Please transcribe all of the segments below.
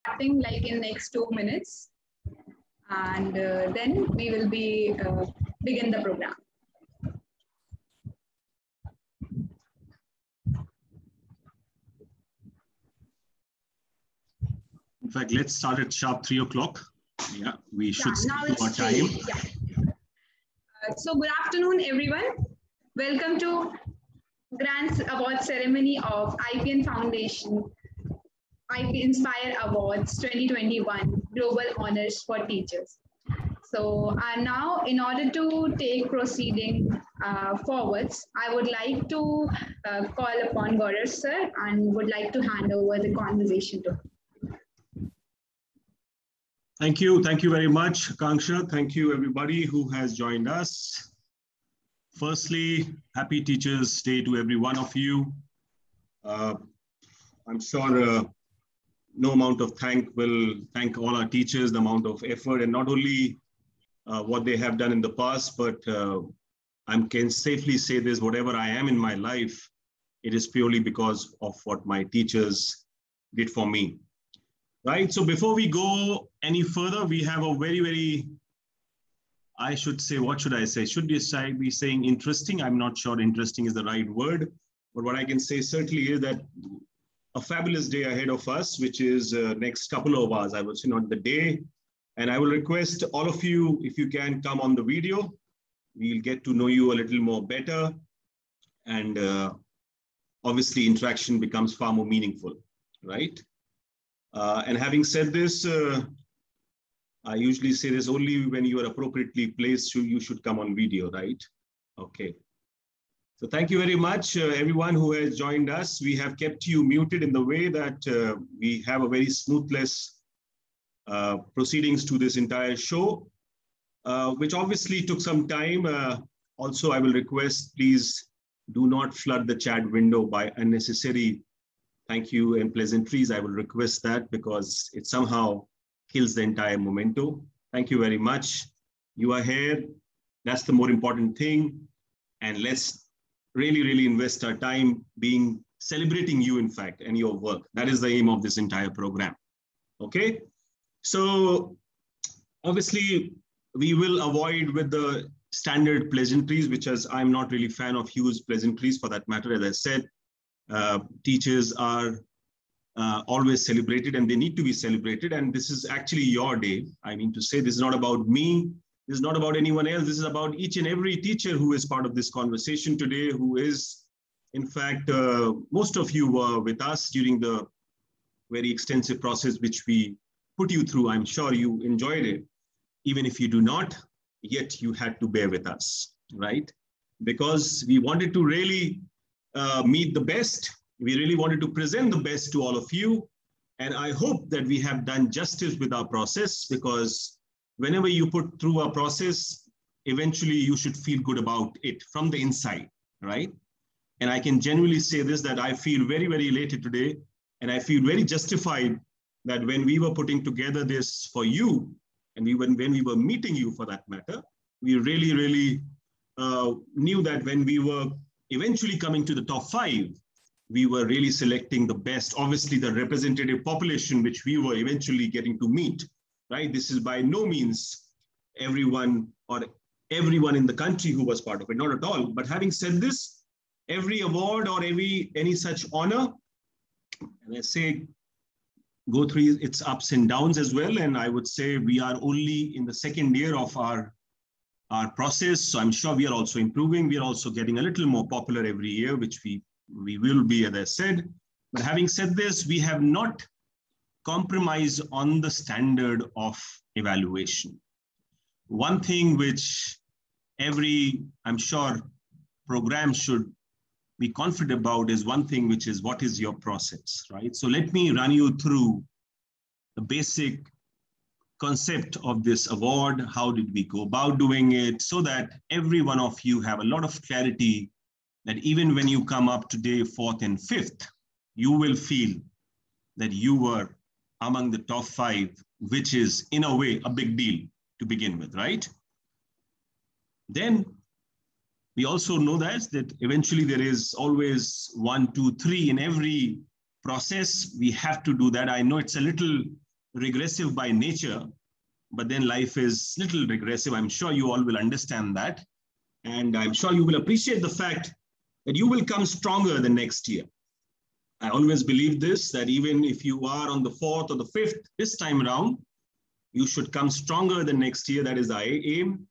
starting like in next 2 minutes, and then we will be begin the program. In fact, let's start at sharp 3 o'clock. Yeah, we should stick to our time. Yeah. So good afternoon, everyone. Welcome to Grants Award Ceremony of IPN Foundation IP Inspire Awards 2021 Global Honors for Teachers. So now, in order to take proceeding forwards, I would like to call upon Gaurav sir and would like to hand over the conversation to him. Thank you. Thank you very much, Kanksha. Thank you, everybody who has joined us. Firstly, happy Teachers' Day to every one of you. I'm sure no amount of thank all our teachers, the amount of effort, and not only what they have done in the past, but I can safely say this, whatever I am in my life, it is purely because of what my teachers did for me. Right, so before we go any further, we have a very, I should say, what should I say? Should be saying interesting? I'm not sure interesting is the right word, but what I can say certainly is that a fabulous day ahead of us, which is next couple of hours, I would say, not the day. And I will request all of you, if you can come on the video, we'll get to know you a little more better. And obviously interaction becomes far more meaningful, right? And having said this, I usually say this only when you are appropriately placed, you should come on video, right? Okay. So thank you very much, everyone who has joined us. We have kept you muted in the way that we have a very smoothless proceedings to this entire show, which obviously took some time. Also, I will request, please do not flood the chat window by unnecessary thank you and pleasantries. I will request that because it somehow kills the entire memento. Thank you very much. You are here. That's the more important thing. And let's really invest our time celebrating you, in fact, and your work. That is the aim of this entire program. Okay. So obviously we will avoid with the standard pleasantries, which is, I'm not really a fan of huge pleasantries for that matter. As I said, teachers are always celebrated and they need to be celebrated. And this is actually your day. I mean to say, this is not about me. This is not about anyone else. This is about each and every teacher who is part of this conversation today, who is, in fact, most of you were with us during the very extensive process which we put you through. I'm sure you enjoyed it. Even if you do not, yet you had to bear with us, right? Because we wanted to really meet the best. We really wanted to present the best to all of you. And I hope that we have done justice with our process, because whenever you put through a process, eventually you should feel good about it from the inside, right? And I can genuinely say this, that I feel very elated today. And I feel very justified that when we were putting together this for you, and when we were meeting you for that matter, we really knew that when we were eventually coming to the top 5, we were really selecting the best, obviously the representative population, which we were eventually getting to meet, right? This is by no means everyone in the country who was part of it, not at all. But having said this, every award or any such honor, and I say, go through its ups and downs as well. And I would say we are only in the second year of our process. So I'm sure we are also improving. We are also getting a little more popular every year, which we will be, as I said. But having said this, we have not compromised on the standard of evaluation. One thing which every, I'm sure, program should be confident about is one thing, which is what is your process, right? So let me run you through the basic concept of this award. How did we go about doing it, so that every one of you have a lot of clarity that even when you come up today, 4th and 5th, you will feel that you were among the top 5, which is in a way a big deal to begin with, right? Then we also know that eventually there is always 1, 2, 3 in every process. We have to do that. I know it's a little regressive by nature, but then life is little regressive. I'm sure you all will understand that. And I'm sure you will appreciate the fact that you will come stronger the next year. I always believe this, that even if you are on the 4th or the 5th this time around, you should come stronger the next year. That is the aim.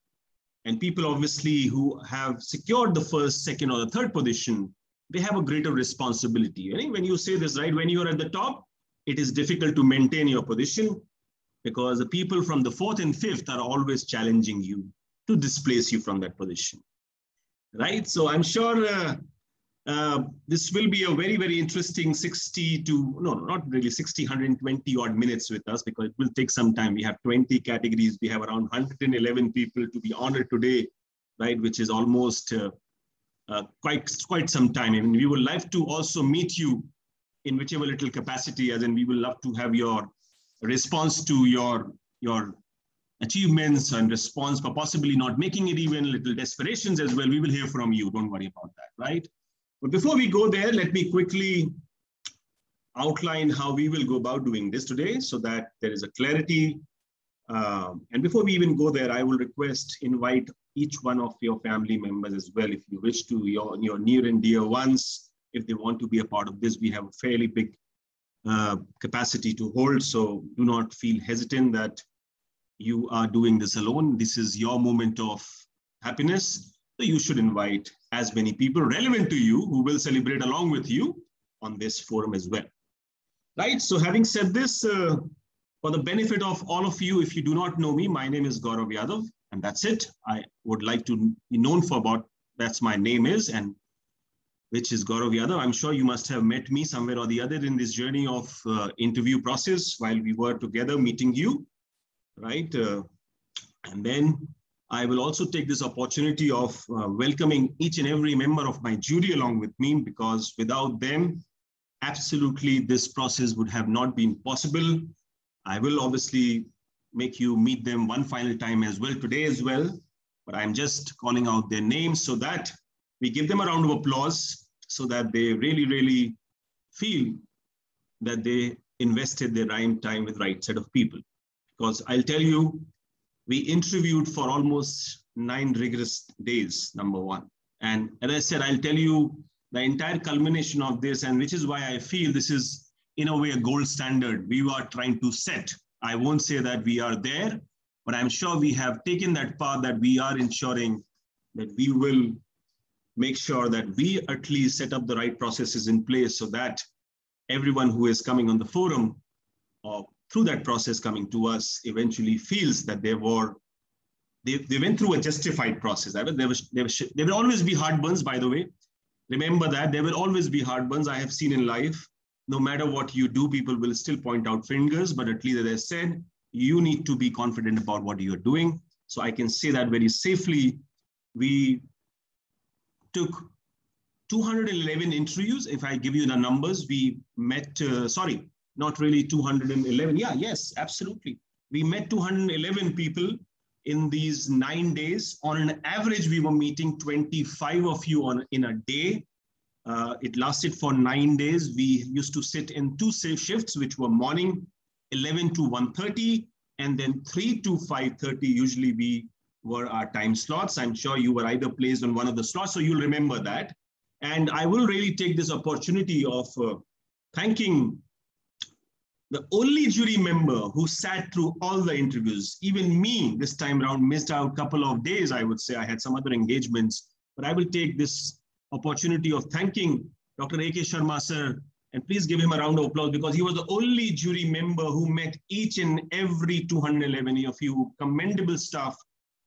And people obviously who have secured the 1st, 2nd, or the 3rd position, they have a greater responsibility. I think when you say this, right, when you are at the top, it is difficult to maintain your position because the people from the 4th and 5th are always challenging you to displace you from that position, right? So I'm sure this will be a very, very interesting 60 to, no, not really 60, 120 odd minutes with us because it will take some time. We have 20 categories. We have around 111 people to be honored today, right? Which is almost quite some time. I mean, we would like to also meet you in whichever little capacity, as in we will love to have your response to your achievements and response for possibly not making it, even little desperations as well. We will hear from you. Don't worry about that, right? But before we go there, let me quickly outline how we will go about doing this today so that there is a clarity. And before we even go there, I will invite each one of your family members as well, if you wish to, your near and dear ones, if they want to be a part of this. We have a fairly big capacity to hold, so do not feel hesitant that you are doing this alone. This is your moment of happiness. So you should invite as many people relevant to you who will celebrate along with you on this forum as well. Right, so having said this, for the benefit of all of you, if you do not know me, my name is Gaurav Yadav, and that's it. I would like to be known for about, that's my name is, and which is Gaurav Yadav. I'm sure you must have met me somewhere or the other in this journey of interview process while we were together meeting you, right? And then I will also take this opportunity of welcoming each and every member of my jury along with me, because without them, absolutely this process would have not been possible. I will obviously make you meet them one final time as well today as well, but I'm just calling out their names so that we give them a round of applause so that they really, really feel that they invested their time with right set of people. Because I'll tell you, we interviewed for almost 9 rigorous days, number one. And as I said, I'll tell you the entire culmination of this, and which is why I feel this is in a way a gold standard we are trying to set. I won't say that we are there, but I'm sure we have taken that path that we are ensuring that we will make sure that we at least set up the right processes in place so that everyone who is coming on the forum or through that process coming to us eventually feels that they went through a justified process. There will always be heartburns, by the way. Remember that there will always be heartburns. I have seen in life, no matter what you do, people will still point out fingers, but at least as I said, you need to be confident about what you're doing. So I can say that very safely. We took 211 interviews. If I give you the numbers, we met, not really 211. Yeah, yes, absolutely. We met 211 people in these 9 days. On an average, we were meeting 25 of you in a day. It lasted for 9 days. We used to sit in 2 shifts, which were morning 11 to 1:30, and then 3 to 5:30. Usually we were our time slots. I'm sure you were either placed on one of the slots, so you'll remember that. And I will really take this opportunity of thanking the only jury member who sat through all the interviews. Even me this time around missed out a couple of days, I would say. I had some other engagements, but I will take this opportunity of thanking Dr. A.K. Sharma sir, and please give him a round of applause, because he was the only jury member who met each and every 211 of you. Commendable stuff.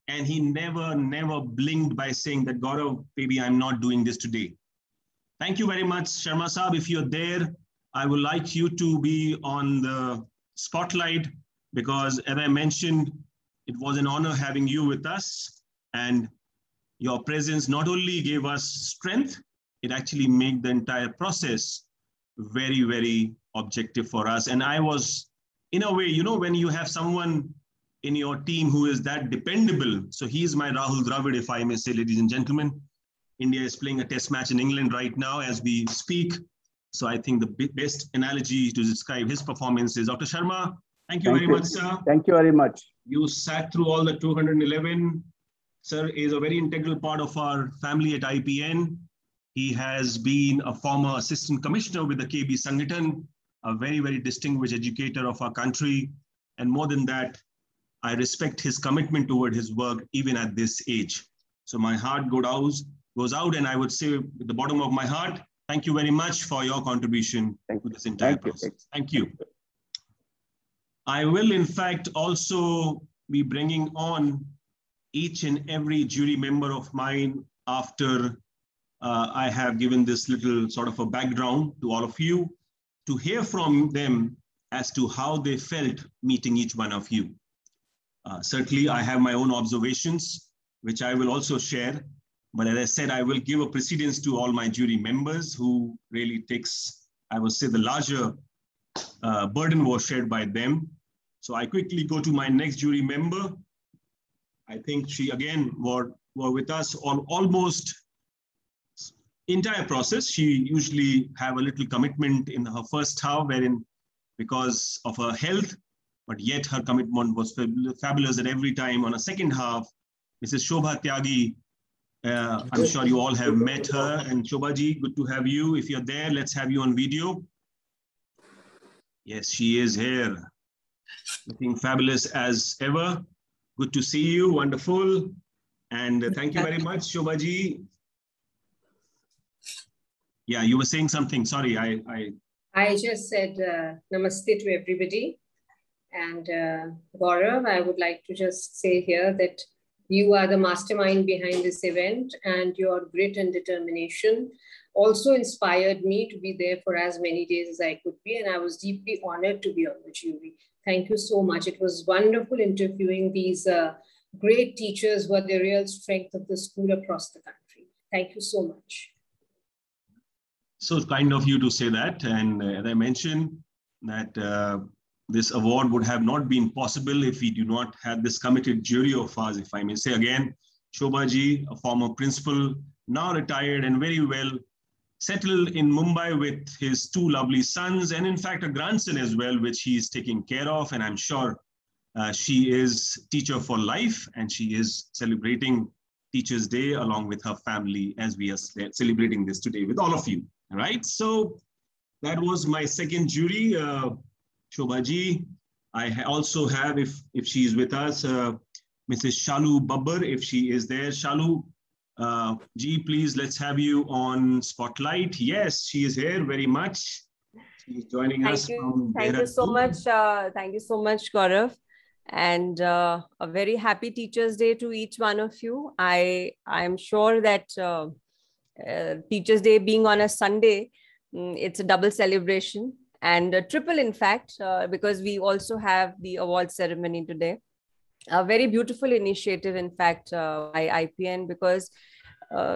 And he never blinked by saying that, Gaurav, maybe I'm not doing this today. Thank you very much, Sharma Saab. If you're there, I would like you to be on the spotlight, because as I mentioned, it was an honor having you with us, and your presence not only gave us strength, it actually made the entire process very, very objective for us. And I was, in a way, you know, when you have someone in your team who is that dependable. So he's my Rahul Dravid, if I may say, ladies and gentlemen. India is playing a test match in England right now as we speak. So I think the best analogy to describe his performance is, Dr. Sharma, Thank you very much, sir. Thank you very much. You sat through all the 211. Sir is a very integral part of our family at IPN. He has been a former assistant commissioner with the KB Sangathan, a very, very distinguished educator of our country. And more than that, I respect his commitment toward his work, even at this age. So my heart goes out, and I would say at the bottom of my heart, thank you very much for your contribution to this entire process. Thank you. I will, in fact, also be bringing on each and every jury member of mine after I have given this little sort of a background to all of you, to hear from them as to how they felt meeting each one of you. Certainly, I have my own observations, which I will also share. But as I said, I will give a precedence to all my jury members who really takes, I would say, the larger burden was shared by them. So I quickly go to my next jury member. I think she again were with us on almost entire process. She usually have a little commitment in her first half, wherein because of her health, but yet her commitment was fabulous at every time. On a second half, Mrs. Shobha Tyagi, I'm sure you all have met her. And Shobha ji, good to have you. If you're there, let's have you on video. Yes, she is here. Looking fabulous as ever. Good to see you. Wonderful. And thank you very much, Shobha ji. Yeah, you were saying something. Sorry, I just said namaste to everybody. And Gaurav, I would like to just say here that you are the mastermind behind this event, and your grit and determination also inspired me to be there for as many days as I could be. And I was deeply honored to be on the jury. Thank you so much. It was wonderful interviewing these great teachers who are the real strength of the school across the country. Thank you so much. So kind of you to say that. And as I mentioned, that this award would have not been possible if we do not have this committed jury of ours, if I may say again. Shobha ji, a former principal, now retired and very well settled in Mumbai with his two lovely sons, and in fact a grandson as well, which he is taking care of. And I'm sure she is teacher for life, and she is celebrating Teachers' Day along with her family as we are celebrating this today with all of you. All right, so that was my second jury. Shobha ji. I also have, if she is with us, Mrs. Shalu Babbar, if she is there. Shalu ji, please, let's have you on Spotlight. Yes, she is here very much. She's joining us from Thank you so much. Thank you so much, Gaurav. And a very happy Teachers' Day to each one of you. I'm sure that Teachers' Day being on a Sunday, it's a double celebration. And triple, in fact, because we also have the award ceremony today. A very beautiful initiative, in fact, by IPN, because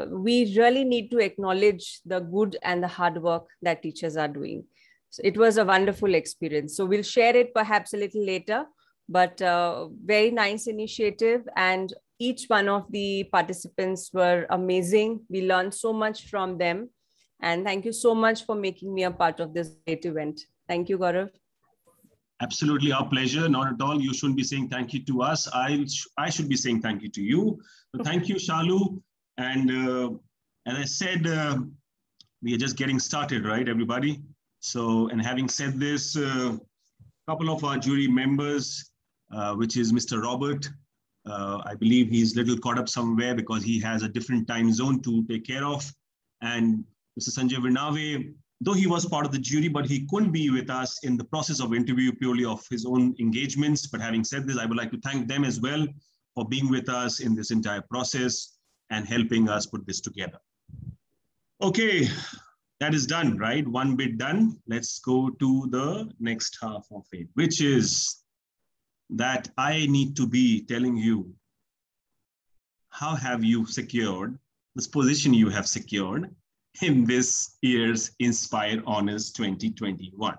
we really need to acknowledge the good and the hard work that teachers are doing. So it was a wonderful experience. So we'll share it perhaps a little later, but very nice initiative. And each one of the participants were amazing. We learned so much from them. And thank you so much for making me a part of this great event. Thank you, Gaurav. Absolutely our pleasure. Not at all. You shouldn't be saying thank you to us. I should be saying thank you to you. So thank you, Shalu. And as I said, we are just getting started, right, everybody? So, and having said this, a couple of our jury members, which is Mr. Robert, I believe he's a little caught up somewhere because he has a different time zone to take care of. And Mr. Sanjay Vinave, though he was part of the jury, but he couldn't be with us in the process of interview purely of his own engagements. But having said this, I would like to thank them as well for being with us in this entire process and helping us put this together. Okay, that is done, right? One bit done. Let's go to the next half of it, which is that I need to be telling you, how have you secured this position you have secured in this year's Inspire Honors 2021,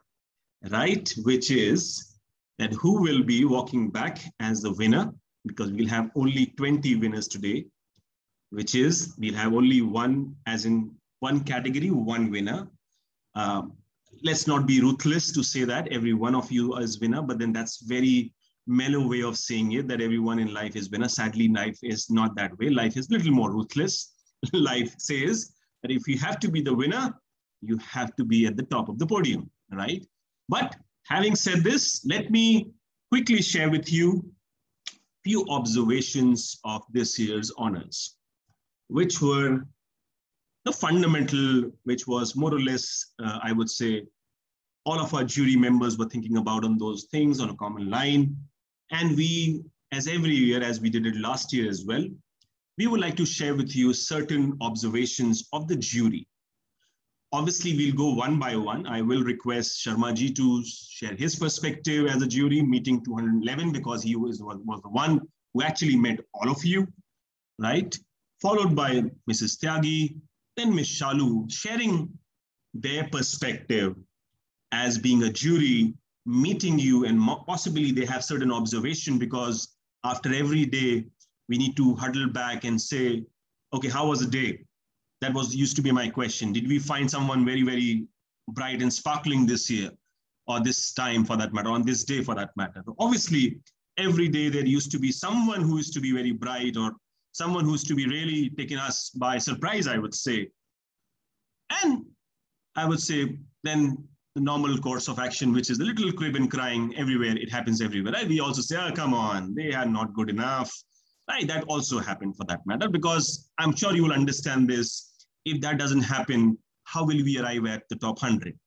right? Which is that who will be walking back as the winner, because we'll have only 20 winners today, which is we'll have only one, as in one category, one winner. let's not be ruthless to say that every one of you is winner, but then that's very mellow way of saying it, that everyone in life is winner. Sadly, life is not that way. Life is a little more ruthless. Life says that if you have to be the winner, you have to be at the top of the podium, right? But having said this, let me quickly share with you a few observations of this year's honors, which were the fundamental, which was more or less, I would say, all of our jury members were thinking about on those things on a common line. And we, as every year, as we did it last year as well, we would like to share with you certain observations of the jury. Obviously, we'll go one by one. I will request Sharma ji to share his perspective as a jury, meeting 211, because he was the one who actually met all of you, right? Followed by Mrs. Tyagi, then Ms. Shalu, sharing their perspective as being a jury, meeting you, and possibly they have certain observation, because after every day, we need to huddle back and say, okay, how was the day? That used to be my question. Did we find someone very, very bright and sparkling this year, or this time for that matter, on this day for that matter? Obviously, every day there used to be someone who used to be very bright, or someone who used to be really taking us by surprise, I would say. And I would say then the normal course of action, which is the little crib and crying everywhere. It happens everywhere, right? We also say, oh, come on, they are not good enough. Right? That also happened for that matter, because I'm sure you will understand this. If that doesn't happen, how will we arrive at the top 100?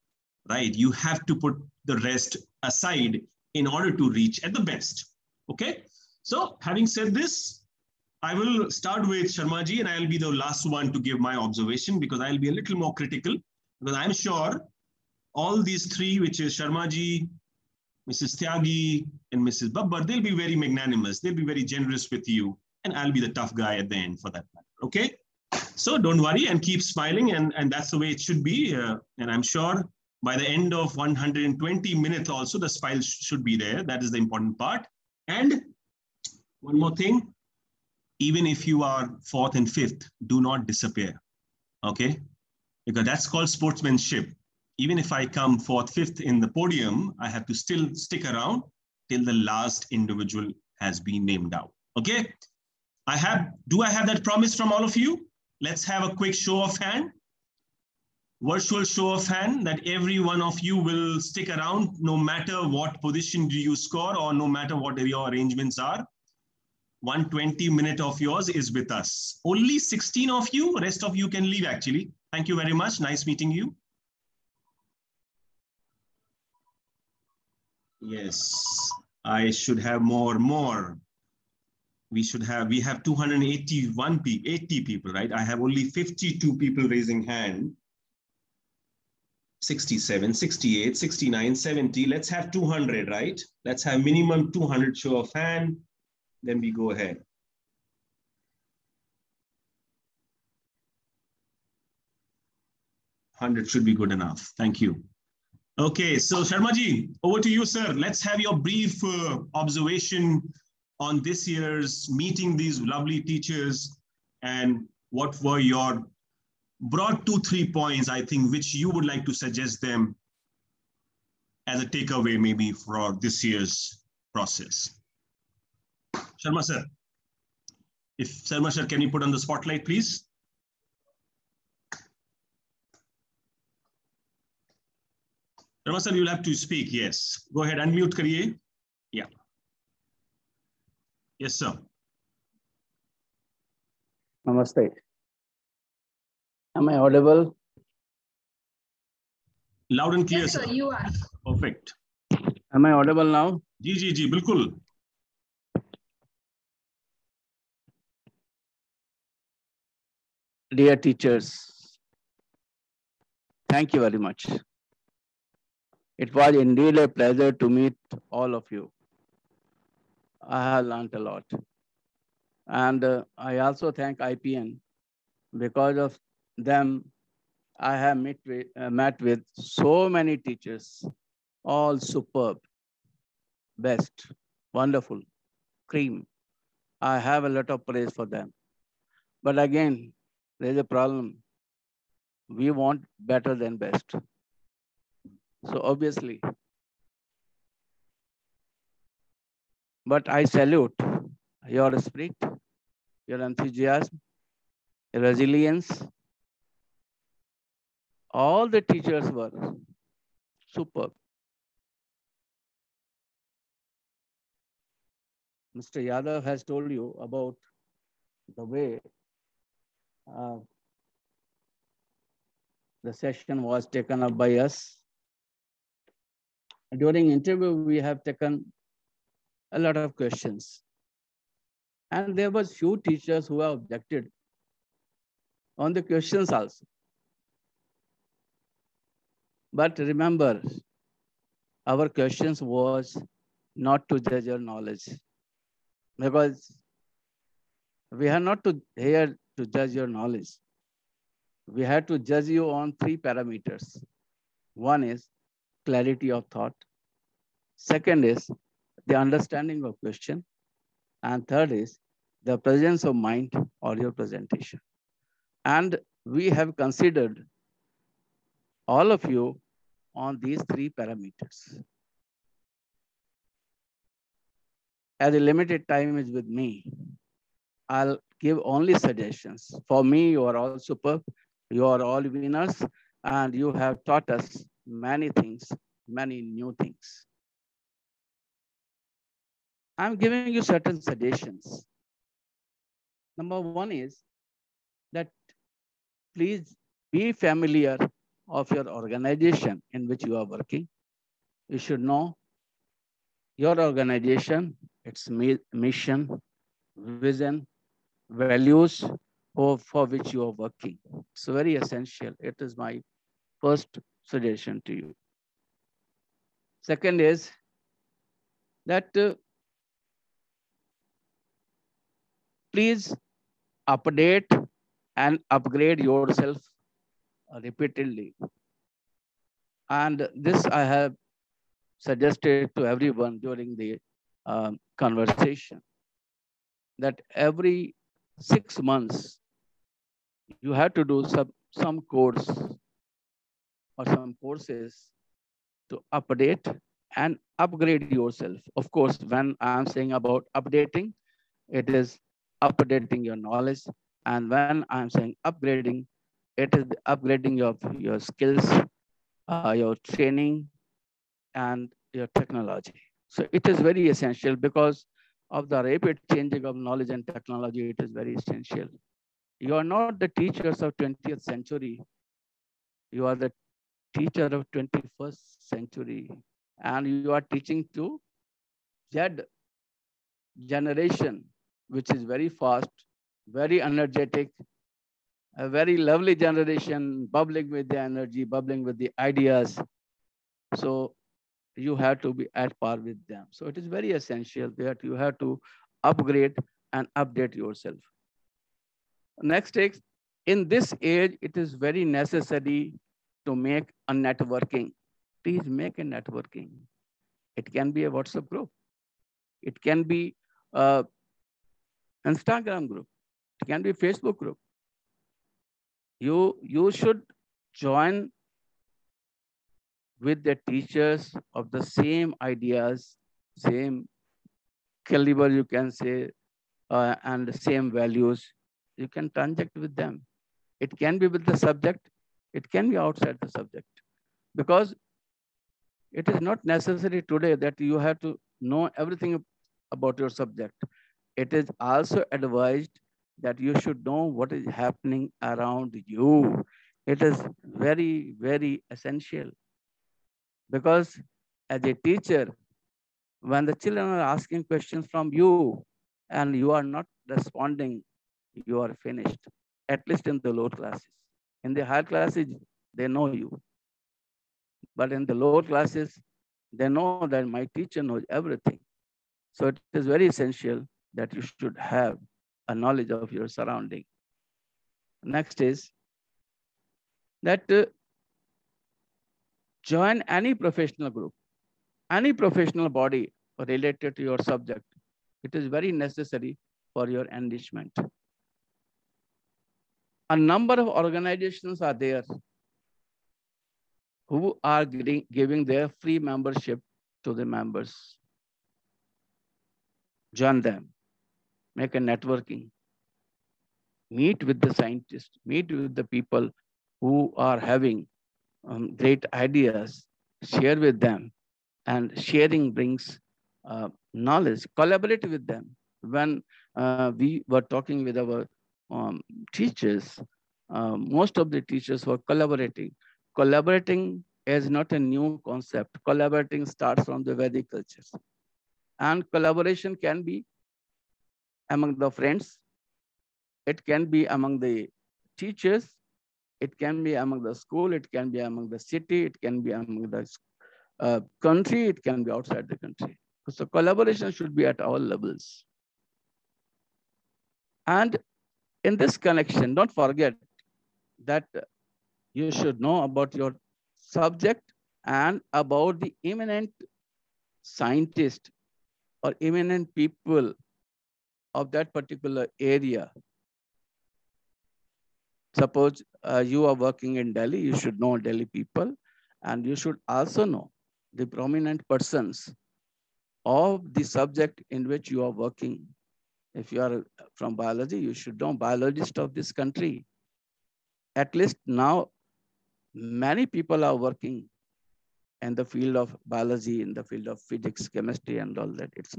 Right? You have to put the rest aside in order to reach at the best. Okay? So having said this, I will start with Sharma ji, and I'll be the last one to give my observation, because I'll be a little more critical, because I'm sure all these three, which is Sharma ji, Mrs. Tyagi, and Mrs. Babbar, they'll be very magnanimous. They'll be very generous with you. And I'll be the tough guy at the end for that matter. Okay? So don't worry and keep smiling. And that's the way it should be. And I'm sure by the end of 120 minutes also, the smile should be there. That is the important part. And one more thing, even if you are fourth and fifth, do not disappear. Okay? Because that's called sportsmanship. Even if I come fourth, fifth in the podium, I have to still stick around till the last individual has been named out. Okay? Do I have that promise from all of you? Let's have a quick show of hand. Virtual show of hand that every one of you will stick around no matter what position do you score, or no matter what your arrangements are. 120 minute of yours is with us. Only 16 of you, rest of you can leave actually. Thank you very much. Nice meeting you. Yes, I should have more. We have 80 people, right? I have only 52 people raising hand. 67, 68, 69, 70. Let's have 200, right? Let's have minimum 200 show of hand. Then we go ahead. $100 should be good enough. Thank you. Okay, so Sharma ji, over to you, sir. Let's have your brief observation on this year's meeting these lovely teachers, and what were your broad 2-3 points, I think, which you would like to suggest them as a takeaway maybe for this year's process. Sharma sir, Sharma sir, can you put on the spotlight, please? Sharma sir, you'll have to speak, yes. Go ahead, unmute kariye. Yeah. Yes, sir. Namaste. Am I audible? Loud and clear, Yes, sir, you are. Perfect. Am I audible now? Ji, bilkul. Dear teachers, thank you very much. It was indeed a pleasure to meet all of you. I have learned a lot. And I also thank IPN. Because of them, I have met with so many teachers, all superb, best, wonderful, cream. I have a lot of praise for them. But again, there's a problem. We want better than best. So obviously, but I salute your spirit, your enthusiasm, your resilience. All the teachers were superb. Mr. Yadav has told you about the way uh, the session was taken up by us. During interview, we have taken a lot of questions. And there was few teachers who have objected on the questions also. But remember, our questions was not to judge your knowledge, because we are not here to judge your knowledge. We have to judge you on 3 parameters. One is clarity of thought. Second is the understanding of question. And third is the presence of mind or your presentation. And we have considered all of you on these 3 parameters. As a limited time is with me, I'll give only suggestions. For me, you are all superb. You are all winners, and you have taught us many things, many new things. I'm giving you certain suggestions. Number one is that please be familiar of your organization in which you are working. You should know your organization, its mission, vision, values for which you are working. It's very essential. It is my first suggestion to you. Second is that please update and upgrade yourself repeatedly. And this I have suggested to everyone during the conversation, that every 6 months, you have to do some course or some courses to update and upgrade yourself. Of course, when I'm saying about updating, it is updating your knowledge. And when I'm saying upgrading, it is the upgrading of your skills, your training, and your technology. So it is very essential because of the rapid changing of knowledge and technology. It is very essential. You are not the teachers of 20th century. You are the teacher of 21st century. And you are teaching to Z generation, which is very fast, very energetic, a very lovely generation, bubbling with the energy, bubbling with the ideas. So you have to be at par with them. So it is very essential that you have to upgrade and update yourself. Next is, in this age, it is very necessary to make a networking. Please make a networking. It can be a WhatsApp group. It can be a Instagram group. It can be a Facebook group. You should join with the teachers of the same ideas, same caliber, you can say, and the same values. You can transact with them. It can be with the subject. It can be outside the subject. Because it is not necessary today that you have to know everything about your subject. It is also advised that you should know what is happening around you. It is very, very essential. Because as a teacher, when the children are asking questions from you and you are not responding, you are finished, at least in the lower classes. In the higher classes, they know you. But in the lower classes, they know that my teacher knows everything. So it is very essential that you should have a knowledge of your surrounding. Next is that join any professional group, any professional body related to your subject. It is very necessary for your enrichment. A number of organizations are there who are giving their free membership to the members. Join them, make a networking, meet with the scientists, meet with the people who are having great ideas, share with them, and sharing brings knowledge. Collaborate with them. When we were talking with our teachers, most of the teachers were collaborating. Collaborating is not a new concept. Collaborating starts from the Vedic cultures. And collaboration can be among the friends, it can be among the teachers, it can be among the school, it can be among the city, it can be among the country, it can be outside the country. So collaboration should be at all levels. And in this connection, don't forget that you should know about your subject and about the eminent scientist or eminent people of that particular area. Suppose you are working in Delhi, you should know Delhi people, and you should also know the prominent persons of the subject in which you are working. If you are from biology, you should know biologists of this country. At least now, many people are working in the field of biology, in the field of physics, chemistry, and all that. It's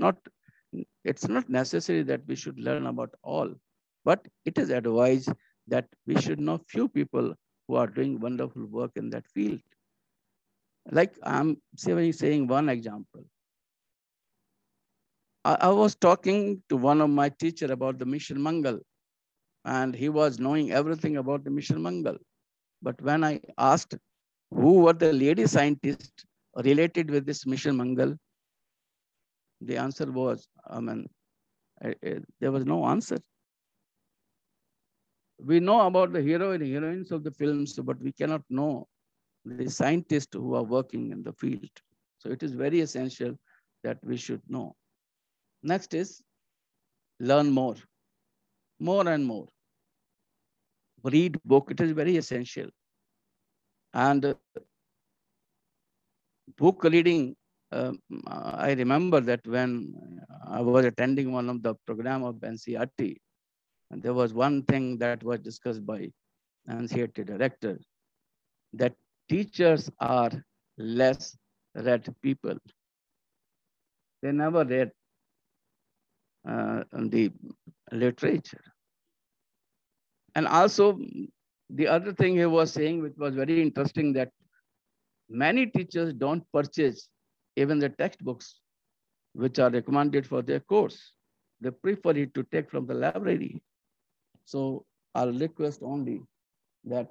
not necessary that we should learn about all, but it is advised that we should know few people who are doing wonderful work in that field. Like I'm saying one example. I was talking to one of my teacher about the Mission Mangal, and he was knowing everything about the Mission Mangal. But when I asked who were the lady scientists related with this Mission Mangal, the answer was, there was no answer. We know about the hero and heroines of the films, but we cannot know the scientists who are working in the field. So it is very essential that we should know. Next is learn more and more. Read book, it is very essential. And book reading, I remember that when I was attending one of the program of NCERT, and there was one thing that was discussed by NCERT director, that teachers are less read people. They never read the literature. And also, the other thing he was saying, which was very interesting, that many teachers don't purchase even the textbooks which are recommended for their course. They prefer it to take from the library. So I'll request only that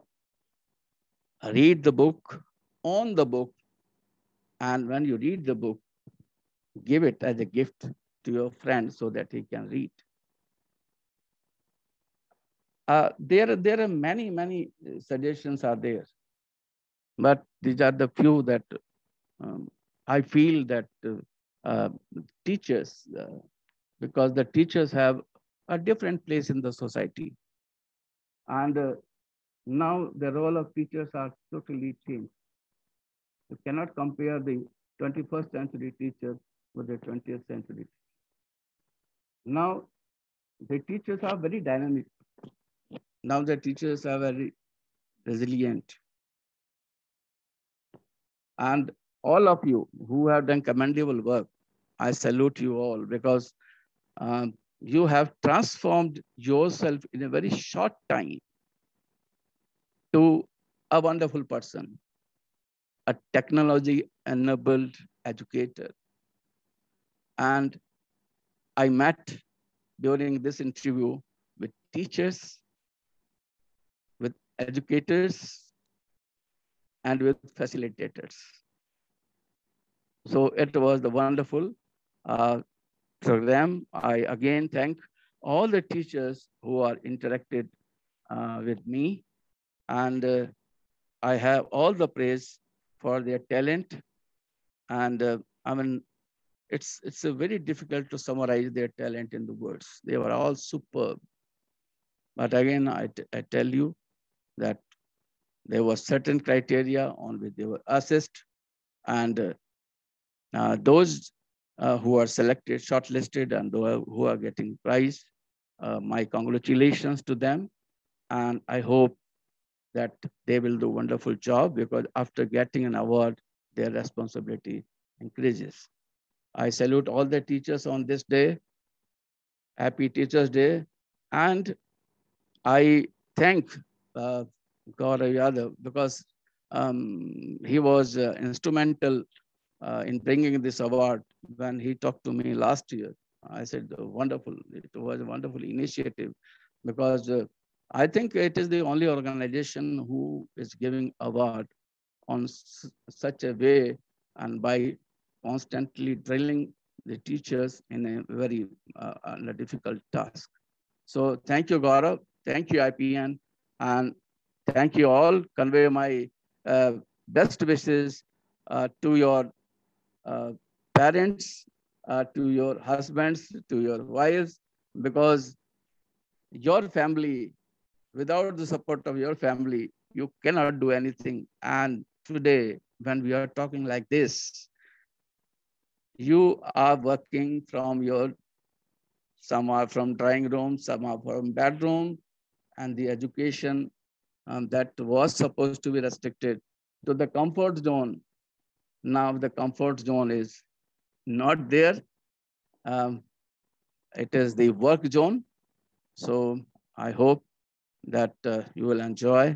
read the book, own the book, and when you read the book, give it as a gift to your friend so that he can read. There are many suggestions are there, but these are the few that I feel that teachers, because the teachers have a different place in the society. And now the role of teachers are totally changed. You cannot compare the 21st century teacher with the 20th century. Now the teachers are very dynamic. Now the teachers are very resilient. And all of you who have done commendable work, I salute you all, because you have transformed yourself in a very short time to a wonderful person, a technology-enabled educator. And I met during this interview with teachers, with educators, and with facilitators. So it was the wonderful program. I again thank all the teachers who are interacted with me, and I have all the praise for their talent. And I mean, it's a very difficult to summarize their talent in the words. They were all superb. But again, I tell you that there was certain criteria on which they were assessed, and those who are selected, shortlisted, and who are getting prize, my congratulations to them. And I hope that they will do a wonderful job, because after getting an award, their responsibility increases. I salute all the teachers on this day. Happy Teachers Day. And I thank Gaurav Yadav, because he was instrumental in bringing this award. When he talked to me last year, I said, wonderful. It was a wonderful initiative, because I think it is the only organization who is giving award on such a way, and by constantly drilling the teachers in a very difficult task. So thank you, Gaurav. Thank you, IPN. And thank you all. Convey my best wishes to your parents, to your husbands, to your wives, because your family, without the support of your family, you cannot do anything. And today, when we are talking like this, you are working from your, some are from drawing room, some are from bedroom, and the education that was supposed to be restricted to the comfort zone. Now the comfort zone is not there. It is the work zone. So I hope that you will enjoy.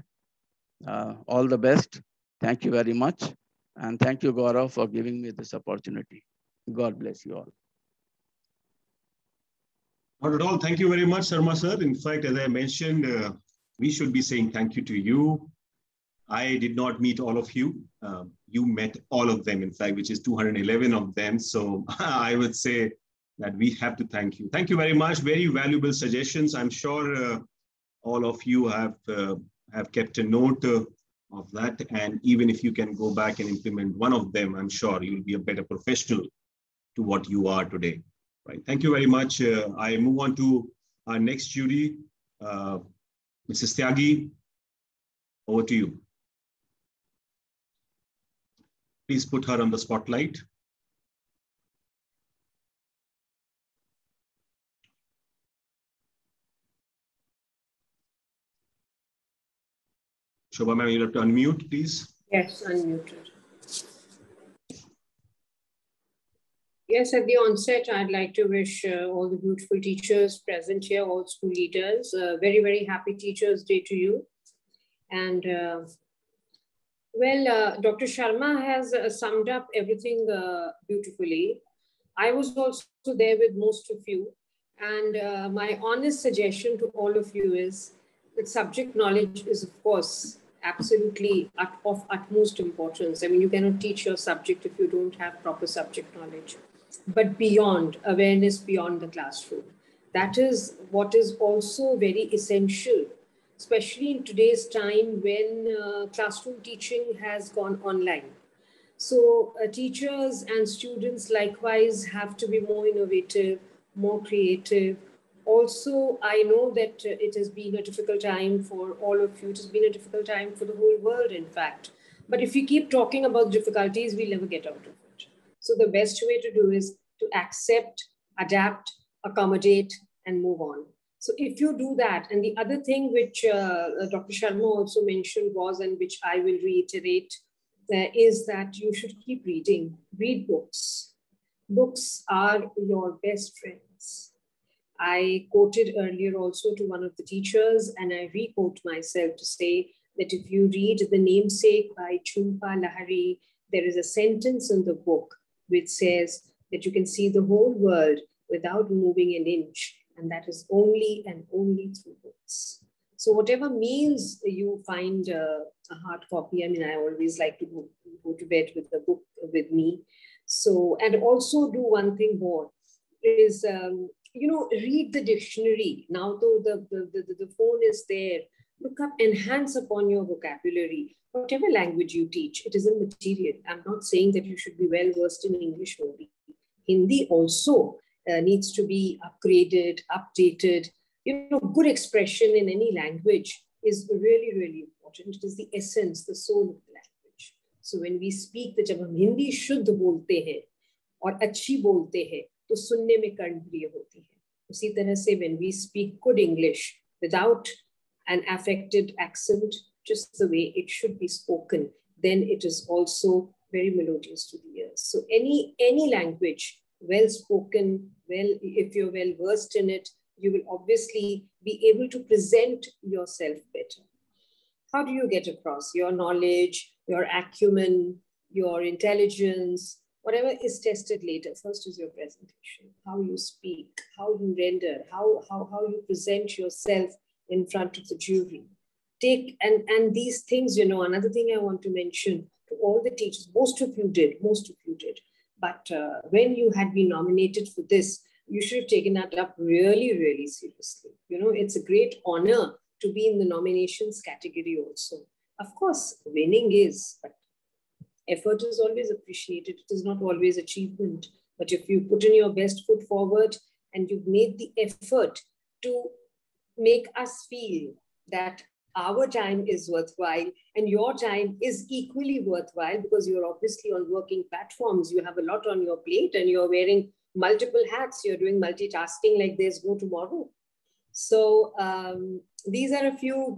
All the best. Thank you very much. And thank you, Gaurav, for giving me this opportunity. God bless you all. Not at all. Thank you very much, Sarma sir. In fact, as I mentioned, we should be saying thank you to you. I did not meet all of you. You met all of them, in fact, which is 211 of them. So I would say that we have to thank you. Thank you very much. Very valuable suggestions. I'm sure all of you have kept a note of that. And even if you can go back and implement one of them, I'm sure you'll be a better professional to what you are today. Right. Thank you very much. I move on to our next jury. Mrs. Tyagi, over to you. Please put her on the spotlight. Shobha ma'am, you'll have to unmute, please. Yes, unmuted. Yes, at the onset, I'd like to wish all the beautiful teachers present here, all school leaders, very, very happy Teachers' Day to you. And Dr. Sharma has summed up everything beautifully. I was also there with most of you. And my honest suggestion to all of you is that subject knowledge is, of course, absolutely of utmost importance. I mean, you cannot teach your subject if you don't have proper subject knowledge. But beyond, awareness beyond the classroom. That is what is also very essential, especially in today's time when classroom teaching has gone online. So teachers and students likewise have to be more innovative, more creative. Also, I know that it has been a difficult time for all of you. It has been a difficult time for the whole world, in fact. But if we keep talking about difficulties, we'll never get out of it. So the best way to do is to accept, adapt, accommodate, and move on. So if you do that, and the other thing which Dr. Sharma also mentioned was, and which I will reiterate, is that you should keep reading. Read books. Books are your best friends. I quoted earlier also to one of the teachers, and I re-quote myself to say that if you read The Namesake by Jhumpa Lahiri, there is a sentence in the book which says that you can see the whole world without moving an inch, and that is only and only through books. So whatever means you find a hard copy, I mean, I always like to go to bed with the book with me. So, and also do one thing more is, read the dictionary. Now, though the phone is there, look up, enhance upon your vocabulary. Whatever language you teach, it is a material. I'm not saying that you should be well versed in English only. Hindi also needs to be upgraded, updated. Good expression in any language is really, really important. important. It is the essence, the soul of the language. So when we speak, the जब हम हिंदी शुद्ध बोलते हैं और अच्छी बोलते हैं, तो सुनने में कर्णप्रिय होती है. उसी तरह से when we speak good English without an affected accent, just the way it should be spoken, then it is also very melodious to the ears. So any language, well spoken, if you're well versed in it, you will obviously be able to present yourself better. How do you get across your knowledge, your acumen, your intelligence? Whatever is tested later. First is your presentation, how you speak, how you render, how you present yourself in front of the jury. And these things, another thing I want to mention to all the teachers, most of you did. But when you had been nominated for this, you should have taken that up really, really seriously. It's a great honor to be in the nominations category also. Of course, winning is, but effort is always appreciated. It is not always achievement. But if you put in your best foot forward and you've made the effort to make us feel that our time is worthwhile and your time is equally worthwhile, because you're obviously on working platforms, you have a lot on your plate and you're wearing multiple hats, you're doing multitasking like there's no tomorrow. So these are a few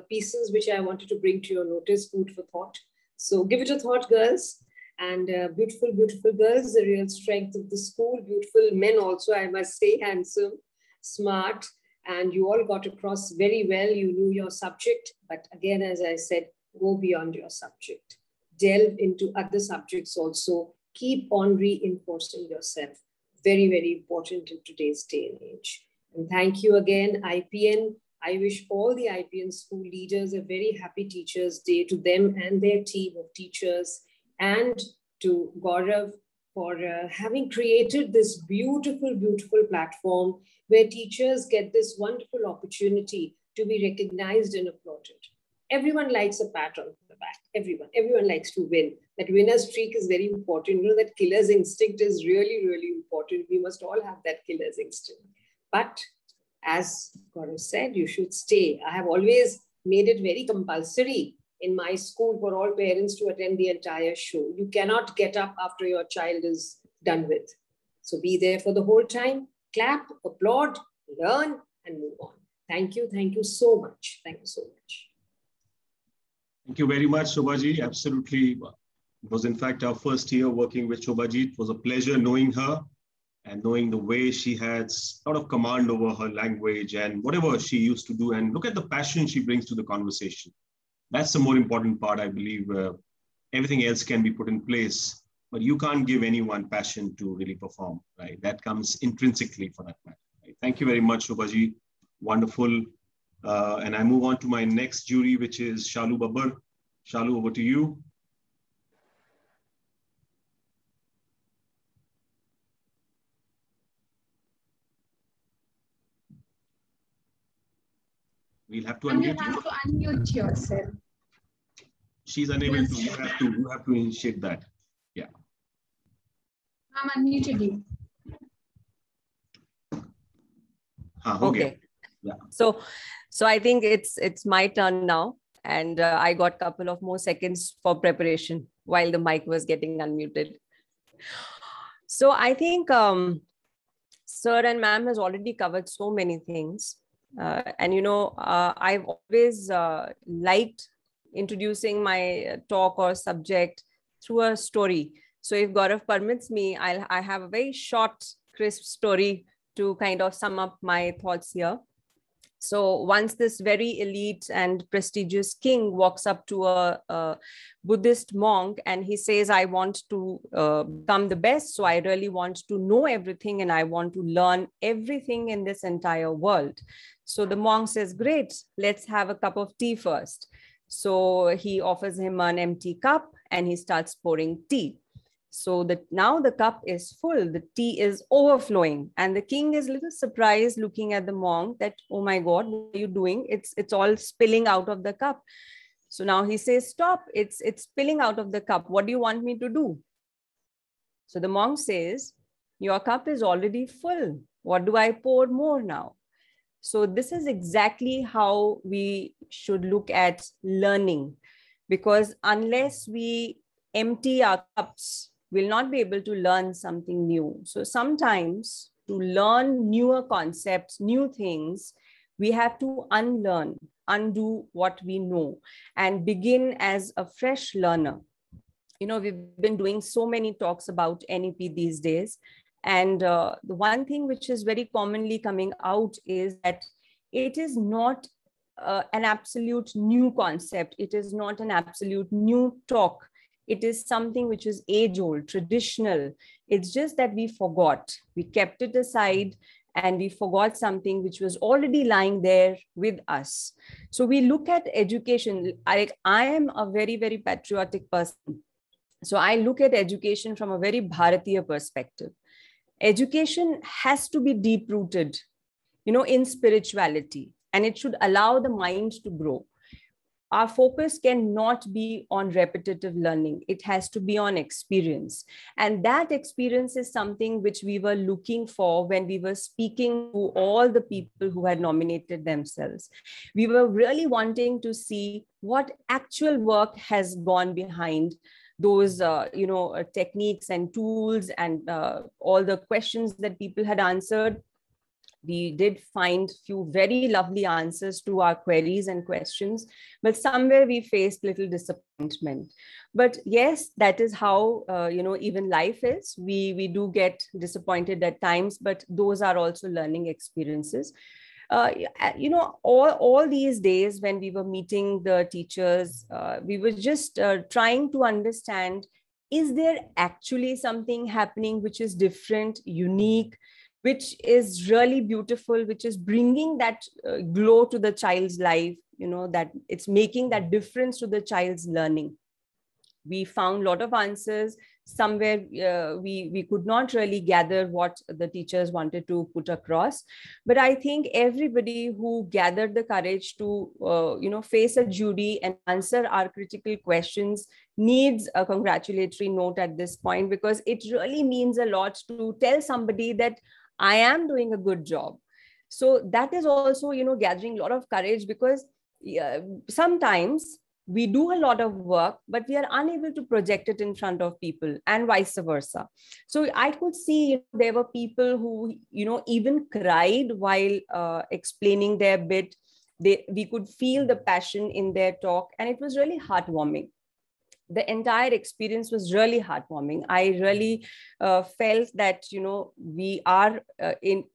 pieces which I wanted to bring to your notice, food for thought. So give it a thought, girls. And beautiful, beautiful girls, the real strength of the school. Beautiful men also, I must say, handsome, smart. And you all got across very well. You knew your subject. But again, as I said, go beyond your subject. Delve into other subjects also. Keep on reinforcing yourself. Very, very important in today's day and age. And thank you again, IPN. I wish all the IPN school leaders a very happy Teachers' Day, to them and their team of teachers, and to Gaurav for having created this beautiful, beautiful platform where teachers get this wonderful opportunity to be recognized and applauded. Everyone likes a pat on the back. Everyone likes to win. That winner streak is very important. That killer's instinct is really, really important. We must all have that killer's instinct. But as Gaurav said, you should stay. I have always made it very compulsory in my school for all parents to attend the entire show. You cannot get up after your child is done with. So be there for the whole time, clap, applaud, learn, and move on. Thank you so much. Thank you so much. Thank you very much, Shobha Ji. Absolutely. It was in fact our first year working with Shobha Ji. It was a pleasure knowing her and knowing the way she has a lot of command over her language and whatever she used to do. And look at the passion she brings to the conversation. That's the more important part, I believe. Everything else can be put in place, but you can't give anyone passion to really perform, right? That comes intrinsically for that matter. Right? Thank you very much, Shobha Ji. Wonderful. And I move on to my next jury, which is Shalu Babbar. Shalu, over to you. We'll have to unmute you. You have to unmute yourself. She's unable to. You have to initiate that. Yeah. I'm unmuted you. Okay. Yeah. So I think it's my turn now, and I got a couple of more seconds for preparation while the mic was getting unmuted. So I think Sir and Ma'am has already covered so many things. And I've always liked introducing my talk or subject through a story. So if Gaurav permits me, I have a very short, crisp story to kind of sum up my thoughts here. So once this very elite and prestigious king walks up to a Buddhist monk and he says, I want to become the best. So I really want to know everything and I want to learn everything in this entire world. So the monk says, great, let's have a cup of tea first. So he offers him an empty cup and he starts pouring tea. So now the cup is full, the tea is overflowing, and the king is a little surprised looking at the monk that, oh my God, what are you doing? It's all spilling out of the cup. So now he says, stop, it's spilling out of the cup. What do you want me to do? So the monk says, your cup is already full. What do I pour more now? So this is exactly how we should look at learning, because unless we empty our cups, we'll not be able to learn something new. So sometimes to learn newer concepts, new things, we have to unlearn, undo what we know, and begin as a fresh learner. You know, we've been doing so many talks about NEP these days. And the one thing which is very commonly coming out is that it is not an absolute new concept. It is not an absolute new talk. It is something which is age old, traditional. It's just that we forgot. We kept it aside and we forgot something which was already lying there with us. So we look at education. I am a very, very patriotic person. So I look at education from a very Bharatiya perspective. Education has to be deep rooted, you know, in spirituality, and it should allow the mind to grow. Our focus cannot be on repetitive learning. It has to be on experience. And that experience is something which we were looking for when we were speaking to all the people who had nominated themselves. We were really wanting to see what actual work has gone behind those techniques and tools and all the questions that people had answered. We did find few very lovely answers to our queries and questions, but somewhere we faced little disappointment. But yes, that is how even life is. We do get disappointed at times, but those are also learning experiences. All these days when we were meeting the teachers, we were just trying to understand, is there actually something happening which is different, unique, which is really beautiful, which is bringing that glow to the child's life, that it's making that difference to the child's learning. We found a lot of answers. Somewhere we could not really gather what the teachers wanted to put across. But I think everybody who gathered the courage to, face a jury and answer our critical questions needs a congratulatory note at this point, because it really means a lot to tell somebody that I am doing a good job. So that is also, gathering a lot of courage, because sometimes we do a lot of work, but we are unable to project it in front of people, and vice versa. So I could see there were people who, even cried while explaining their bit. We could feel the passion in their talk, and it was really heartwarming. The entire experience was really heartwarming. I really felt that,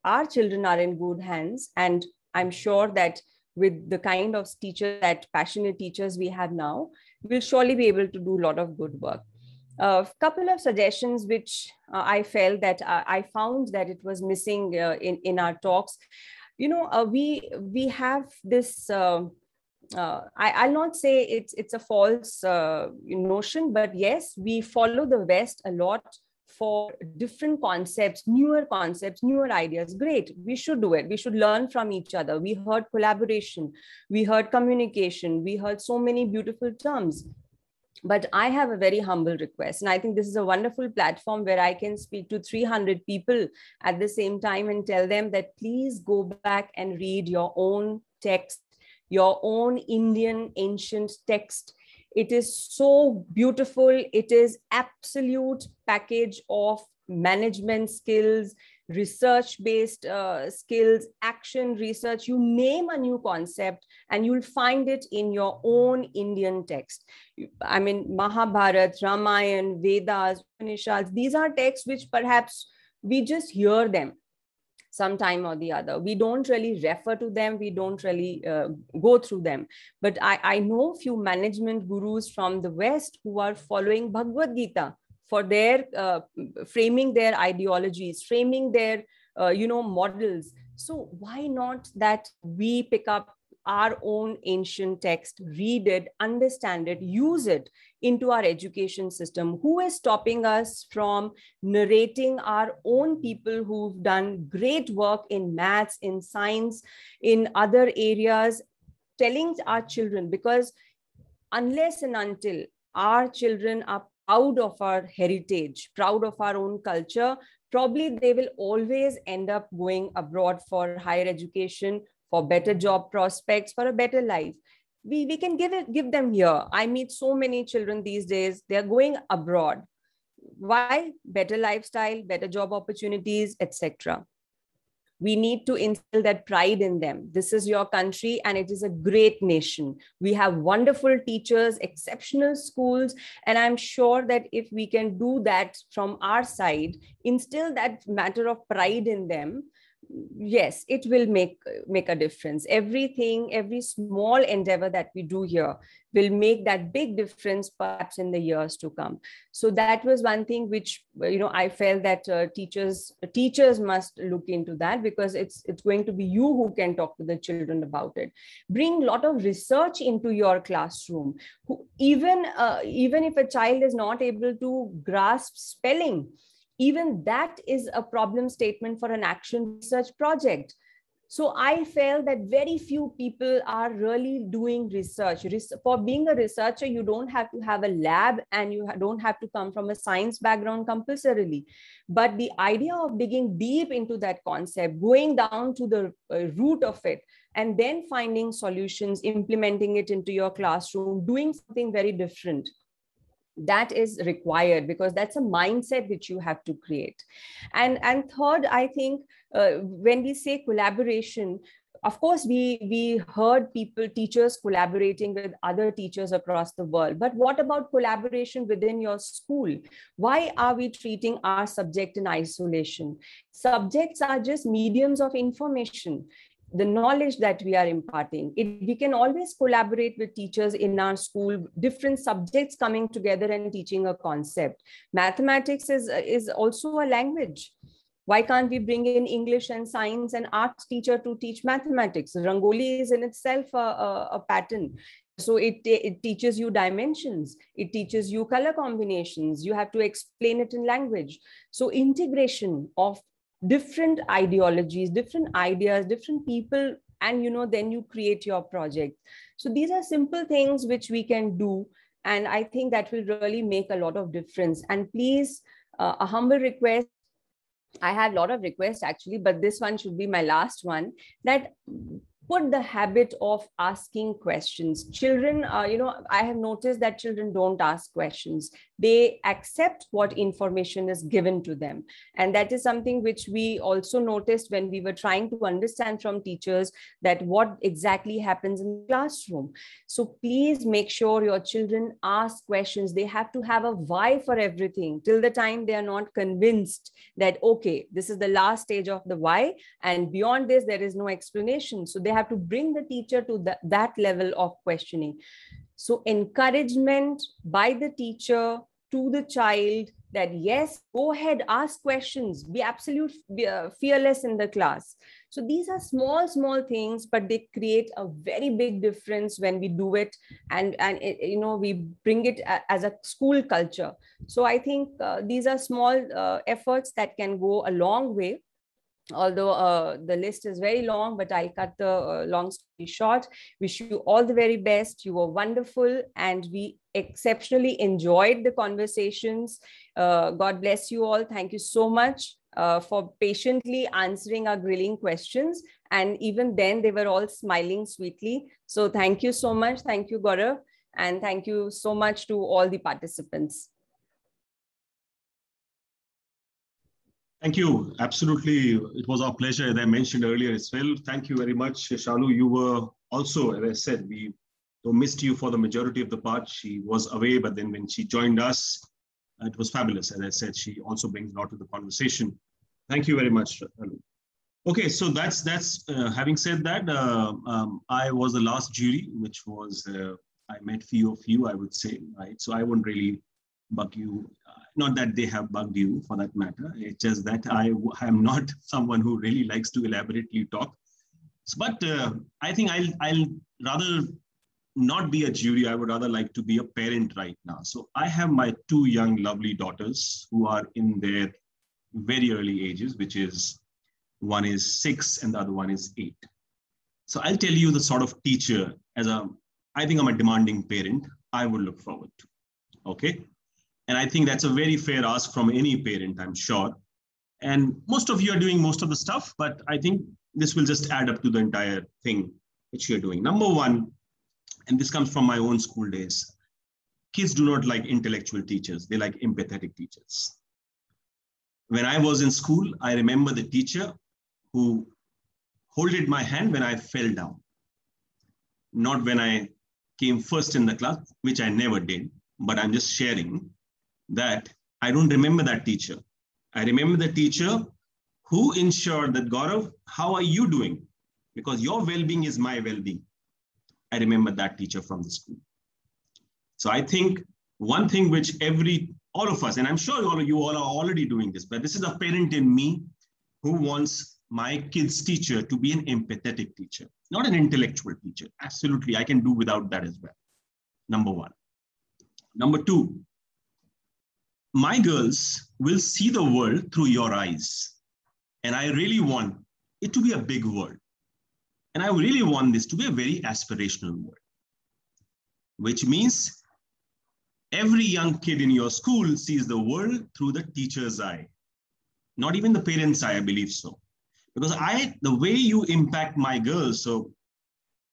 our children are in good hands. And I'm sure that with the kind of teachers, that passionate teachers we have now, we'll surely be able to do a lot of good work. A couple of suggestions which I felt that I found that it was missing in our talks. We have this... I'll not say it's a false notion, but yes, we follow the West a lot for different concepts, newer ideas. Great, we should do it. We should learn from each other. We heard collaboration, we heard communication, we heard so many beautiful terms. But I have a very humble request, and I think this is a wonderful platform where I can speak to 300 people at the same time and tell them that please go back and read your own text, your own Indian ancient text. It is so beautiful. It is absolute package of management skills, research-based skills, action research. You name a new concept and you'll find it in your own Indian text. I mean, Mahabharata, Ramayana, Vedas, Upanishads, these are texts which perhaps we just hear them sometime or the other. We don't really refer to them. We don't really go through them. But I know few management gurus from the West who are following Bhagavad Gita for their framing their ideologies, framing their, models. So why not that we pick up our own ancient text, read it, understand it, use it into our education system? Who is stopping us from narrating our own people who've done great work in maths, in science, in other areas, telling our children? Because unless and until our children are proud of our heritage, proud of our own culture, probably they will always end up going abroad for higher education, for better job prospects, for a better life. We can give them here. I meet so many children these days, they're going abroad. Why? Better lifestyle, better job opportunities, etc. We need to instill that pride in them. This is your country and it is a great nation. We have wonderful teachers, exceptional schools, and I'm sure that if we can do that from our side, instill that matter of pride in them, yes, it will make a difference. Everything, every small endeavor that we do here will make that big difference perhaps in the years to come. So that was one thing which, I felt that teachers must look into that, because it's going to be you who can talk to the children about it. Bring a lot of research into your classroom. Even if a child is not able to grasp spelling, even that is a problem statement for an action research project. So I felt that very few people are really doing research. For being a researcher, you don't have to have a lab and you don't have to come from a science background compulsorily. But the idea of digging deep into that concept, going down to the root of it, and then finding solutions, implementing it into your classroom, doing something very different, that is required, because that's a mindset which you have to create. And third, I think when we say collaboration, of course, we heard teachers collaborating with other teachers across the world. But what about collaboration within your school? Why are we treating our subject in isolation? Subjects are just mediums of information. The knowledge that we are imparting, we can always collaborate with teachers in our school, different subjects coming together and teaching a concept. Mathematics is also a language. Why can't we bring in English and science and arts teacher to teach mathematics? Rangoli is in itself a pattern. So it teaches you dimensions. It teaches you color combinations. You have to explain it in language. So integration of different ideologies, different ideas, different people, and then you create your project. So these are simple things which we can do, and I think that will really make a lot of difference. And please, a humble request, I have a lot of requests actually, but this one should be my last one, that put the habit of asking questions. Children, I have noticed that children don't ask questions. They accept what information is given to them. And that is something which we also noticed when we were trying to understand from teachers that what exactly happens in the classroom. So please make sure your children ask questions. They have to have a why for everything till the time they are not convinced that, okay, this is the last stage of the why, and beyond this, there is no explanation. So they have to bring the teacher to that level of questioning. So encouragement by the teacher to the child that, yes, go ahead, ask questions, be fearless in the class. So these are small things, but they create a very big difference when we do it, and we bring it as a school culture. So I think these are small efforts that can go a long way. Although the list is very long, but I'll cut the long story short. Wish you all the very best. You were wonderful, and we exceptionally enjoyed the conversations. God bless you all. Thank you so much for patiently answering our grilling questions. And even then, they were all smiling sweetly. So thank you so much. Thank you, Gaurav. And thank you so much to all the participants. Thank you. Absolutely. It was our pleasure, as I mentioned earlier as well. Thank you very much, Shalu. You were also, as I said, we missed you for the majority of the part. She was away, but then when she joined us, it was fabulous. As I said, she also brings a lot to the conversation. Thank you very much, Shalu. Okay, so that's having said that, I was the last jury, which was, I met few of you, I would say, right? So I won't really bug you. Not that they have bugged you for that matter. It's just that I am not someone who really likes to elaborately talk. But I think I'll rather not be a jury. I would rather like to be a parent right now. So I have my two young, lovely daughters who are in their very early ages, which is one is 6 and the other one is 8. So I'll tell you the sort of teacher I think I'm a demanding parent, I would look forward to. Okay. And I think that's a very fair ask from any parent, I'm sure. And most of you are doing most of the stuff, but I think this will just add up to the entire thing which you're doing. Number one, and this comes from my own school days, kids do not like intellectual teachers. They like empathetic teachers. When I was in school, I remember the teacher who holded my hand when I fell down. Not when I came first in the class, which I never did, but I'm just sharing that I don't remember that teacher. I remember the teacher who ensured that, Gaurav, how are you doing? Because your well-being is my well-being. I remember that teacher from the school. So I think one thing which all of us, and I'm sure all of you all are already doing this, but this is a parent in me who wants my kid's teacher to be an empathetic teacher, not an intellectual teacher. Absolutely, I can do without that as well. Number one. Number two, my girls will see the world through your eyes. And I really want it to be a big world. And I really want this to be a very aspirational world, which means every young kid in your school sees the world through the teacher's eye, not even the parent's eye, I believe so. Because the way you impact my girls, so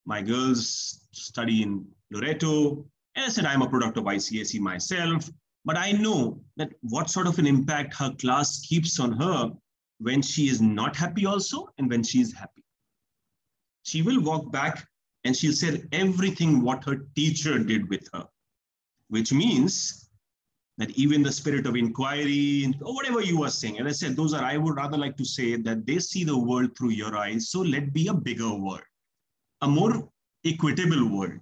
my girls study in Loreto. As I said, I'm a product of ICSE myself, but I know that what sort of an impact her class keeps on her when she is not happy also, and when she is happy. She will walk back and she'll say everything what her teacher did with her, which means that even the spirit of inquiry or whatever you were saying, and I said, I would rather like to say that they see the world through your eyes. So let be a bigger world, a more equitable world,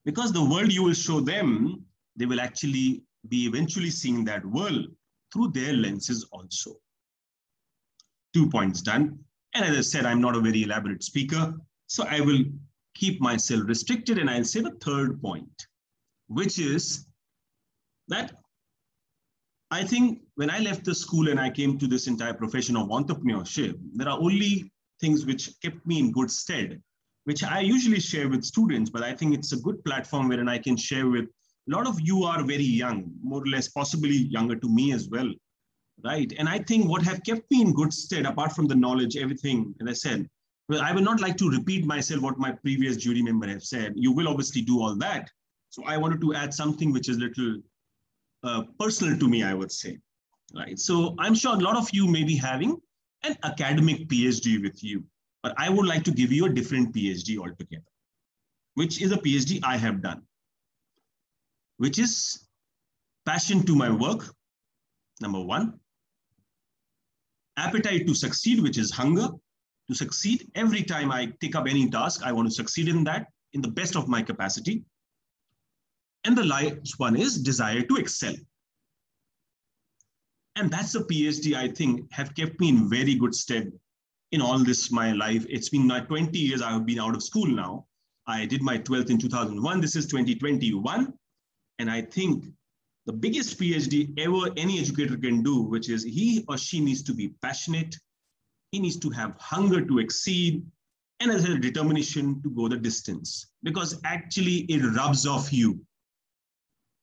because the world you will show them, they will actually be eventually seeing that world through their lenses also. 2 points done. And as I said, I'm not a very elaborate speaker, so I will keep myself restricted, and I'll say the third point, which is that I think when I left the school and I came to this entire profession of entrepreneurship, there are only things which kept me in good stead, which I usually share with students, but I think it's a good platform wherein I can share with a lot of you are very young, more or less, possibly younger to me as well, right? And I think what have kept me in good stead, apart from the knowledge, everything, as I said, well, I would not like to repeat myself what my previous jury member have said. You will obviously do all that. So I wanted to add something which is a little personal to me, I would say, right? So I'm sure a lot of you may be having an academic PhD with you, but I would like to give you a different PhD altogether, which is a PhD I have done, which is passion to my work, number one, appetite to succeed, which is hunger to succeed. Every time I take up any task, I want to succeed in that in the best of my capacity. And the last one is desire to excel. And that's a PhD I think have kept me in very good stead in all this, my life. It's been now 20 years I have been out of school now. I did my 12th in 2001. This is 2021. And I think the biggest PhD ever any educator can do, which is he or she needs to be passionate. He needs to have hunger to exceed and as a determination to go the distance, because actually it rubs off you.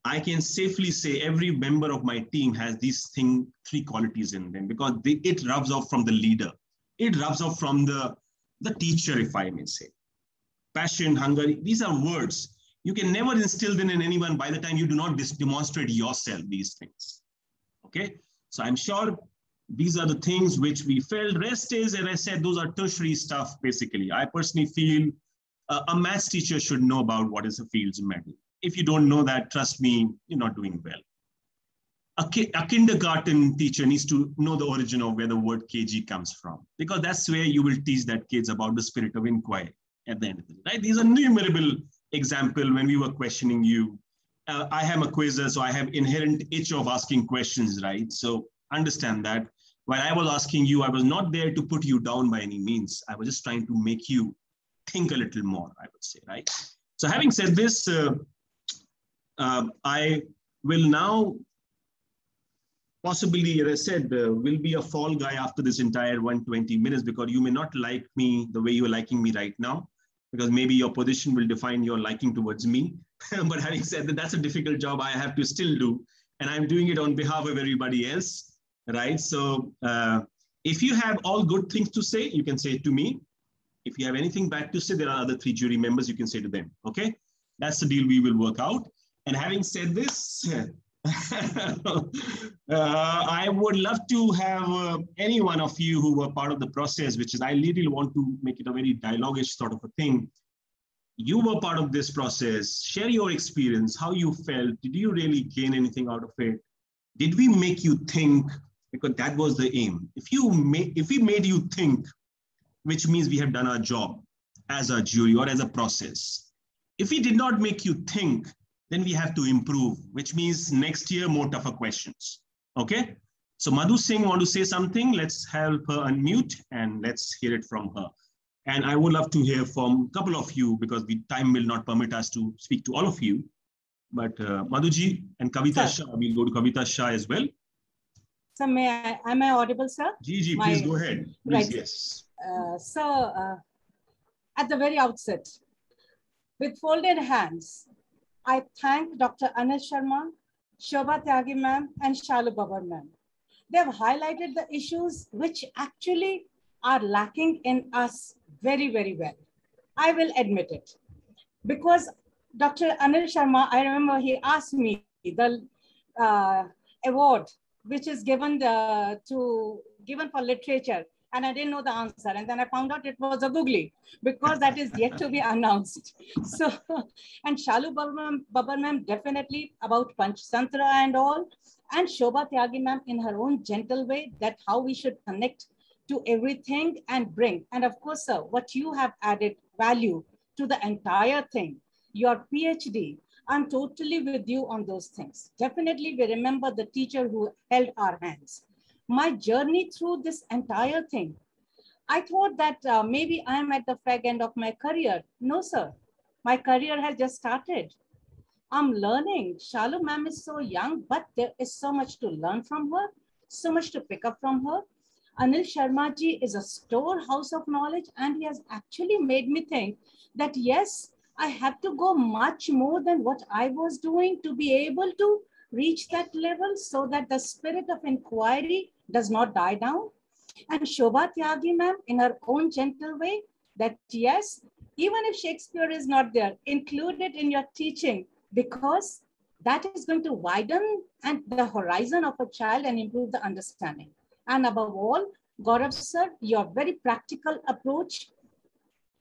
I can safely say every member of my team has these three qualities in them, because it rubs off from the leader. It rubs off from the teacher, if I may say. Passion, hunger, these are words. You can never instill them in anyone by the time you do not demonstrate yourself these things. Okay? So I'm sure these are the things which we felt. Rest is, as I said, those are tertiary stuff, basically. I personally feel a maths teacher should know about what is a Fields Medal. If you don't know that, trust me, you're not doing well. A kindergarten teacher needs to know the origin of where the word kg comes from, because that's where you will teach that kids about the spirit of inquiry at the end of the day, right? These are innumerable examples when we were questioning you. I am a quizzer, so I have inherent itch of asking questions, right? So understand that. While I was asking you, I was not there to put you down by any means. I was just trying to make you think a little more, I would say, right? So having said this, I will now possibly, as I said, will be a fall guy after this entire 120 minutes, because you may not like me the way you're liking me right now, because maybe your position will define your liking towards me. But having said that, that's a difficult job I have to still do. And I'm doing it on behalf of everybody else, right? So If you have all good things to say, you can say it to me. If you have anything bad to say, there are other 3 jury members, you can say to them, okay? That's the deal we will work out. And having said this, I would love to have any one of you who were part of the process, which is, I literally want to make it a very dialogue-ish sort of a thing. You were part of this process. Share your experience, how you felt. Did you really gain anything out of it? Did we make you think? Because that was the aim. If we made you think, which means we have done our job as a jury or as a process. If we did not make you think, then we have to improve, which means next year, more tougher questions. Okay? So Madhu Singh want to say something. Let's help her unmute and let's hear it from her. And I would love to hear from a couple of you because the time will not permit us to speak to all of you. But Madhuji and Kavita Shah, we'll go to Kavita Shah as well. Sir, am I audible, sir? Gigi, please go ahead. Please, right. Yes. Sir, at the very outset, with folded hands, I thank Dr. Anil Sharma, Shobha Tyagi ma'am, and Shalu Babar ma'am. They have highlighted the issues which actually are lacking in us very, very well. I will admit it. Because Dr. Anil Sharma, I remember he asked me the award which is given for literature, and I didn't know the answer. And then I found out it was a googly because that is yet to be announced. So, and Shalu Babar ma'am definitely about Panchtantra and all, and Shobha Tyagi ma'am in her own gentle way that how we should connect to everything and bring. And of course, sir, what you have added value to the entire thing, your PhD, I'm totally with you on those things. Definitely, we remember the teacher who held our hands. My journey through this entire thing, I thought that maybe I'm at the fag end of my career. No, sir. My career has just started. I'm learning. Shalu ma'am is so young, but there is so much to learn from her, so much to pick up from her. Anil Sharma ji is a storehouse of knowledge, and he has actually made me think that, yes, I have to go much more than what I was doing to be able to reach that level so that the spirit of inquiry does not die down. And Shobha Tyagi ma'am, in her own gentle way, that yes, even if Shakespeare is not there, include it in your teaching because that is going to widen and the horizon of a child and improve the understanding. And above all, Gaurav sir, your very practical approach,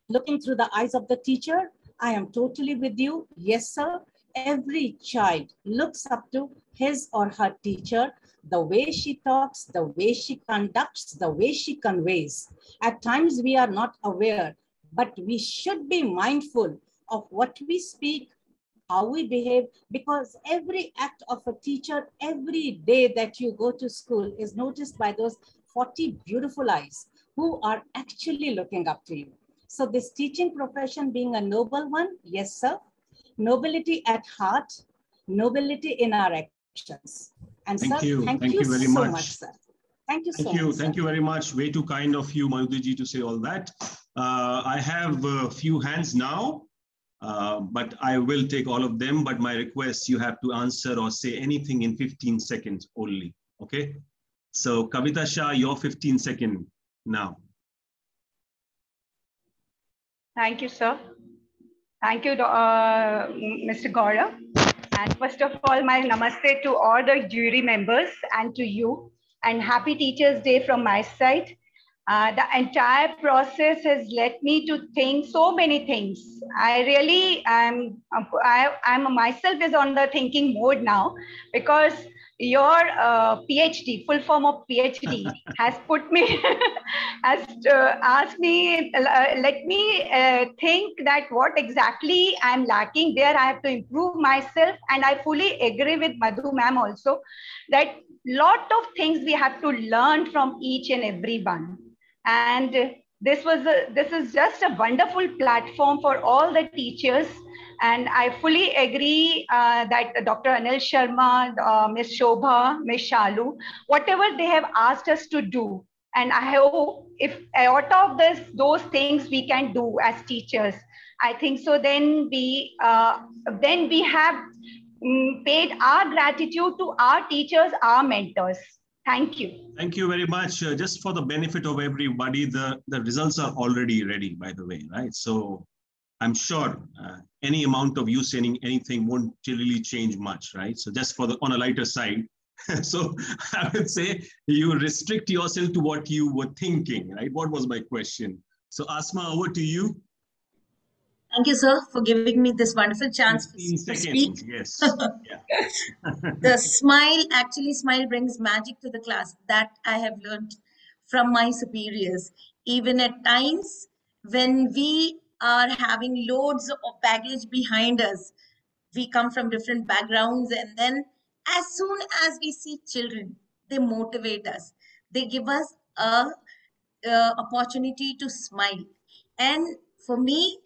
looking through the eyes of the teacher, I am totally with you. Yes, sir. Every child looks up to his or her teacher, the way she talks, the way she conducts, the way she conveys. At times we are not aware, but we should be mindful of what we speak, how we behave, because every act of a teacher, every day that you go to school is noticed by those 40 beautiful eyes who are actually looking up to you. So this teaching profession being a noble one, yes, sir. Nobility at heart, nobility in our actions. And thank sir, you. Thank you very so much, sir. Thank you so much. Thank you very much. Way too kind of you, Madhuji, to say all that. I have a few hands now, but I will take all of them. But my request, you have to answer or say anything in 15 seconds only. Okay. So Kavita Shah, your 15 seconds now. Thank you, sir. Thank you, Mr. Gaurav. And first of all, my namaste to all the jury members and to you. And happy Teachers' Day from my side. The entire process has led me to think so many things. I really I'm myself is on the thinking mode now because your PhD, full form of PhD, has put me, has asked me, let me think that what exactly I'm lacking there. I have to improve myself, and I fully agree with Madhu ma'am also that lot of things we have to learn from each and every one. And this is just a wonderful platform for all the teachers. And I fully agree that Dr. Anil Sharma, Ms. Shobha, Ms. Shalu, whatever they have asked us to do. And I hope if out of those things we can do as teachers, I think so then we have paid our gratitude to our teachers, our mentors. Thank you. Thank you very much. Just for the benefit of everybody, the results are already ready, by the way, right? So I'm sure any amount of you saying anything won't really change much, right? So just for on a lighter side. So I would say you restrict yourself to what you were thinking, right? What was my question? So Asma, over to you. Thank you, sir, for giving me this wonderful chance to speak. Yes. Yeah. The smile brings magic to the class. That I have learned from my superiors. Even at times when we are having loads of baggage behind us, we come from different backgrounds, and then as soon as we see children, they motivate us. They give us a opportunity to smile. And for me,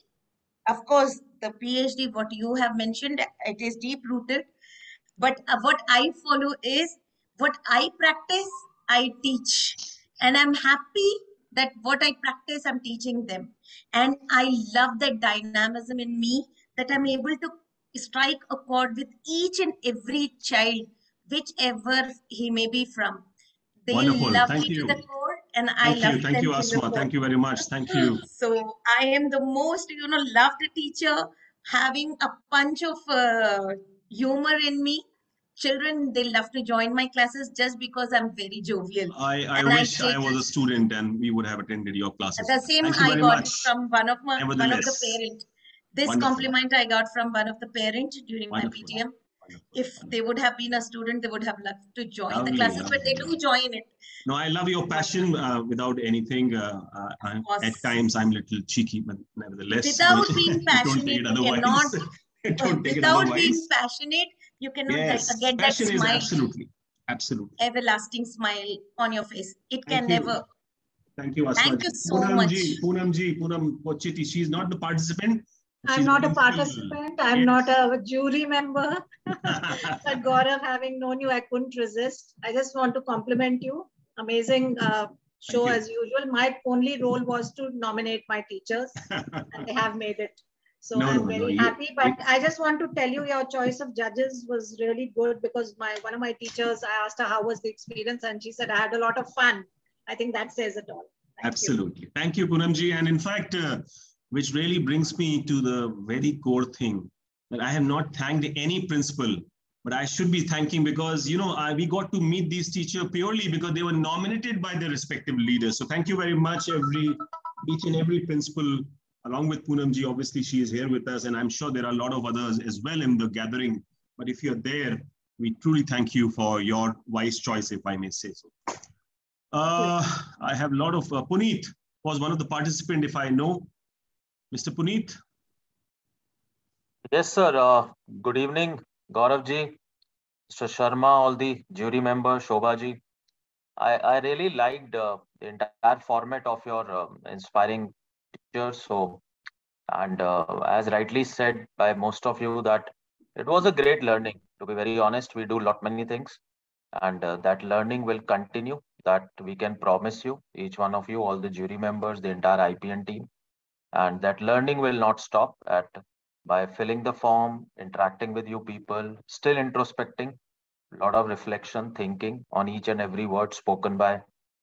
of course, the PhD, what you have mentioned, it is deep rooted. But what I follow is what I practice, I teach. And I'm happy that what I practice, I'm teaching them. And I love that dynamism in me, that I'm able to strike a chord with each and every child, whichever he may be from. They Wonderful. love Thank me you. to the core, and I love them. Thank you, Asma. Thank you very much. Thank you. So I am the most, loved teacher, having a punch of humor in me. Children, they love to join my classes just because I'm very jovial. I wish I was a student and we would have attended your classes. The same I got from one of the parents. This compliment I got from one of the parents during my PTM. If they would have been a student, they would have loved to join the classes, but they do join it. No, I love your passion without anything. At times I'm a little cheeky, but nevertheless. Without being passionate, you cannot. Without being passionate, you cannot get that smile. Absolutely. Everlasting smile on your face. It can never. Thank you, Asma. Thank you so much. Poonam Pochiti, she's not the participant. I'm not a participant. I'm not a jury member. But Gaurav, having known you, I couldn't resist. I just want to compliment you. Amazing show as usual. My only role was to nominate my teachers, and they have made it. So I'm very happy. But I just want to tell you, your choice of judges was really good, because one of my teachers, I asked her how was the experience, and she said I had a lot of fun. I think that says it all. Absolutely. Thank you, Poonamji. And in fact, which really brings me to the very core thing, that I have not thanked any principal, but I should be thanking, because, we got to meet these teachers purely because they were nominated by their respective leaders. So thank you very much, each and every principal, along with Poonamji. Obviously, she is here with us, and I'm sure there are a lot of others as well in the gathering. But if you're there, we truly thank you for your wise choice, if I may say so. I have a lot of, Puneet was one of the participants, if I know. Mr. Puneet? Yes, sir. Good evening, Gaurav ji, Mr. Sharma, all the jury members, Shobha ji. I really liked the entire format of your inspiring teachers. So, and as rightly said by most of you, that it was a great learning. To be very honest, we do many things, and that learning will continue. That we can promise you, each one of you, all the jury members, the entire IPN team. And that learning will not stop by filling the form, interacting with you people, still introspecting, a lot of reflection, thinking on each and every word spoken by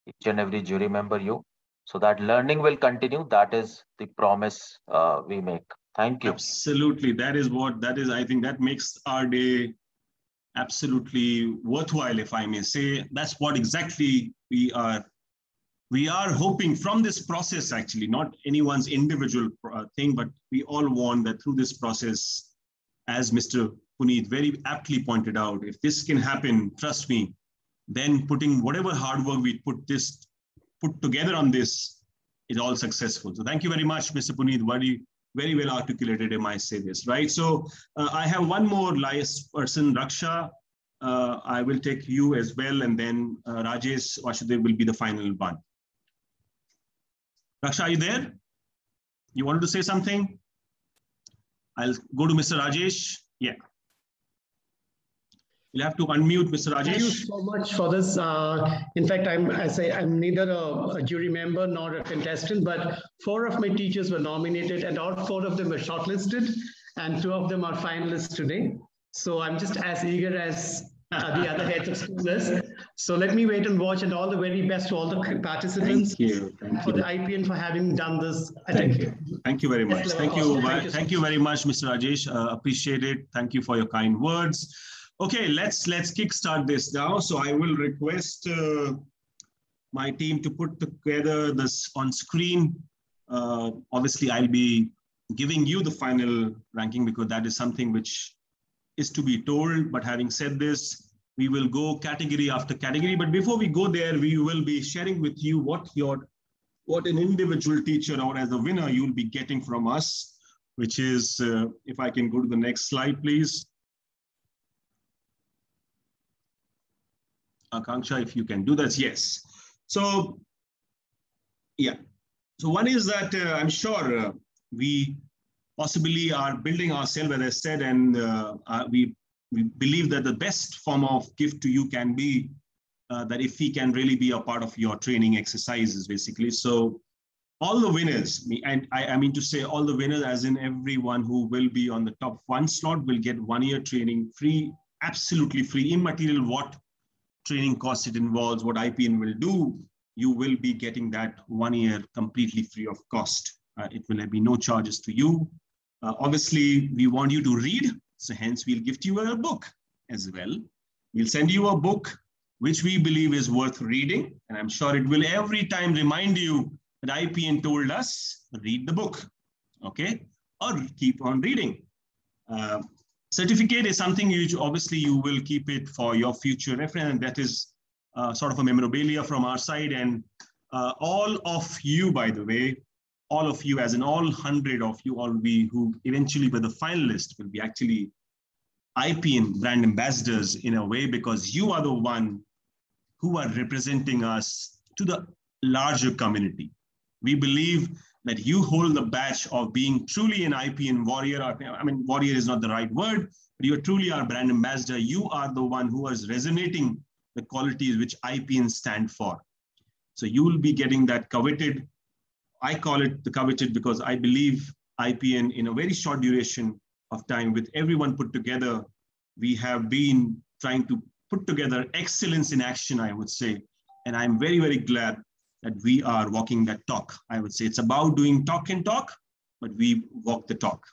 each and every jury member you. So that learning will continue. That is the promise we make. Thank you. Absolutely. I think that makes our day absolutely worthwhile, if I may say. That's what exactly we are hoping from this process, actually, not anyone's individual thing, but we all want that through this process, as Mr. Puneet very aptly pointed out, if this can happen, trust me, then putting whatever hard work we put together on this is all successful. So thank you very much, Mr. Puneet. Very well articulated, I might say this, right? So I have one more last person, Raksha. I will take you as well, and then Rajesh Vasudev will be the final one. Raksha, are you there? You wanted to say something? I'll go to Mr. Rajesh. Yeah. You'll have to unmute, Mr. Rajesh. Thank you so much for this. In fact, I'm neither a jury member nor a contestant, but 4 of my teachers were nominated, and all 4 of them were shortlisted, and 2 of them are finalists today. So I'm just as eager as the other heads of schools. So let me wait and watch, and all the very best to all the participants. Thank you. For the IPN for having done this. Thank you. Thank you very much. Thank you very much, Mr. Rajesh. Appreciate it. Thank you for your kind words. Okay, let's kickstart this now. So I will request my team to put together this on screen. Obviously, I'll be giving you the final ranking because that is something which is to be told. But having said this, we will go category after category. But before we go there, we will be sharing with you what an individual teacher or as a winner you'll be getting from us, which is, if I can go to the next slide, please. Akanksha, if you can do that, yes. So, yeah. So one is that I'm sure we possibly are building ourselves, as I said, and we believe that the best form of gift to you can be that if we can really be a part of your training exercises, basically. So all the winners, and I mean to say all the winners, as in everyone who will be on the top 1 slot will get 1 year training free, absolutely free, immaterial what training cost it involves, what IPN will do, you will be getting that 1 year completely free of cost. It will be no charges to you. Obviously, we want you to read. So hence we'll gift you a book as well. We'll send you a book which we believe is worth reading. And I'm sure it will every time remind you that IPN told us, read the book, okay? Or keep on reading. Certificate is something which obviously you will keep it for your future reference. And that is sort of a memorabilia from our side. And all of you, by the way, all of you, as in all 100 of you, all we who eventually were the finalists will be actually IPN brand ambassadors in a way, because you are the one who are representing us to the larger community. We believe that you hold the badge of being truly an IPN warrior. I mean, warrior is not the right word, but you are truly our brand ambassador. You are the one who is resonating the qualities which IPN stand for. So you will be getting that coveted. I call it the coveted because I believe IPN in a very short duration of time with everyone put together, we have been trying to put together excellence in action, I would say. And I'm very, very glad that we are walking that talk. I would say it's about doing talk and talk, but we walk the talk.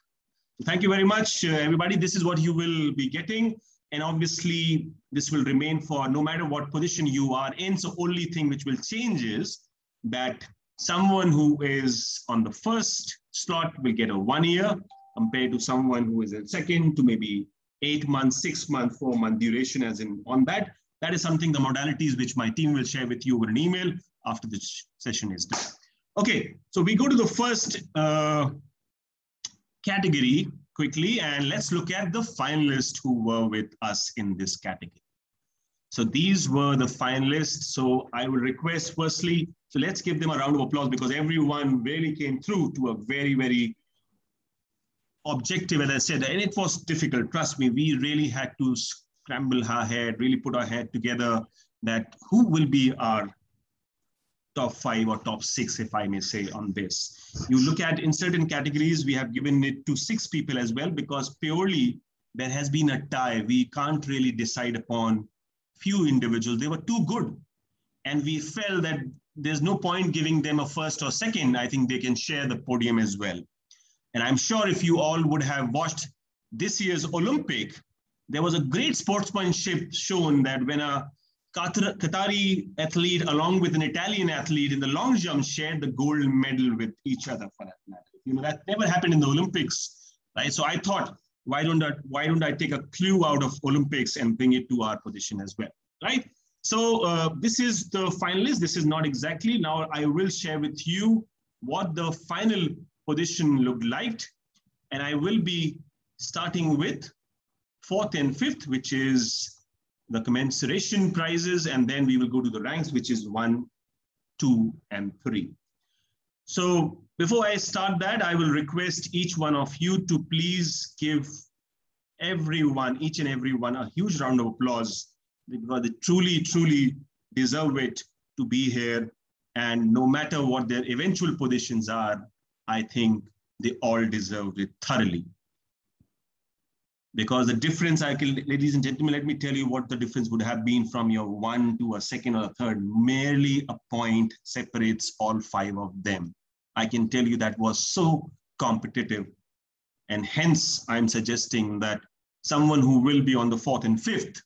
So thank you very much, everybody. This is what you will be getting. And obviously this will remain for no matter what position you are in. So only thing which will change is that someone who is on the first slot will get a 1 year compared to someone who is in second to maybe 8 months, 6 months, 4 month duration as in on that. That is something, the modalities which my team will share with you over an email after the session is done. Okay, so we go to the first category quickly, and let's look at the finalists who were with us in this category. So these were the finalists. So I will request firstly, so let's give them a round of applause because everyone really came through to a very, very objective, as I said, and it was difficult. Trust me, we really had to scramble our head, really put our head together that who will be our top 5 or top 6, if I may say, on this. You look at in certain categories, we have given it to 6 people as well, because purely there has been a tie. We can't really decide upon few individuals. They were too good. And we felt that there's no point giving them a first or second. I think they can share the podium as well. And I'm sure if you all would have watched this year's Olympic, there was a great sportsmanship shown that when a Qatari athlete along with an Italian athlete in the long jump shared the gold medal with each other for that matter. You know, that never happened in the Olympics, right? So I thought, why don't I take a clue out of Olympics and bring it to our position as well, right? So this is the finalist. This is not exactly. Now I will share with you what the final position looked like. And I will be starting with 4th and 5th, which is the commensuration prizes. And then we will go to the ranks, which is 1, 2, and 3. So before I start that, I will request each one of you to please give everyone, each and every one, a huge round of applause, because they truly, truly deserve it to be here. And no matter what their eventual positions are, I think they all deserve it thoroughly. Because the difference, ladies and gentlemen, let me tell you what the difference would have been from your 1 to a second or a third. Merely a point separates all 5 of them. I can tell you that was so competitive. And hence, I'm suggesting that someone who will be on the 4th and 5th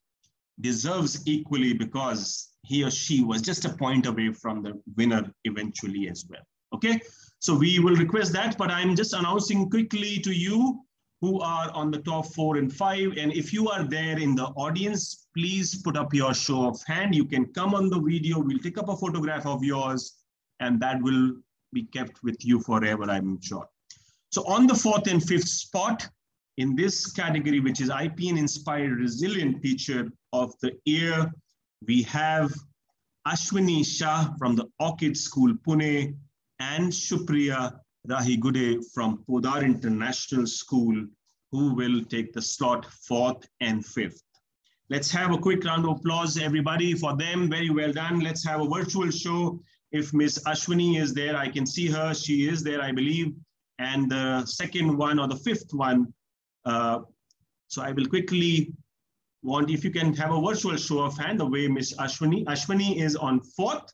deserves equally, because he or she was just a point away from the winner eventually as well. Okay, so we will request that, but I'm just announcing quickly to you who are on the top 4 and 5. And if you are there in the audience, please put up your show of hand. You can come on the video. We'll take up a photograph of yours, and that will be kept with you forever, I'm sure. So on the 4th and 5th spot in this category, which is IPN Inspired Resilient Teacher of the Year, we have Ashwini Shah from the Orchid School, Pune, and Shupriya Rahigude from Podar International School, who will take the slot 4th and 5th. Let's have a quick round of applause, everybody, for them. Very well done. Let's have a virtual show. If Miss Ashwini is there, I can see her. She is there, I believe. And the second one, or the 5th one, so I will quickly want, if you can have a virtual show of hand, the way Miss Ashwini is on 4th,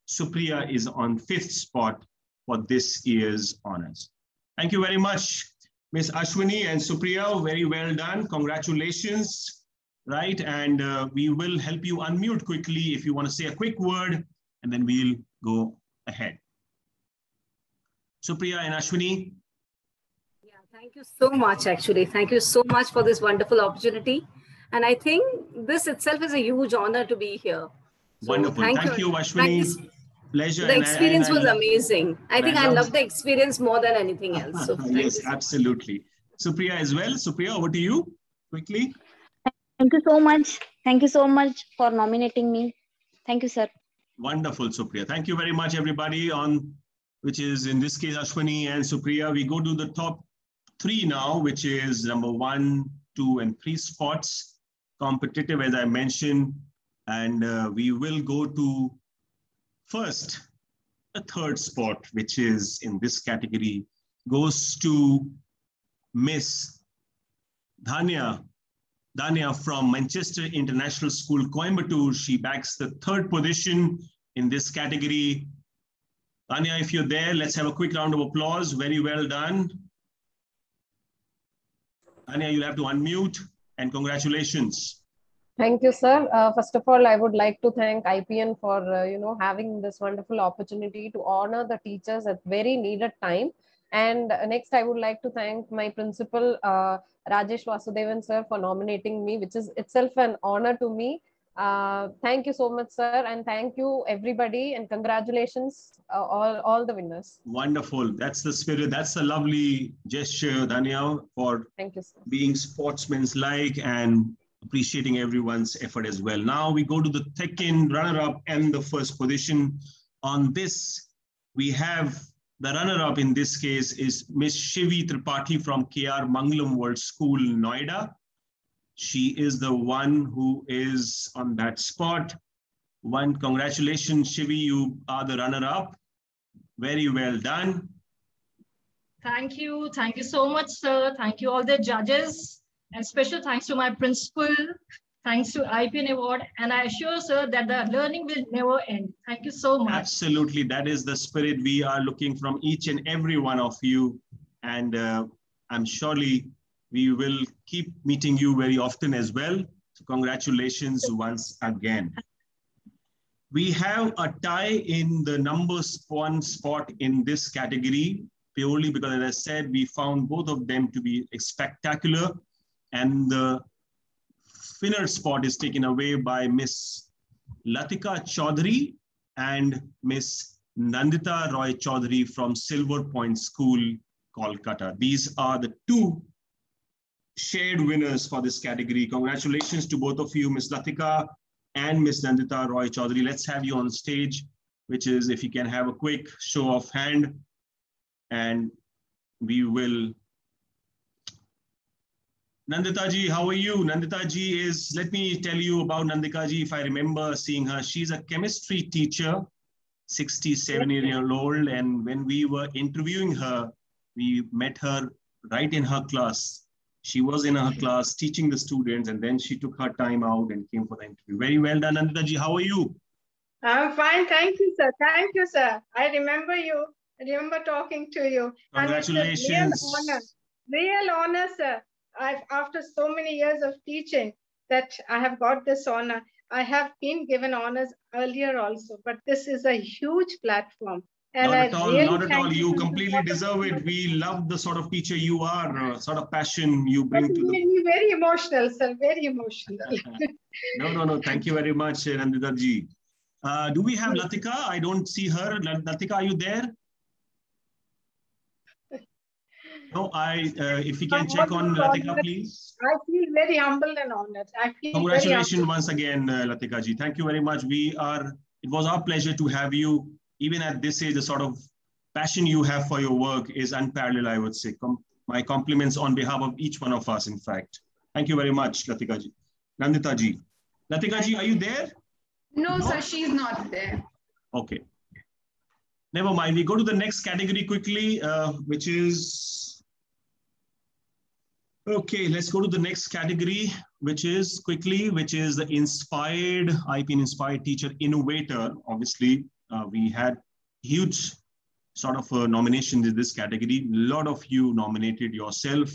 Supriya is on 5th spot for this year's honors. Thank you very much, Miss Ashwini and Supriya. Very well done. Congratulations. Right, and we will help you unmute quickly if you want to say a quick word, and then we'll go ahead. Supriya and Ashwini. Yeah, thank you so much, actually. Thank you so much for this wonderful opportunity. And I think this itself is a huge honor to be here. So wonderful. Thank you, Ashwini. Pleasure. The experience was amazing. I think I love the experience more than anything else. So yes, absolutely. Supriya as well. Supriya, over to you quickly. Thank you so much. Thank you so much for nominating me. Thank you, sir. Wonderful, Supriya. Thank you very much, everybody, on which is in this case Ashwini and Supriya. We go to the top 3 now, which is number 1, 2, and 3 spots. Competitive, as I mentioned, and we will go to first, the 3rd spot, which is in this category, goes to Miss Dhanya from Manchester International School, Coimbatore. She bags the 3rd position in this category. Dhanya, if you're there, let's have a quick round of applause. Very well done. Dhanya, you'll have to unmute, and congratulations. Thank you, sir. First of all, I would like to thank IPN for having this wonderful opportunity to honor the teachers at very needed time. And next, I would like to thank my principal, Rajesh Vasudevan, sir, for nominating me, which is itself an honor to me. Thank you so much, sir. And thank you, everybody. And congratulations, all the winners. Wonderful. That's the spirit. That's a lovely gesture, Dhanya, for thank you, sir, being sportsmanlike and appreciating everyone's effort as well. Now we go to the 2nd runner-up and the 1st position. On this, we have the runner-up in this case is Miss Shivi Tripathi from KR Mangalam World School, Noida. She is the one who is on that spot. Congratulations, Shivi, you are the runner-up. Very well done. Thank you. Thank you so much, sir. Thank you all the judges. And special thanks to my principal. Thanks to IPN Award. And I assure, sir, that the learning will never end. Thank you so much. Absolutely. That is the spirit we are looking from each and every one of you. And I'm surely we will keep meeting you very often as well. So congratulations once again. We have a tie in the number 1 spot in this category, purely because, as I said, we found both of them to be spectacular. And the winner spot is taken away by Miss Latika Chaudhary and Miss Nandita Roy Chaudhary from Silver Point School, Kolkata. These are the 2 shared winners for this category. Congratulations to both of you, Miss Latika and Miss Nandita Roy Chaudhary. Let's have you on stage, which is if you can have a quick show of hand, and we will. Nandita ji, how are you? Nandita ji is, let me tell you about Nandita ji, if I remember seeing her. She's a chemistry teacher, 67-year-old, and when we were interviewing her, we met her right in her class. She was in her class teaching the students, and then she took her time out and came for the interview. Very well done, Nandita ji. How are you? I'm fine. Thank you, sir. Thank you, sir. I remember you. I remember talking to you. Congratulations. And it's a real honor, sir. After so many years of teaching, that I have got this honor. I have been given honors earlier also, but this is a huge platform. And not at all. You completely deserve it. We love the sort of teacher you are, sort of passion you bring to the... made me very emotional, sir. Very emotional. No. Thank you very much, Nandita ji. Do we have Latika? I don't see her. Latika, are you there? No, if you can check on Latika, please. I feel very humbled and honored. I feel Congratulations once again, Latika ji. Thank you very much. It was our pleasure to have you. Even at this age, the sort of passion you have for your work is unparalleled, I would say. My compliments on behalf of each one of us, in fact. Thank you very much, Latika ji. Nandita ji. Latika ji, are you there? No, sir, she's not there. Okay. Never mind. We go to the next category quickly, which is... Okay, let's go to the next category, which is the Inspired, IPN Inspired Teacher Innovator. Obviously, we had huge sort of nominations in this category. A lot of you nominated yourself.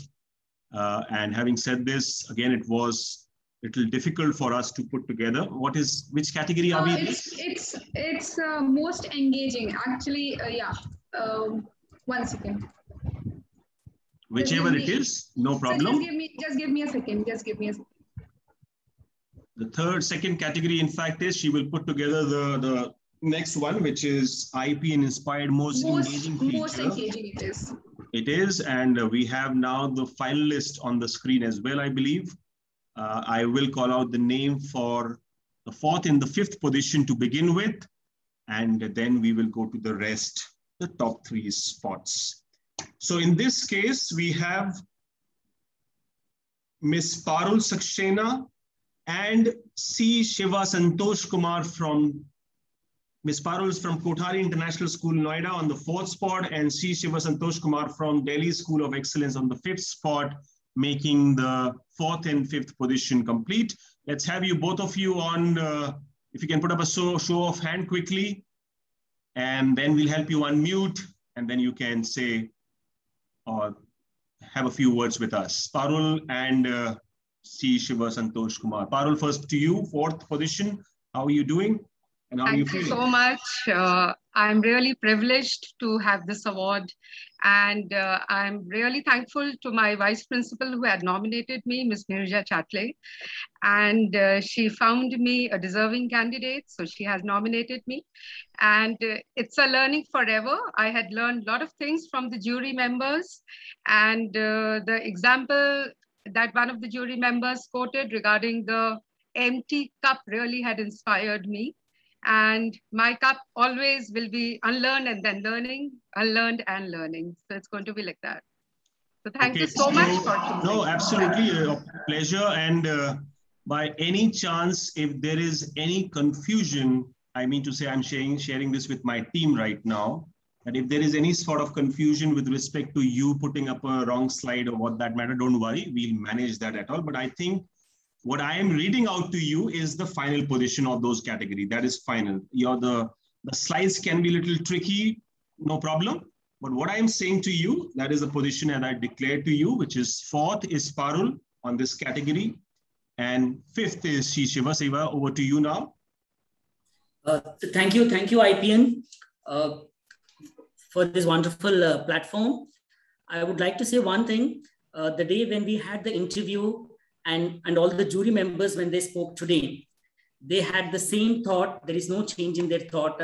And having said this, again, it was a little difficult for us to put together. Which category are we in? It's most engaging. Actually, yeah. 1 second. Whichever it is, no problem. So just give me a second. The second category, in fact, is she will put together the next one, which is IPN Inspired Most Engaging Teacher. Most engaging it is. It is, and we have now the finalist on the screen as well, I believe. I will call out the name for the 4th and the 5th position to begin with, and then we will go to the rest, the top 3 spots. So in this case, we have Miss Parul Saxena and C. Shiva Santosh Kumar from Miss Parul is from Kothari International School, Noida on the 4th spot, and C. Shiva Santosh Kumar from Delhi School of Excellence on the 5th spot, making the 4th and 5th position complete. Let's have you, both of you, on, if you can put up a show of hand quickly, and then we'll help you unmute, and then you can say, or have a few words with us. Parul and C. Shiva Santosh Kumar. Parul, first to you, 4th position. How are you doing? And how are you feeling? Thank you so much. I'm really privileged to have this award. And I'm really thankful to my vice principal who had nominated me, Ms. Nirja Chatle. And she found me a deserving candidate, so she has nominated me. And it's a learning forever. I had learned a lot of things from the jury members. And the example that one of the jury members quoted regarding the empty cup really had inspired me. And my cup always will be unlearned and then learning, unlearned and learning. So it's going to be like that. So thank you so much for choosing. No, absolutely a pleasure. And by any chance, if there is any confusion, I mean to say I'm sharing this with my team right now, that if there is any sort of confusion with respect to you putting up a wrong slide or what that matter, don't worry, we'll manage that at all. But I think what I am reading out to you is the final position of those category. That is final. The slides can be a little tricky, no problem. But what I am saying to you, that is the position that I declared to you, which is 4th is Parul on this category. And 5th is Shiva. Shiva, over to you now. Thank you, IPN, for this wonderful platform. I would like to say one thing. The day when we had the interview, and all the jury members, when they spoke today, they had the same thought. There is no change in their thought.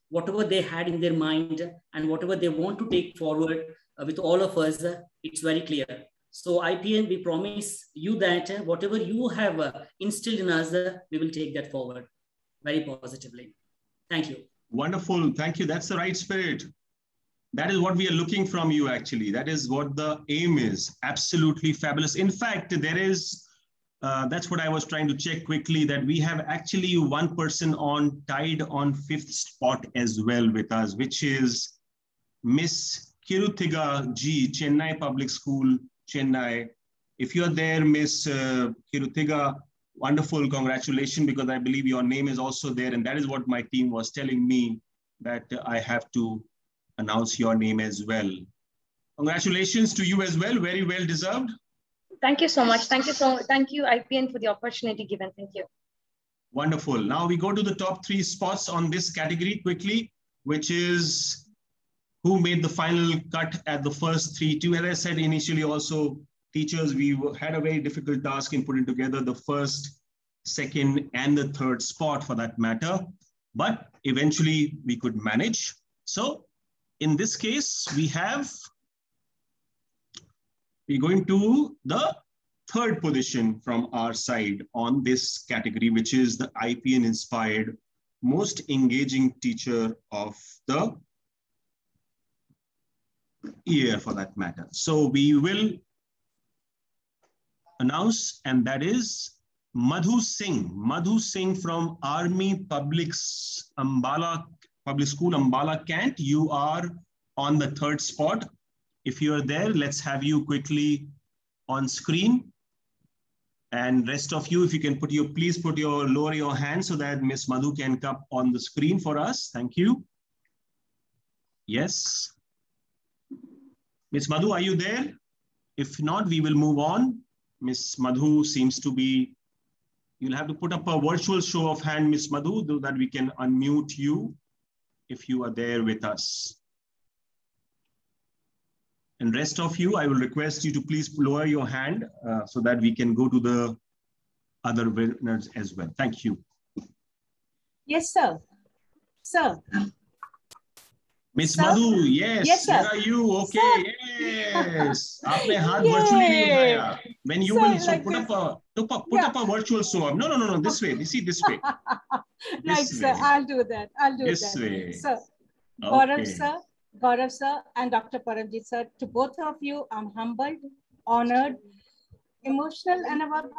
Whatever they had in their mind and whatever they want to take forward with all of us, it's very clear. So IPN, we promise you that whatever you have instilled in us, we will take that forward very positively. Thank you. Wonderful. Thank you. That's the right spirit. That is what we are looking from you, actually. That is what the aim is. Absolutely fabulous. In fact, there is... that's what I was trying to check quickly, that we have actually one person tied on 5th spot as well with us, which is Miss Kiruthiga Ji, Chennai Public School, Chennai. If you're there, Miss Kirutiga, wonderful, congratulations, because I believe your name is also there. And that is what my team was telling me, that I have to announce your name as well. Congratulations to you as well, very well deserved. Thank you so much. Thank you IPN for the opportunity given. Thank you. Wonderful. Now we go to the top 3 spots on this category quickly, which is who made the final cut at the first 3. As I said initially also, teachers, we had a very difficult task in putting together the first, second, and the third spot for that matter, but eventually we could manage. So in this case, we're going to the third position from our side on this category, which is the IPN inspired most engaging teacher of the year for that matter. So we will announce, and that is Madhu Singh. Madhu Singh from Army Public School, Ambala, Kent. You are on the third spot. If you are there, let's have you quickly on screen. And rest of you, if you can please lower your hand so that Miss Madhu can come on the screen for us. Thank you. Yes. Miss Madhu, are you there? If not, we will move on. Miss Madhu seems to be, you'll have to put up a virtual show of hand, Miss Madhu, so that we can unmute you if you are there with us. And rest of you, I will request you to please lower your hand so that we can go to the other winners as well. Thank you. Yes, sir. Sir. Miss Madhu, yes. Yes, sir. Where are you? Okay, sir. Yes. Aapne haath virtually nahi uthaya. When you will put up a virtual show. No. This way. You see, this way. Right, sir. I'll do that. This way. Sir. Okay. Gaurav sir and Dr. Paramjit sir, to both of you, I'm humbled, honored, emotional, and about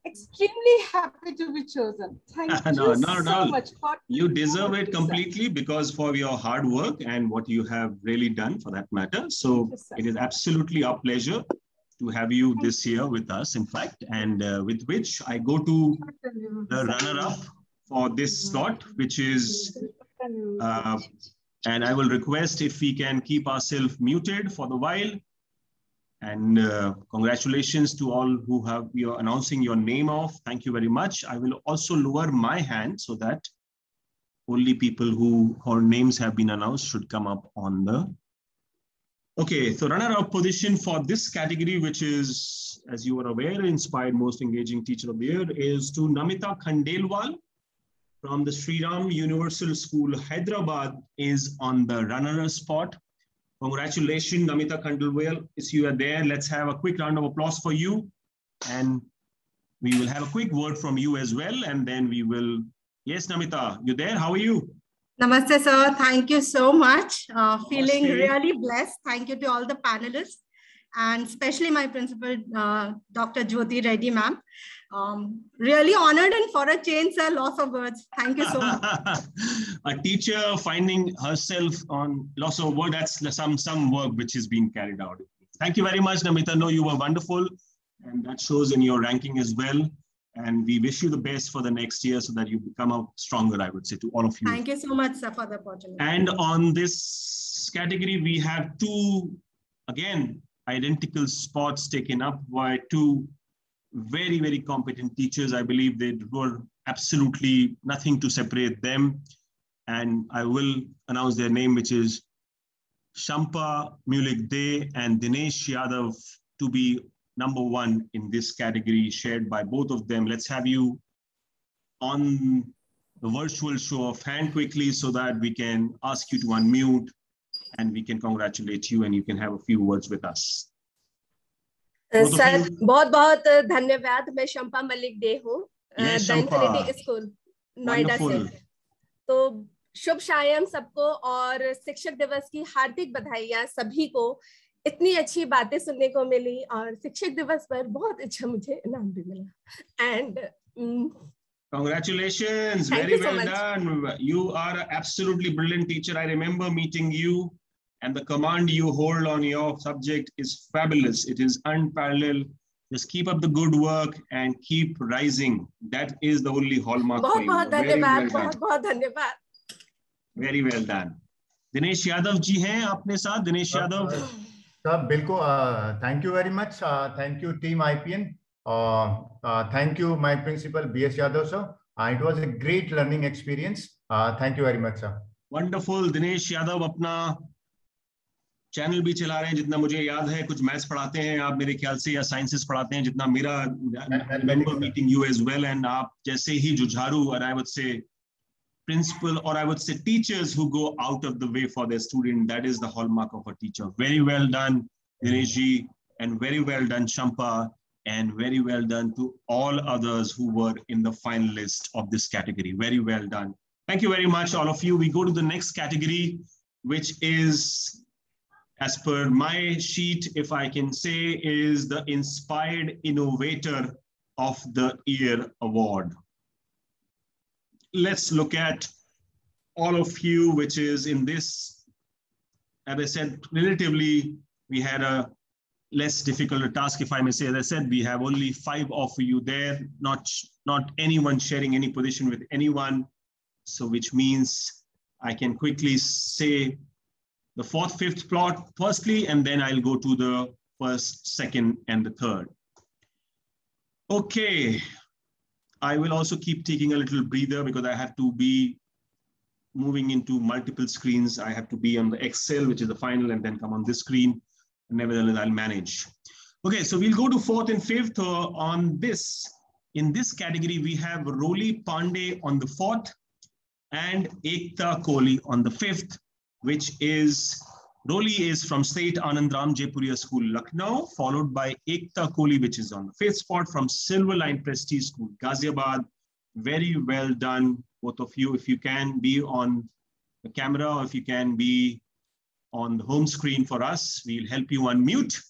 extremely happy to be chosen. Thank you so much. You deserve it completely because for your hard work and what you have really done for that matter. So it is absolutely our pleasure to have you this year with us, in fact, and with which I go to the runner-up for this slot, which is and I will request if we can keep ourselves muted for the while. And congratulations to all who have you're announcing your name of. Thank you very much. I will also lower my hand so that only people whose names have been announced should come up on the. Okay, so runner-up position for this category, which is, as you are aware, inspired most engaging teacher of the year, is to Namita Khandelwal from the Sri Ram Universal School, Hyderabad, is on the runner spot. Congratulations, Namita Khandelwal. If you are there, let's have a quick round of applause for you. And we will have a quick word from you as well. And then we will, yes, Namita, you there? How are you? Namaste, sir. Thank you so much. Feeling really blessed. Thank you to all the panelists and especially my principal, Dr. Jyoti Reddy, ma'am. Really honored, and for a change, sir, loss of words. Thank you so much. A teacher finding herself on loss of words, that's some work which is being carried out. Thank you very much, Namita. No, you were wonderful, and that shows in your ranking as well. And we wish you the best for the next year so that you become out stronger, I would say, to all of you. Thank you so much, sir, for the opportunity. And on this category, we have two, again, identical spots taken up by two very, very competent teachers. I believe they were absolutely nothing to separate them. And I will announce their name, which is Shampa Mulik Dey and Dinesh Yadav, to be number one in this category, shared by both of them. Let's have you on the virtual show of hand quickly so that we can ask you to unmute and we can congratulate you and you can have a few words with us. Sir बहुत बहुत धन्यवाद. मैं Shampa Malik day हूँ infinity school Noida से. तो शुभ शायम सबको और शिक्षक दिवस की हार्दिक बधाइयाँ सभी को. इतनी अच्छी बातें सुनने को मिली और शिक्षक दिवस पर बहुत अच्छा मुझे इनाम भी मिला. And congratulations, very well done. You are an absolutely brilliant teacher. I remember meeting you And the command you hold on your subject is fabulous. It is unparalleled. Just keep up the good work and keep rising. That is the only hallmark for you. Very well done. Very well done. Dinesh Yadav ji hain apne saath. Dinesh Yadav. Sir, bilkul. Thank you very much. Thank you, Team IPN. Thank you, my principal, B.S. Yadav, sir. It was a great learning experience. Thank you very much, sir. Wonderful. Dinesh Yadav अपना channel भी चला रहे हैं, जितना मुझे याद है कुछ मैथ्स पढ़ाते हैं आप मेरे ख्याल से, या साइंसेस पढ़ाते हैं, जितना मेरा remember meeting you as well, and आप जैसे ही जुझारू, and I would say principal, or I would say teachers who go out of the way for their student. That is the hallmark of a teacher. Very well done, Dinesh ji, and very well done, Shampa, and very well done to all others who were in the finalist of this category. Very well done. Thank you very much, all of you. We go to the next category, which is, as per my sheet, if I can say, is the Inspired Innovator of the Year Award. Let's look at all of you, which is in this, as I said, relatively, we had a less difficult task, if I may say. As I said, we have only 5 of you there, not anyone sharing any position with anyone. So which means I can quickly say the 4th, 5th plot firstly, and then I'll go to the 1st, 2nd, and the 3rd. Okay, I will also keep taking a little breather because I have to be moving into multiple screens. I have to be on the Excel, which is the final, and then come on this screen. Nevertheless, I'll manage. Okay, so we'll go to 4th and 5th on this. In this category, we have Roli Pandey on the 4th and Ekta Kohli on the 5th, which is, Roli is from State Anandram Jaipuria School, Lucknow, followed by Ekta Kohli, which is on the 5th spot from Silverline Prestige School, Ghaziabad. Very well done, both of you. If you can be on the camera, or if you can be on the home screen for us, we'll help you unmute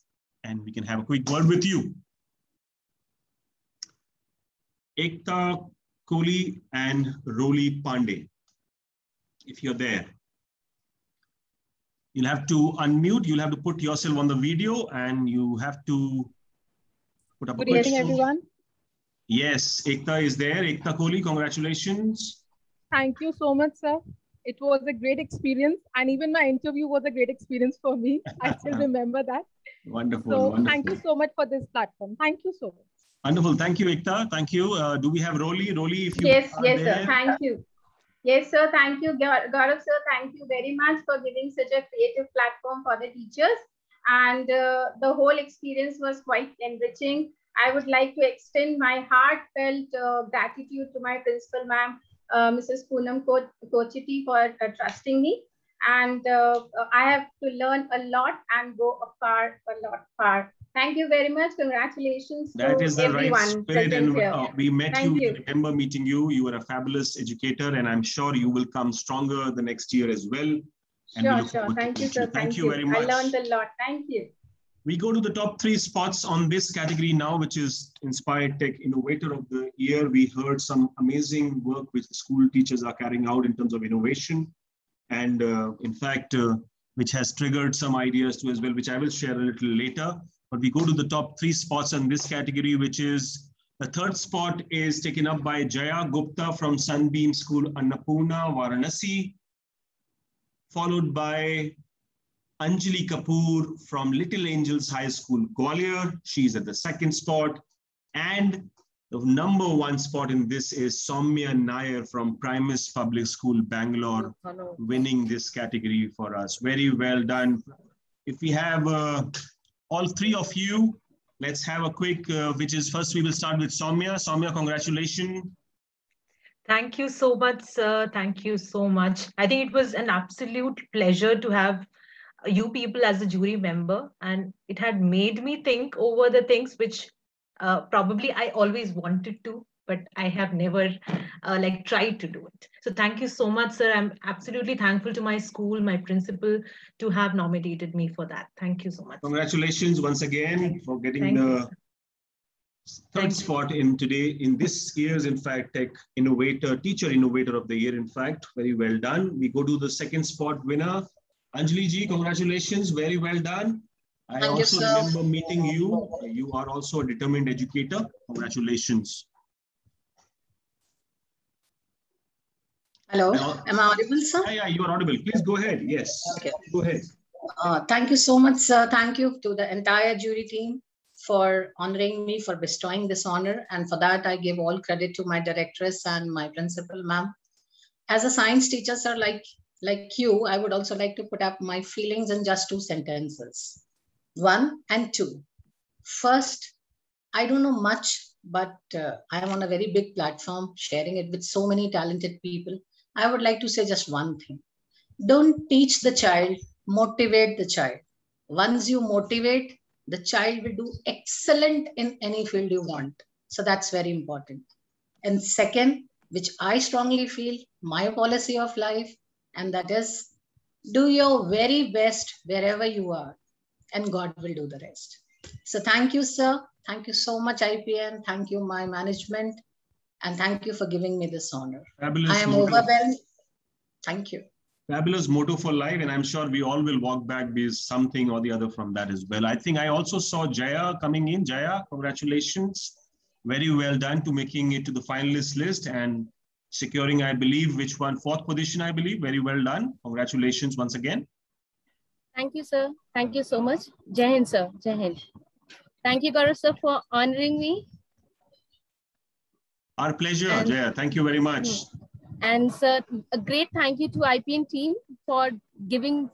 and we can have a quick word with you. Ekta Kohli and Roli Pandey, if you're there. You'll have to unmute, you'll have to put yourself on the video, and you have to put up a question. Good evening, everyone. Yes, Ekta is there. Ekta Kohli, congratulations. Thank you so much, sir. It was a great experience, and even my interview was a great experience for me. I still remember that. Wonderful. So wonderful. Thank you so much for this platform. Thank you so much. Wonderful. Thank you, Ekta. Thank you. Do we have Roli? Roli, if you Yes, are yes, there. sir. Thank you. Yes, sir. Thank you, Gaurav, sir. Thank you very much for giving such a creative platform for the teachers. And the whole experience was quite enriching. I would like to extend my heartfelt gratitude to my principal, ma'am, Mrs. Poonam Kochiti, for trusting me. And I have to learn a lot and go a lot far. Thank you very much. Congratulations That to is the everyone right spirit, and we met Thank you. Remember meeting you. You were a fabulous educator, and I'm sure you will come stronger the next year as well. And we Sure, look sure. forward to Thank you, meet sir. Thank you very much. I learned a lot. Thank you. We go to the top 3 spots on this category now, which is Inspired Tech Innovator of the Year. We heard some amazing work which the school teachers are carrying out in terms of innovation, and in fact, which has triggered some ideas too as well, which I will share a little later. But we go to the top 3 spots in this category, which is the 3rd spot is taken up by Jaya Gupta from Sunbeam School, Annapurna, Varanasi, followed by Anjali Kapoor from Little Angels High School, Gwalior. She's at the 2nd spot. And the number 1 spot in this is Soumya Nair from Primus Public School, Bangalore, winning this category for us. Very well done. If we have all 3 of you, let's have a quick, which is first we will start with Soumya. Soumya, congratulations. Thank you so much, sir. Thank you so much. I think it was an absolute pleasure to have you people as a jury member, and it had made me think over the things which probably I always wanted to, but I have never tried to do it. So thank you so much, sir. I'm absolutely thankful to my school, my principal, to have nominated me for that. Thank you so much. Congratulations once again for getting the 3rd spot in this year's, in fact, Tech Innovator, Teacher Innovator of the Year, in fact. Very well done. We go to the 2nd spot winner, Anjali ji, congratulations. Very well done. I Thank you, also sir. remember meeting you. You are also a determined educator. Congratulations. Hello, am I audible, sir? Yeah, you are audible. Please go ahead. Yes. Okay. Go ahead. Thank you so much, sir. Thank you to the entire jury team for honoring me, for bestowing this honor. And for that, I give all credit to my directress and my principal, ma'am. As a science teacher, sir, like you, I would also like to put up my feelings in just 2 sentences. 1 and 2. First, I don't know much, but I am on a very big platform, sharing it with so many talented people. I would like to say just one thing. Don't teach the child, motivate the child. Once you motivate, the child will do excellent in any field you want. So that's very important. And second, which I strongly feel, my policy of life, and that is, do your very best wherever you are, and God will do the rest. So thank you, sir. Thank you so much, IPN. Thank you, my management. And thank you for giving me this honor. Fabulous. I am overwhelmed. Thank you. Fabulous motto for life, and I'm sure we all will walk back with something or the other from that as well. I think I also saw Jaya coming in. Jaya, congratulations. Very well done to making it to the finalist list and securing, I believe, which one? 4th position, I believe. Very well done. Congratulations once again. Thank you, sir. Thank you so much. Jai Hind, sir. Jai Hind. Thank you, Gaurav, sir, for honoring me. Our pleasure, Jaya. Thank you very much. And sir, a great thank you to IPN team for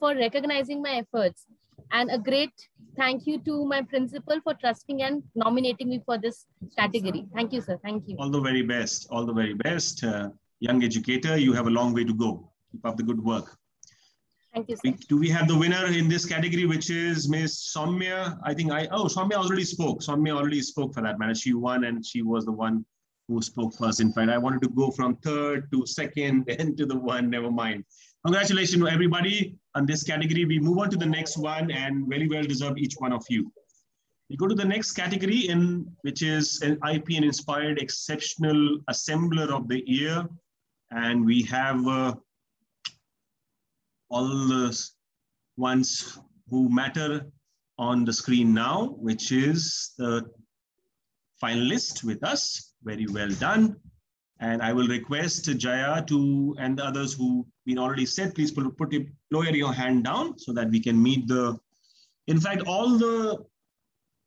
recognizing my efforts. And a great thank you to my principal for trusting and nominating me for this category. Thank you, sir. Thank you. All the very best. All the very best. Young educator, you have a long way to go. Keep up the good work. Thank you, sir. Do we have the winner in this category, which is Miss Soumya? I think Soumya already spoke. Soumya already spoke for that matter. She won and she was the one who spoke first. In fact, I wanted to go from 3rd to 2nd, then to the 1, never mind. Congratulations to everybody on this category. We move on to the next one, and very well deserved each one of you. We go to the next category, which is an IPN Inspired Exceptional Assembler of the Year. And we have all the ones who matter on the screen now, which is the finalist with us. Very well done. And I will request Jaya and the others who've been already said, please lower your hand down so that we can meet in fact, all the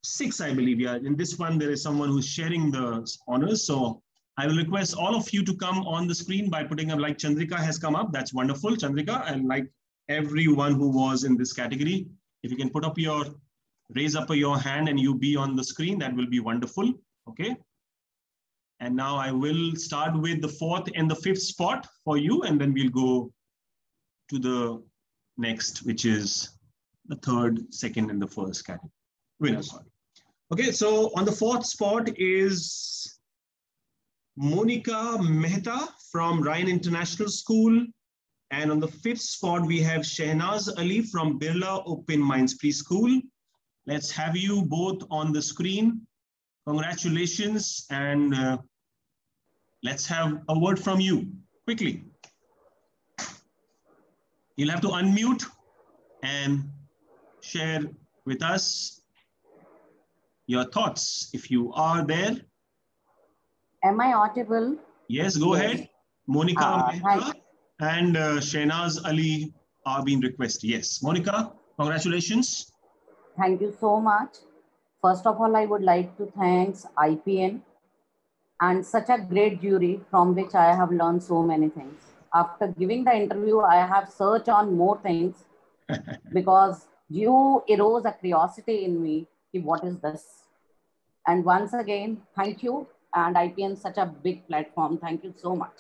6, I believe. Yeah, in this one, there is someone who's sharing the honors. So I will request all of you to come on the screen by putting up, like Chandrika has come up. That's wonderful, Chandrika. And like everyone who was in this category, if you can raise up your hand and you be on the screen, that will be wonderful. Okay. And now I will start with the 4th and the 5th spot for you, and then we'll go to the next, which is the 3rd, 2nd, and the 1st category. Winner, sorry. Okay, so on the 4th spot is Monica Mehta from Ryan International School. And on the 5th spot, we have Shehnaz Ali from Birla Open Minds Preschool. Let's have you both on the screen. Congratulations, and let's have a word from you quickly. You'll have to unmute and share with us your thoughts if you are there. Am I audible? Yes, go ahead. Monica Mehta and Shehnaz Ali are being requested. Yes, Monica, congratulations. Thank you so much. First of all, I would like to thank IPN and such a great jury from which I have learned so many things. After giving the interview, I have searched on more things because you arose a curiosity in me. What is this? And once again, thank you. And IPN such a big platform. Thank you so much.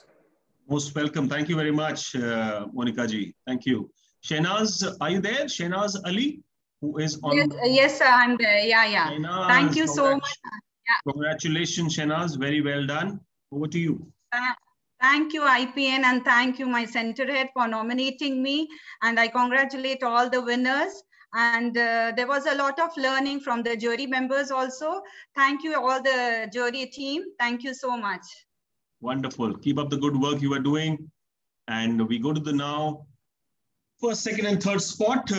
Most welcome. Thank you very much, Monica ji. Thank you. Shehnaz, are you there? Shehnaz Ali, who is on. Yes, sir, I'm there. Yeah. Shehnaz, thank you so much. Yeah. Congratulations, Shehnaz. Very well done. Over to you. Thank you, IPN, and thank you, my center head, for nominating me. And I congratulate all the winners. And there was a lot of learning from the jury members also. Thank you, all the jury team. Thank you so much. Wonderful. Keep up the good work you are doing. And we go to the now First, second, and third spot.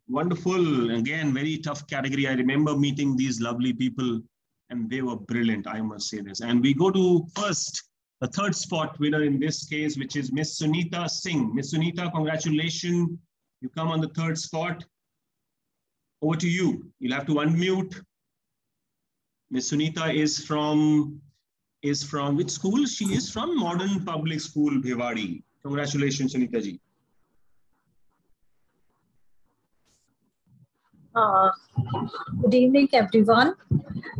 Wonderful. Again, very tough category. I remember meeting these lovely people and they were brilliant, I must say this. And we go to first, the third spot winner in this case, which is Miss Sunita Singh. Miss Sunita, congratulations. You come on the third spot. Over to you. You'll have to unmute. Miss Sunita is from which school? She is from Modern Public School, Bhiwadi. Congratulations, Sunita ji. Good evening, everyone.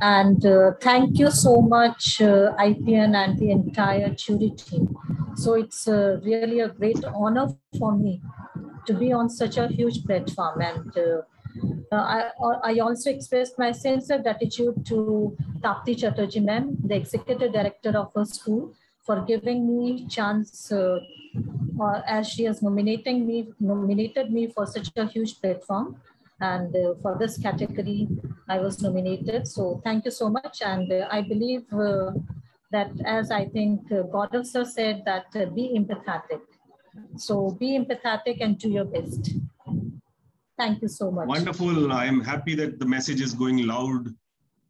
And thank you so much, IPN and the entire jury team. So it's really a great honor for me to be on such a huge platform. And I also express my sincere gratitude to Tapti Chatterjee ma'am, the executive director of her school, for giving me chance as she has nominated me for such a huge platform. And for this category, I was nominated. So thank you so much. And I believe that, as I think Gaurav sir said, that be empathetic. So be empathetic and do your best. Thank you so much. Wonderful. I am happy that the message is going loud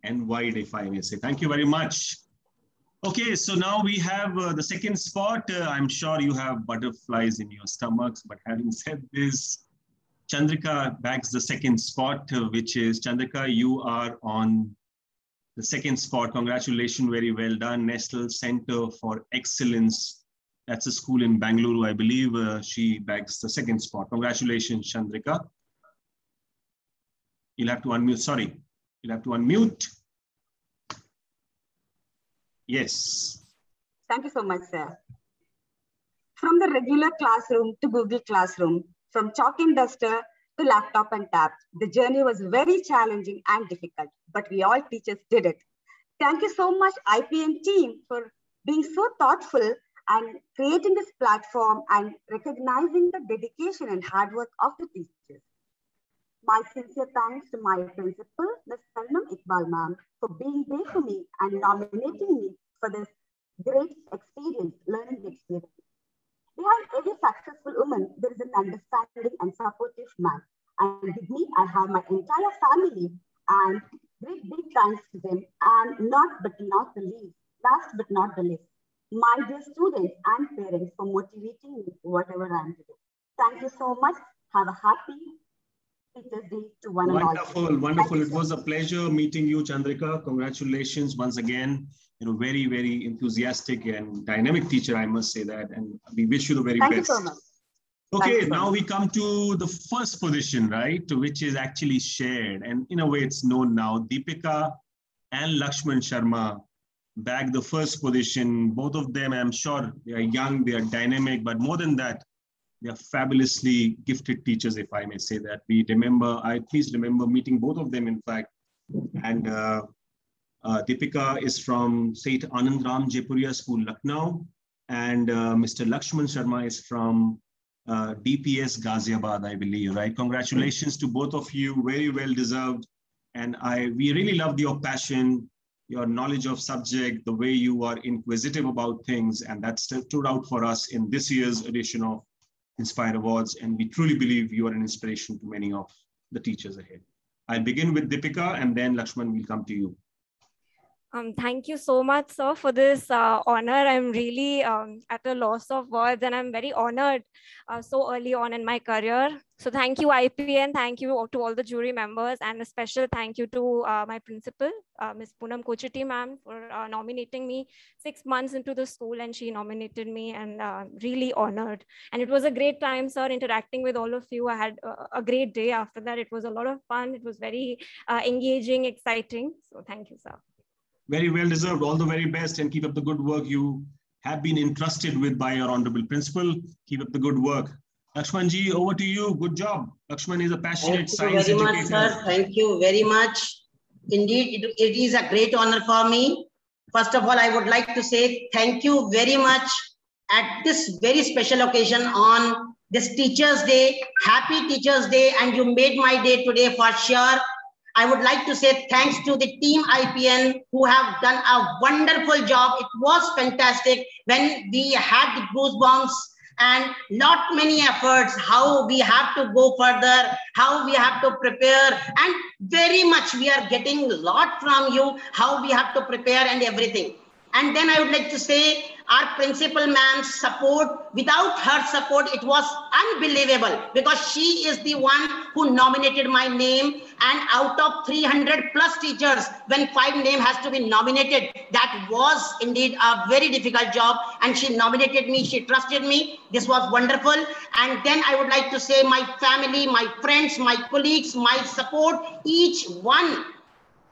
and wide, if I may say. Thank you very much. Okay, so now we have the second spot. I'm sure you have butterflies in your stomachs, but having said this, Chandrika bags the second spot, which is, Chandrika, you are on the second spot. Congratulations, very well done. National Center for Excellence. That's a school in Bangalore, I believe. She bags the second spot. Congratulations, Chandrika. You'll have to unmute, sorry. You'll have to unmute. Yes. Thank you so much, sir. From the regular classroom to Google Classroom, from chalk and duster to laptop and tab, the journey was very challenging and difficult, but we all teachers did it. Thank you so much, IPN team, for being so thoughtful and creating this platform and recognizing the dedication and hard work of the teachers. My sincere thanks to my principal, Ms. Iqbal ma'am, for being there for me and nominating me for this great learning experience. Behind every successful woman, there is an understanding and supportive man. And with me, I have my entire family, and great big thanks to them. And last but not the least, my dear students and parents for motivating me whatever I am doing. Thank you so much. Have a happy Teachers' Day to one and all. Wonderful, wonderful. It was a pleasure meeting you, Chandrika. Congratulations once again. Very, very enthusiastic and dynamic teacher, I must say that. And we wish you the very best. Thank you so much. Okay, now we come to the first position, right, which is actually shared. And in a way, it's known now. Deepika and Lakshman Sharma bagged the first position. Both of them, I'm sure, they are young, they are dynamic, but more than that, they are fabulously gifted teachers, if I may say that. I please remember meeting both of them, in fact. And Deepika is from St. Anandram Jaipuria School, Lucknow. And Mr. Lakshman Sharma is from DPS Ghaziabad, I believe, right? Congratulations to both of you, very well deserved. And we really loved your passion, your knowledge of subject, the way you are inquisitive about things. And that stood out for us in this year's edition of Inspire Awards. And we truly believe you are an inspiration to many of the teachers ahead. I'll begin with Deepika and then Lakshman will come to you. Thank you so much, sir, for this honor. I'm really at a loss of words and I'm very honored so early on in my career. So thank you, IPN. Thank you to all the jury members, and a special thank you to my principal, Ms. Poonam Kochati ma'am, for nominating me 6 months into the school, and she nominated me, and really honored. And it was a great time, sir, interacting with all of you. I had a great day after that. It was a lot of fun. It was very engaging, exciting. So thank you, sir. Very well deserved. All the very best, and keep up the good work you have been entrusted with by your honorable principal. Keep up the good work. Lakshman ji, over to you. Good job. Lakshman is a passionate science educator. Thank you very much, sir. Thank you very much. Indeed, it is a great honor for me. First of all, I would like to say thank you very much at this very special occasion on this Teachers' Day. Happy Teachers' Day, and you made my day today for sure. I would like to say thanks to the team IPN who have done a wonderful job. It was fantastic when we had the goosebumps and not many efforts, how we have to go further, how we have to prepare, and very much we are getting a lot from you, how we have to prepare and everything. And then I would like to say our principal ma'am's support, without her support, it was unbelievable, because she is the one who nominated my name, and out of 300 plus teachers, when 5 names has to be nominated, that was indeed a very difficult job, and she nominated me, she trusted me. This was wonderful. And then I would like to say my family, my friends, my colleagues, my support, each one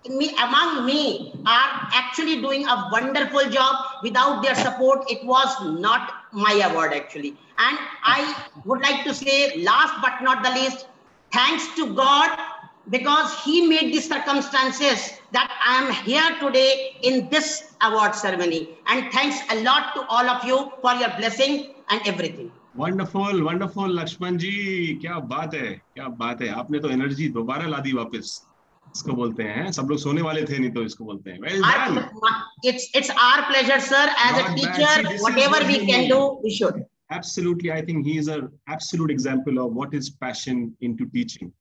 among me are actually doing a wonderful job. Without their support, it was not my award actually. And I would like to say, last but not the least, thanks to God, because he made the circumstances that I am here today in this award ceremony. And thanks a lot to all of you for your blessing and everything. Wonderful, wonderful, Lakshman ji. क्या बात है, क्या बात है. आपने तो energy दोबारा ला दी वापस. इसको बोलते हैं, सब लोग सोने वाले थे नहीं तो इसको बोलते हैं. Well done. It's our pleasure, sir. As a teacher, whatever we can do, we should. Absolutely, I think he is an absolute example of what is passion into teaching.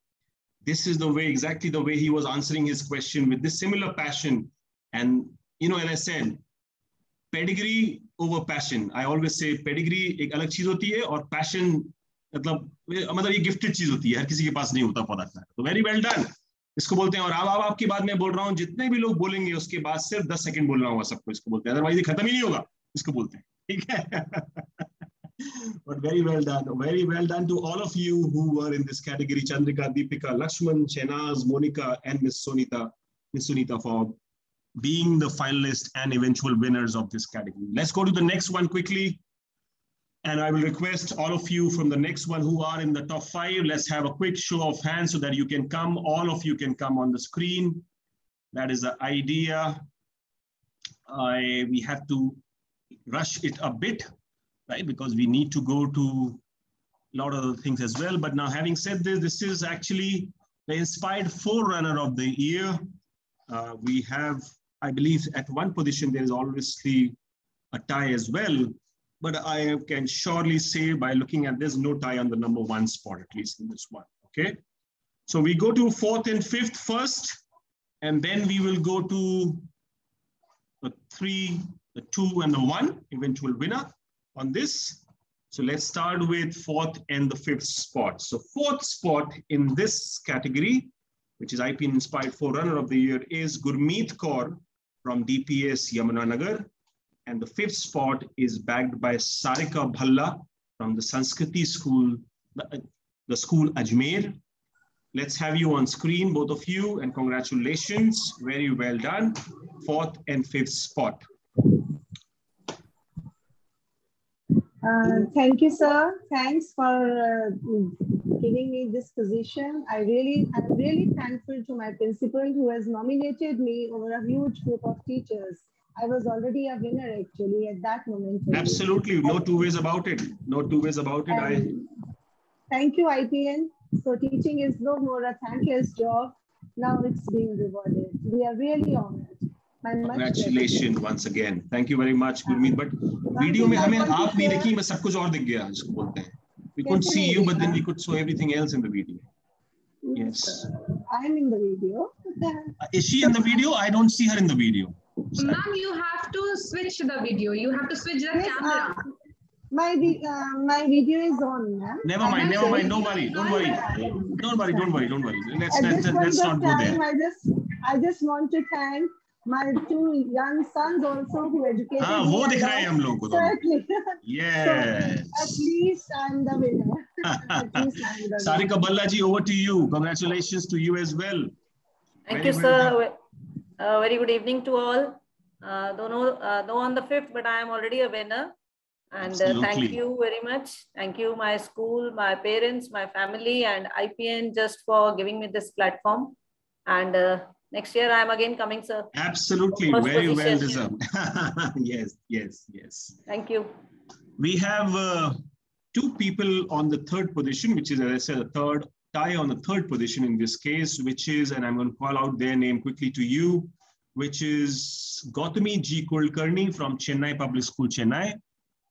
This is the way, exactly the way he was answering his question with this similar passion. And you know, as I said, pedigree over passion. I always say pedigree एक अलग चीज होती है और passion मतलब ये gifted चीज होती है, हर किसी के पास नहीं होता for that matter. So very well done. इसको बोलते हैं. और अब आपकी बात मैं बोल रहा हूँ, जितने भी लोग बोलेंगे उसके बाद सिर्फ 10 सेकंड बोलना होगा सबको. इसको बोलते हैं, अदरवाइज ये खत्म ही नहीं होगा. इसको बोलते हैं, ठीक है. But very well done to all of you who were in this category. Chandrika, Deepika, Lakshman, Shenaz, Monica, and Miss Sunita for being the finalists and eventual winners of this category. Let's go to the next one quickly. And I will request all of you from the next one who are in the top 5, let's have a quick show of hands so that you can come, all of you can come on the screen. That is the idea. We have to rush it a bit, right? Because we need to go to a lot of other things as well. But now having said this, this is actually the Inspired Forerunner of the Year. We have, I believe at one position, there is obviously a tie as well. But I can surely say by looking at this, no tie on the number 1 spot, at least in this one, okay? So we go to 4th and 5th first, and then we will go to the 3, the 2, and the 1, eventual winner on this. So let's start with 4th and the 5th spot. So 4th spot in this category, which is IPN Inspired Forerunner of the Year, is Gurmeet Kaur from DPS Yamunanagar. And the 5th spot is bagged by Sarika Bhalla from the Sanskriti school, the school Ajmer. Let's have you on screen, both of you, and congratulations. Very well done. 4th and 5th spot. Thank you, sir. Thanks for giving me this position. I'm really thankful to my principal who has nominated me over a huge group of teachers. I was already a winner actually at that moment. Absolutely, no two ways about it. No two ways about it. Thank you, IPN. So teaching is no more a thankless job. Now it's being rewarded. We are really honored. Congratulations once again. Thank you very much, Gurmeet. But video में हमें आप नहीं देखी, मैं सब कुछ और दिख गया, इसको बोलते हैं. We could see you, but then we could show everything else in the video. Yes. I'm in the video. Is she in the video? I don't see her in the video. Ma'am, you have to switch the video. You have to switch the camera. My video is on, ma'am. Never mind. Don't worry. Let's not go there. I just want to thank my 2 young sons also who educated me. वो दिख रहा है हम लोगों को. Certainly. Yes. So, at least I'm the winner. Sarika Bhalla ji, over to you. Congratulations to you as well. Thank you, sir. Very good evening to all. Don't know on the 5th, but I am already a winner. And thank you very much. Thank you, my school, my parents, my family, and IPN just for giving me this platform. And next year, I am again coming, sir. Absolutely. Very well deserved. Yes. Thank you. We have 2 people on the 3rd position, which is, as I said, a third tie on the 3rd position in this case, which is, and I'm going to call out their name quickly to you, which is Gothami Ji Kolkarni from Chennai Public School, Chennai.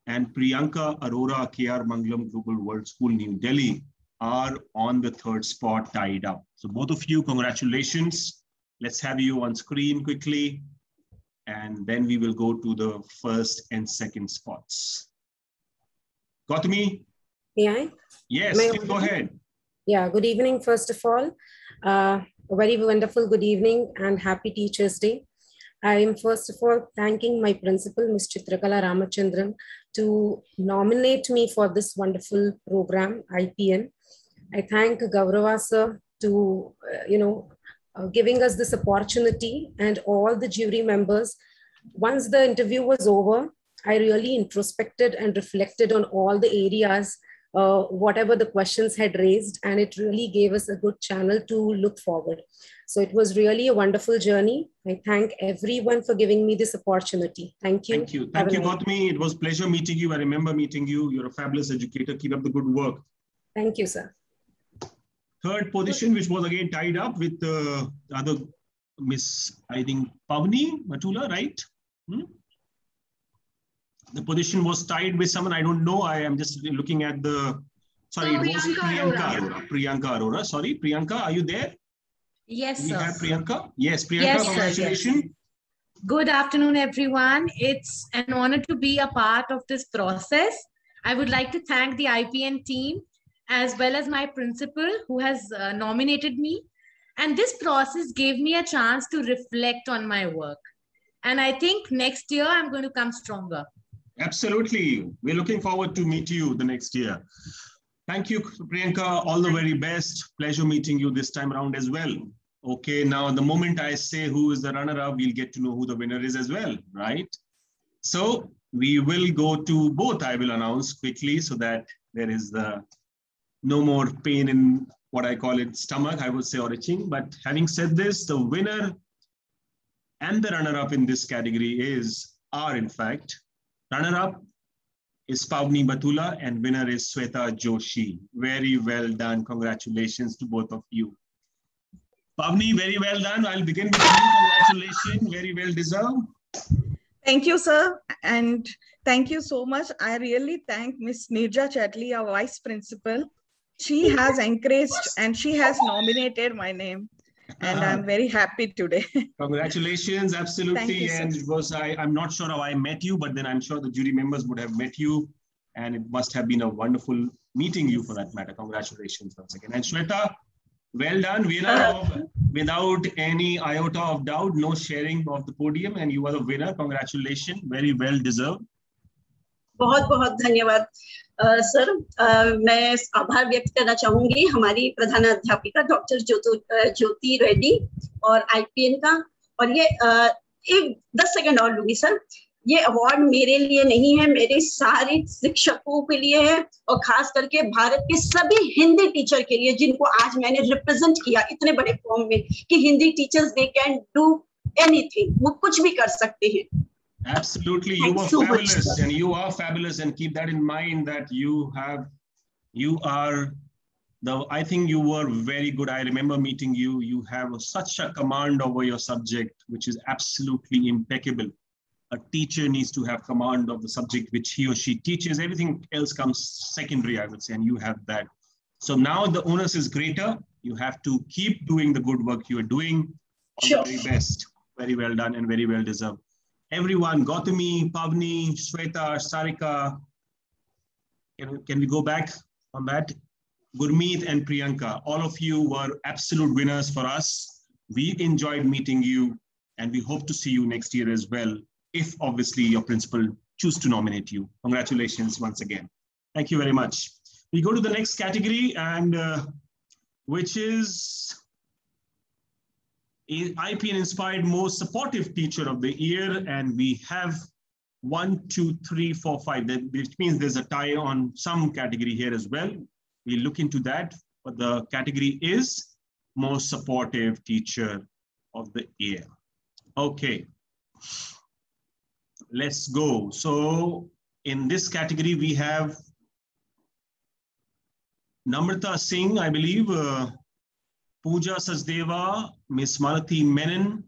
and Priyanka Arora, KR Mangalam Global World School, New Delhi, are on the third spot, tied up. So both of you, congratulations. Let's have you on screen quickly, and then we will go to the first and second spots. Gothami? Yeah. Yes, please go ahead. Yeah, good evening, first of all. A very wonderful good evening and happy Teachers' Day. I am first of all thanking my principal, Ms. Chitrakala Ramachandran, to nominate me for this wonderful program, IPN. I thank Gaurava sir to, giving us this opportunity, and all the jury members. Once the interview was over, I really introspected and reflected on all the areas, whatever the questions had raised, and it really gave us a good channel to look forward. So it was really a wonderful journey. I thank everyone for giving me this opportunity. Thank you. Thank you. Thank you, Gothami. It was a pleasure meeting you. I remember meeting you. You're a fabulous educator. Keep up the good work. Thank you, sir. Third position, which was again tied up with the other Miss, I think, Pavni Matula, right? The position was tied with someone, I don't know. I am just looking at the, sorry, it was Priyanka Arora. Priyanka Arora, sorry. Priyanka, are you there? Yes, we sir. have Priyanka? Yes, Priyanka, yes, congratulations. Yes. Good afternoon, everyone. It's an honor to be a part of this process. I would like to thank the IPN team as well as my principal who has nominated me. And this process gave me a chance to reflect on my work. And I think next year I'm going to come stronger. Absolutely. We're looking forward to meet you the next year. Thank you, Priyanka. All the very best. Pleasure meeting you this time around as well. Okay, now the moment I say who is the runner-up, we'll get to know who the winner is as well, right? So we will go to both. I will announce quickly so that there is no more pain in what I call it stomach, I would say, or itching. But having said this, the winner and the runner-up in this category are in fact, runner-up is Pavni Batula and winner is Sweta Joshi. Very well done. Congratulations to both of you. Pavni, very well done. I'll begin with you. Congratulations. Very well deserved. Thank you, sir. And thank you so much. I really thank Miss Nirja Chatli, our vice principal. She has encouraged and she has nominated my name. And I'm very happy today. Congratulations, absolutely. You, and it was, I'm not sure how I met you, but then I'm sure the jury members would have met you. And it must have been a wonderful meeting you for that matter. Congratulations once again. And Shweta, well done. Winner without any iota of doubt, no sharing of the podium. And you are the winner. Congratulations. Very well deserved. बहुत बहुत धन्यवाद sir मैं आभार व्यक्त करना चाहूंगी हमारी प्रधान अध्यापिका डॉक्टर ज्योति रेड्डी और आईपीएन का और ये एक 10 सेकंड और लूंगी सर ये अवार्ड मेरे लिए नहीं है मेरे सारे शिक्षकों के लिए है और खास करके भारत के सभी हिंदी टीचर के लिए जिनको आज मैंने रिप्रेजेंट किया इतने बड़े फॉर्म में कि Hindi teachers they can do anything वो कुछ भी कर सकते हैं. Absolutely, you were fabulous, and you are fabulous, and keep that in mind that I think you were very good. I remember meeting you. You have such a command over your subject, which is absolutely impeccable. A teacher needs to have command of the subject which he or she teaches. Everything else comes secondary, I would say, and you have that. So now the onus is greater. You have to keep doing the good work you are doing. All the very best. Very well done and very well deserved. Everyone, Gothami, Pavni, Sweta, Sarika, can we go back on that? Gurmeet and Priyanka, all of you were absolute winners for us. We enjoyed meeting you and we hope to see you next year as well, if obviously your principal choose to nominate you. Congratulations once again. Thank you very much. We go to the next category and which is IPN Inspired Most Supportive Teacher of the Year, and we have 1, 2, 3, 4, 5, which means there's a tie on some category here as well. We'll look into that, but the category is Most Supportive Teacher of the Year. Okay, let's go. So in this category, we have Namrata Singh, I believe, Pooja Sachdeva, Miss Malti Menon,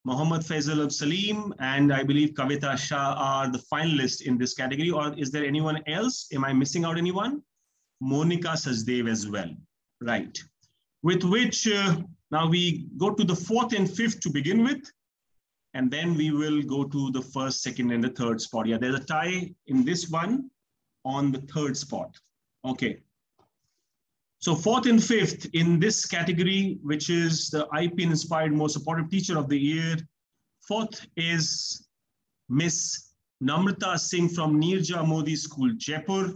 Mohammad Faisal Salim, and I believe Kavita Shah are the finalists in this category. Or is there anyone else? Am I missing out anyone? Monica Sajdev as well. Right. With which now we go to the 4th and 5th to begin with. And then we will go to the 1st, 2nd, and the 3rd spot. Yeah, there's a tie in this one on the 3rd spot. Okay. So 4th and 5th in this category, which is the IPN Inspired Most Supportive Teacher of the Year. 4th is Miss Namrata Singh from Nirja Modi School, Jaipur.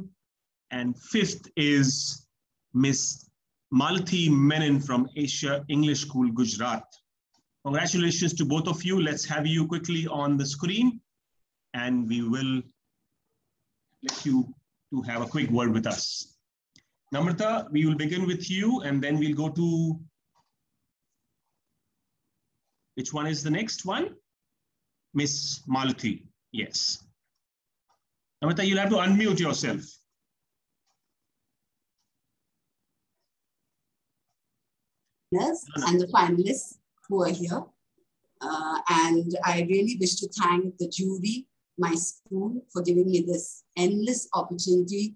And 5th is Miss Malti Menon from Asia English School, Gujarat. Congratulations to both of you. Let's have you quickly on the screen, and we will let you to have a quick word with us. Namrata, we will begin with you, and then we'll go to, which one is the next one? Miss Malti. Yes. Namrata, you'll have to unmute yourself. And the finalists who are here. And I really wish to thank the jury, my school, for giving me this endless opportunity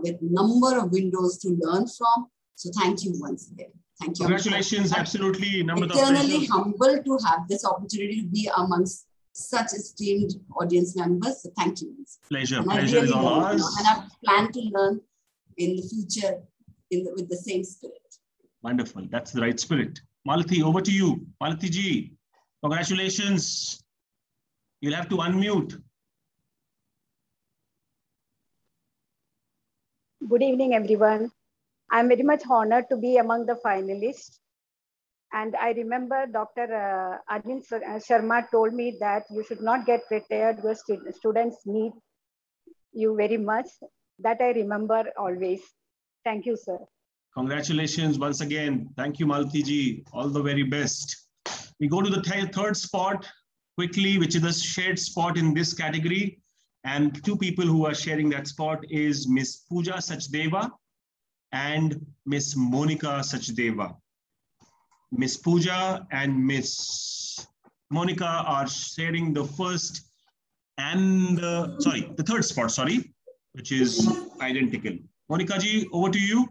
with number of windows to learn from. So thank you once again. Thank you. Congratulations, absolutely. Eternally humbled to have this opportunity to be amongst such esteemed audience members. So thank you. Pleasure, pleasure is all ours. And I plan to learn in the future with the same spirit. Wonderful, that's the right spirit. Malti, over to you. Malti ji, congratulations. You'll have to unmute. Good evening, everyone. I'm very much honored to be among the finalists. And I remember Dr. Arvind Sharma told me that you should not get retired, your students need you very much. That I remember always. Thank you, sir. Congratulations once again. Thank you, Malti ji. All the very best. We go to the 3rd spot quickly, which is a shared spot in this category. And 2 people who are sharing that spot is Miss Pooja Sachdeva and Miss Monica Sachdeva. Miss Pooja and Miss Monica are sharing the 1st and the 3rd spot, which is identical. Monica ji, over to you.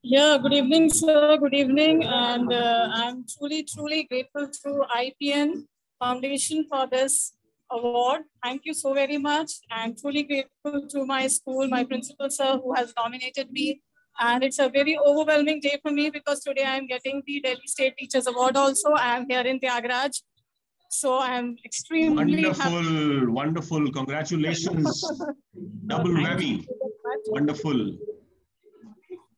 Yeah, good evening, sir. Good evening. And I'm truly grateful to IPN Foundation for this award. Thank you so very much. I'm truly grateful to my school, my principal, sir, who has nominated me. And it's a very overwhelming day for me because today I'm getting the Delhi State Teachers Award also. I'm here in Tyagaraaj. So I'm extremely happy. Wonderful. Congratulations. Double whammy. Wonderful.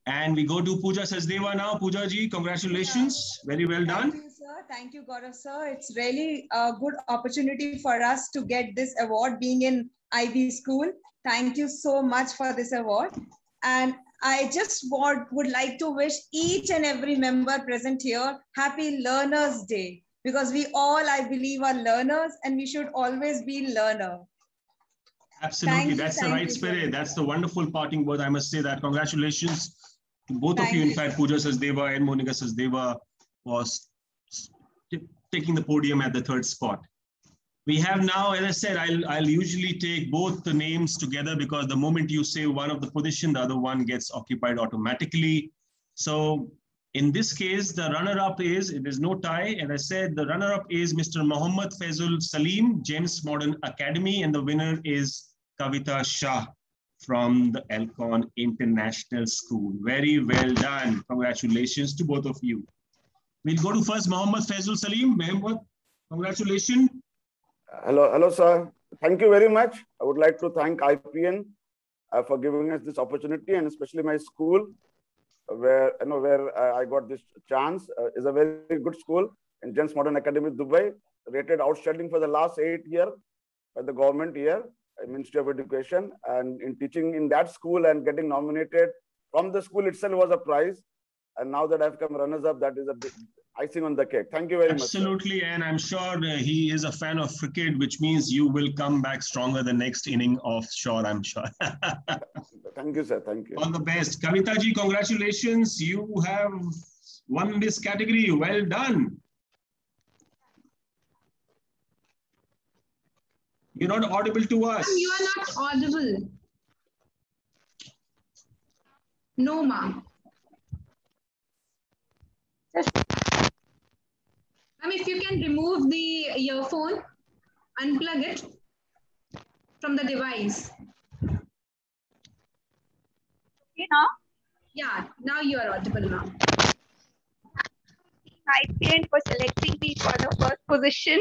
And we go to Pooja Sachdeva now. Pooja ji, congratulations. Very well done. Thank you, sir. Thank you, Gaurav, sir. It's really a good opportunity for us to get this award being in IB school. Thank you so much for this award. And I just would like to wish each and every member present here Happy Learners Day, because we all, I believe, are learners and we should always be learner. Absolutely. That's the right spirit. That's the wonderful parting word. I must say that. Congratulations to both of you. In fact, Pooja Sachdeva and Monica Sachdeva was taking the podium at the 3rd spot. We have now, as I said, I'll usually take both the names together because the moment you say one of the position, the other one gets occupied automatically. So in this case, the runner-up is, it is no tie. As I said, the runner-up is Mr. Mohammad Faisal Salim, James Modern Academy, and the winner is Kavita Shah from the Alcon International School. Very well done. Congratulations to both of you. We'll go to first Mohammad Faisal Salim. Mohammad, congratulations. Hello, sir. Thank you very much. I would like to thank IPN for giving us this opportunity, and especially my school, where I got this chance. Is a very good school in James Modern Academy, Dubai, rated outstanding for the last 8 years by the government here, Ministry of Education, and in teaching in that school and getting nominated from the school itself was a prize. And now that I've come runners-up, that is a big icing on the cake. Thank you very much. Absolutely, and I'm sure he is a fan of cricket, which means you will come back stronger the next inning offshore, I'm sure. Thank you, sir. Thank you. All the best. Kavita ji, congratulations. You have won this category. Well done. You're not audible to us. Ma'am, you are not audible. No, ma'am. Ma'am, if you can remove the earphone, unplug it from the device. Okay, now? Yeah, now you are audible, ma'am. IPN for selecting me for the first position.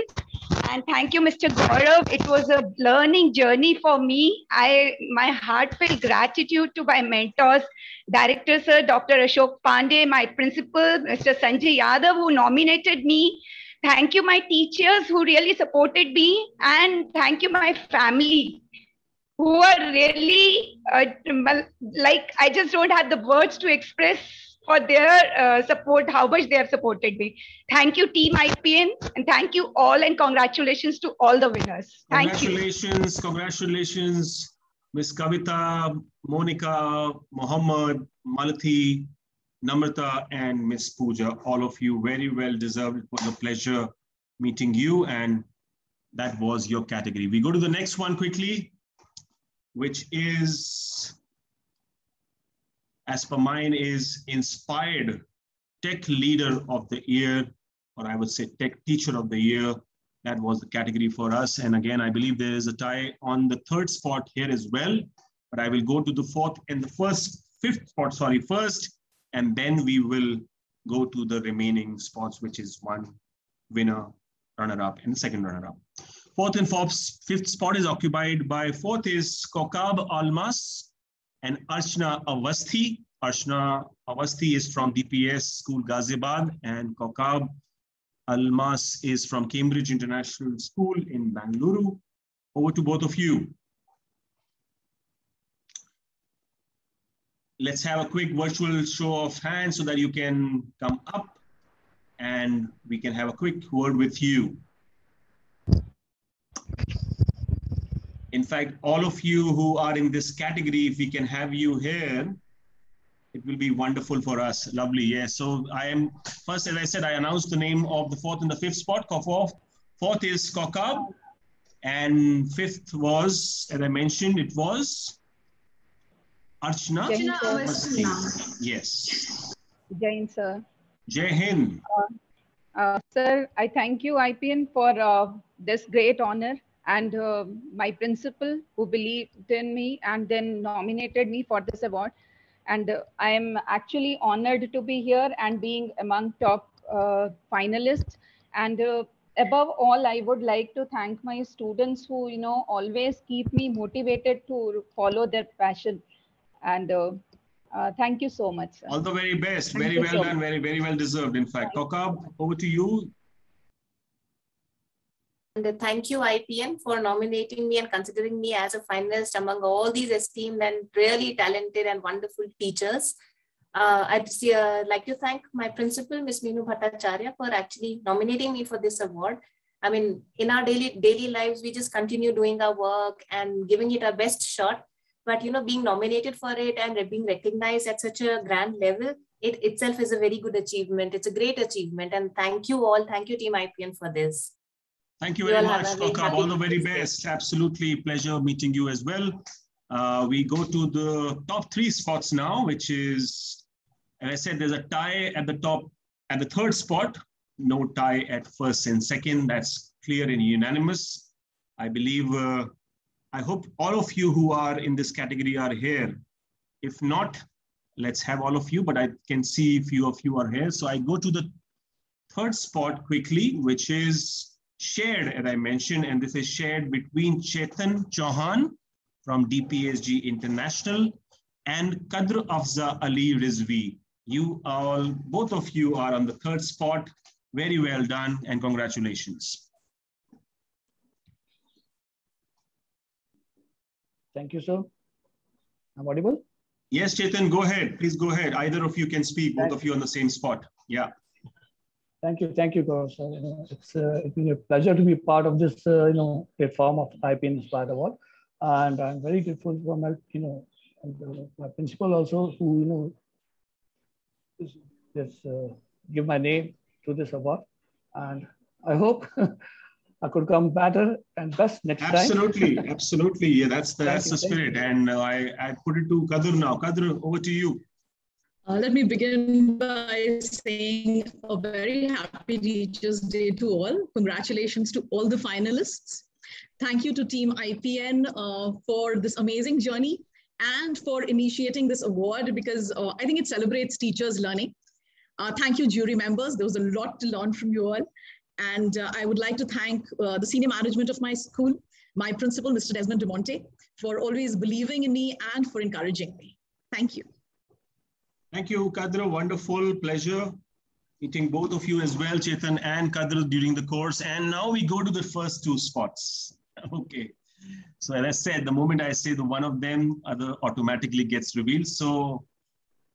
And thank you, Mr. Gaurav. It was a learning journey for me. My heartfelt gratitude to my mentors, Director Sir, Dr. Ashok Pandey, my principal, Mr. Sanjay Yadav, who nominated me. Thank you, my teachers who really supported me. And thank you, my family, who are really, like, I just don't have the words to express for their support, how much they have supported me. Thank you, Team IPN, and thank you all, and congratulations to all the winners. Thank you. Congratulations, Miss Kavita, Monica, Mohammed, Malti, Namrata, and Miss Pooja. All of you very well deserved. It was a pleasure meeting you, and that was your category. We go to the next one quickly, which is, as per mine, is Inspired Tech Leader of the Year, or I would say Tech Teacher of the Year. That was the category for us. And again, I believe there is a tie on the third spot here as well, but I will go to the fourth and the fifth spot, sorry, first, and then we will go to the remaining spots, which is one winner, runner-up, and second runner-up. Fourth and fifth spot is occupied by, fourth is Kokab Almas and Archana Avasthi. Archana Avasthi is from DPS School Ghaziabad, and Kokab Almas is from Cambridge International School in Bangalore. Over to both of you. Let's have a quick virtual show of hands so that you can come up and we can have a quick word with you. In fact, all of you who are in this category, if we can have you here, it will be wonderful for us. Lovely, yes. So I am, first, as I said, I announced the name of the fourth and the fifth spot. Fourth is Kokab, and fifth was, as I mentioned, it was Archana Avasthi. Yes. Jain, sir. Jai Hind. Sir, I thank you, IPN, for this great honor, and my principal who believed in me and then nominated me for this award. And I am actually honored to be here and being among top finalists. And above all, I would like to thank my students who, always keep me motivated to follow their passion. And thank you so much, sir. All the very best. Very well done. Very, very well deserved, in fact. Kokab, over to you. And thank you, IPN, for nominating me and considering me as a finalist among all these esteemed and really talented and wonderful teachers. I'd like to thank my principal, Ms. Meenu Bhattacharya, for actually nominating me for this award. I mean, in our daily lives, we just continue doing our work and giving it our best shot. But, being nominated for it and being recognized at such a grand level, it itself is a very good achievement. It's a great achievement. And thank you all. Thank you, Team IPN, for this. Thank you very much, Kokab. All the very best. Absolutely pleasure meeting you as well. We go to the top three spots now, which is, as I said, there's a tie at the top, at the third spot. No tie at first and second. That's clear and unanimous. I believe, I hope all of you who are in this category are here. If not, let's have all of you, but I can see a few of you are here. So I go to the third spot quickly, which is shared, as I mentioned, and this is shared between Chetan Chauhan from DPSG International and Qadr Afza Ali Rizvi. You all, both of you are on the third spot. Very well done and congratulations. Thank you, sir. I'm audible? Yes, Chetan, go ahead. Please go ahead. Either of you can speak, both of you on the same spot. Yeah. Thank you, Gaurav, sir. It's been a pleasure to be part of this, platform of IPN Inspired Award, and I'm very grateful for my, my principal also, who, just give my name to this award, and I hope I could come better and best next time. Absolutely. Yeah, that's the spirit. And I put it to Kadir now. Kadir, over to you. Let me begin by saying a very happy Teachers' Day to all. Congratulations to all the finalists. Thank you to Team IPN for this amazing journey and for initiating this award, because I think it celebrates teachers learning. Thank you, jury members. There was a lot to learn from you all. And I would like to thank the senior management of my school, my principal, Mr. Desmond de Monte, for always believing in me and for encouraging me. Thank you. Thank you, Kadir. Wonderful pleasure meeting both of you as well, Chetan and Kadir, during the course. And now we go to the first two spots. Okay. So as I said, the moment I say the one of them, other automatically gets revealed. So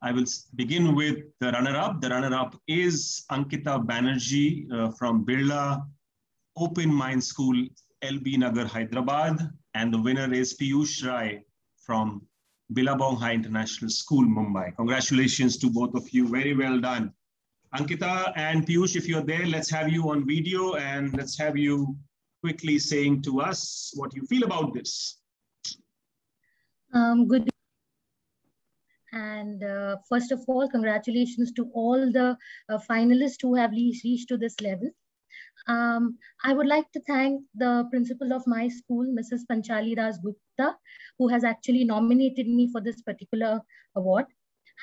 I will begin with the runner-up. The runner-up is Ankita Banerjee from Birla Open Mind School, LB Nagar, Hyderabad. And the winner is Piyush Rai from Billabong High International School, Mumbai. Congratulations to both of you. Very well done. Ankita and Piyush, if you're there, let's have you on video and let's have you quickly saying to us what you feel about this. Good. And first of all, congratulations to all the finalists who have reached to this level. I would like to thank the principal of my school, Mrs. Panchali Das Gupta, who has actually nominated me for this particular award.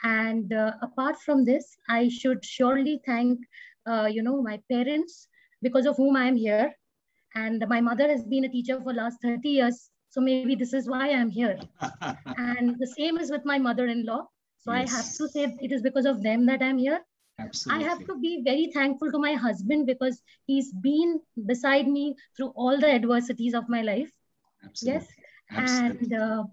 And apart from this, I should surely thank, my parents, because of whom I am here. And my mother has been a teacher for the last 30 years. So maybe this is why I'm here. And the same is with my mother-in-law. So yes. I have to say it is because of them that I'm here. Absolutely. I have to be very thankful to my husband because he's been beside me through all the adversities of my life. Absolutely. Yes. Absolutely. And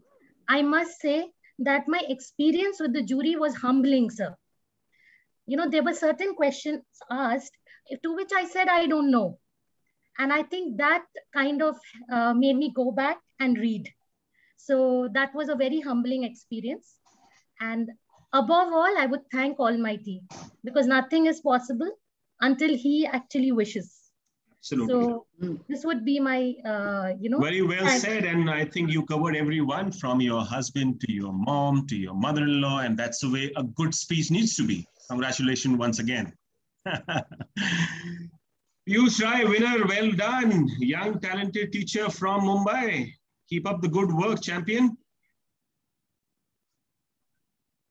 I must say that my experience with the jury was humbling, sir. There were certain questions asked to which I said, I don't know. And I think that kind of made me go back and read. So that was a very humbling experience. And above all, I would thank Almighty because nothing is possible until He actually wishes. Absolutely. So this would be my, Very well said. And I think you covered everyone from your husband to your mom to your mother-in-law. And that's the way a good speech needs to be. Congratulations once again. Piyush Rai, winner, well done. Young, talented teacher from Mumbai. Keep up the good work, champion.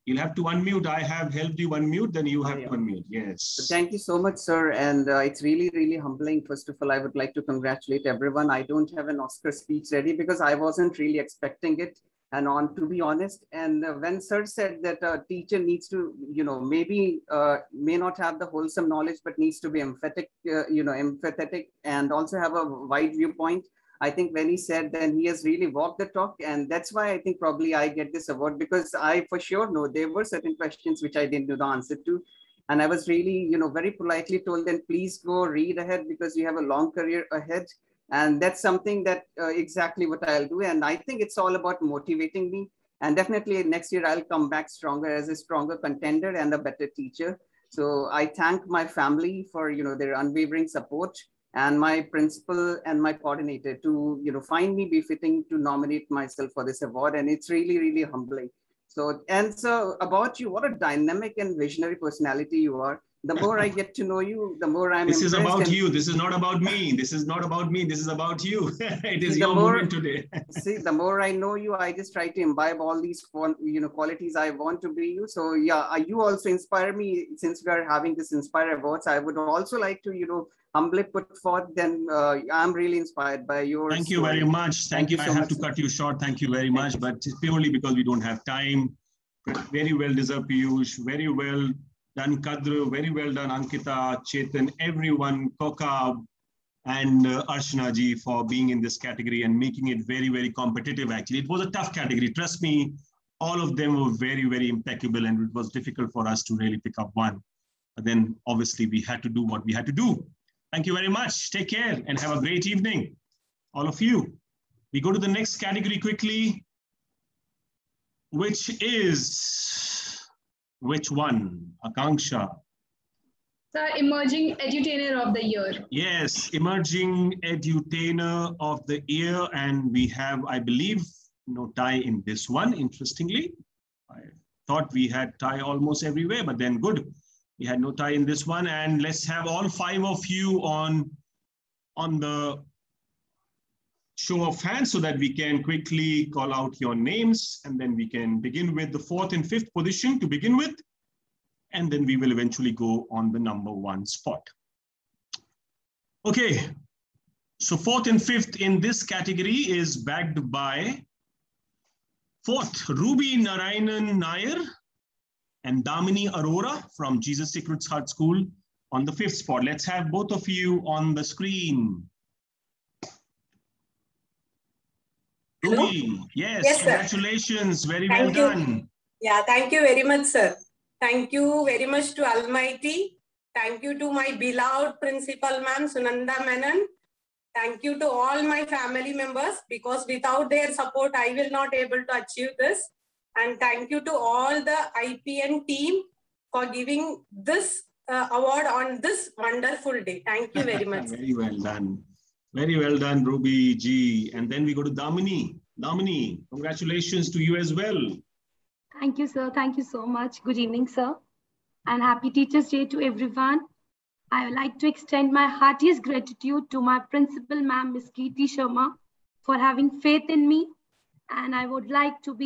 You'll have to unmute. I have helped you unmute, then you have to unmute. Yes. So thank you so much, sir. And it's really, really humbling. First of all, I would like to congratulate everyone. I don't have an Oscar speech ready because I wasn't really expecting it. And to be honest, and when sir said that a teacher needs to, maybe may not have the wholesome knowledge, but needs to be empathetic and also have a wide viewpoint. I think when he said, then he has really walked the talk. And that's why I think probably I get this award because I for sure know there were certain questions which I didn't know the answer to. And I was really, very politely told then please go read ahead because you have a long career ahead. And that's something that exactly what I'll do. And I think it's all about motivating me. And definitely next year I'll come back stronger as a stronger contender and a better teacher. So I thank my family for, their unwavering support and my principal and my coordinator to, find me befitting to nominate myself for this award. And it's really, really humbling. So about you, what a dynamic and visionary personality you are. The more I get to know you, the more I'm This is about you. This is not about me. This is not about me. This is about you. It is your moment today. See, the more I know you, I just try to imbibe all these qualities I want to be you. So yeah, you also inspire me. Since we are having this Inspire Awards, I would also like to, humbly put forth, then I'm really inspired by your Thank you very much. Thank you. I have to cut you short. Thank you very much. But it's purely because we don't have time. Very well deserved, Piyush. Very well done, Kadru. Very well done, Ankita, Chetan, everyone, Koka, and Arshana ji for being in this category and making it very, very competitive. Actually, it was a tough category. Trust me, all of them were very, very impeccable, and it was difficult for us to really pick up one. But then, obviously, we had to do what we had to do. Thank you very much. Take care and have a great evening, all of you. We go to the next category quickly, which is, which one? Akanksha. Sir, Emerging Edutainer of the Year. Yes, Emerging Edutainer of the Year. And we have, I believe, no tie in this one, interestingly. I thought we had tie almost everywhere, but then good. We had no tie in this one. And let's have all 5 of you on the show of hands so that we can quickly call out your names. And then we can begin with the 4th and 5th position to begin with. And then we will eventually go on the number 1 spot. Okay, so 4th and 5th in this category is backed by 4th, Ruby Narayanan Nair and Damini Arora from Jesus Sacred Heart School on the 5th spot. Let's have both of you on the screen. Hello? Ruby, yes, Yes, sir. Congratulations, very well Thank you. done. Yeah, thank you very much, sir. Thank you very much to Almighty. Thank you to my beloved principal, ma'am, Sunanda Menon. Thank you to all my family members, because without their support, I will not able to achieve this. And thank you to all the IPN team for giving this award on this wonderful day. Thank you very much. Very well done. Very well done, Ruby G. And then we go to Damini. Damini, congratulations to you as well. Thank you, sir. Thank you so much. Good evening, sir. And happy Teachers' Day to everyone. I would like to extend my heartiest gratitude to my principal, ma'am, Ms. Kirti Sharma, for having faith in me. And I would like to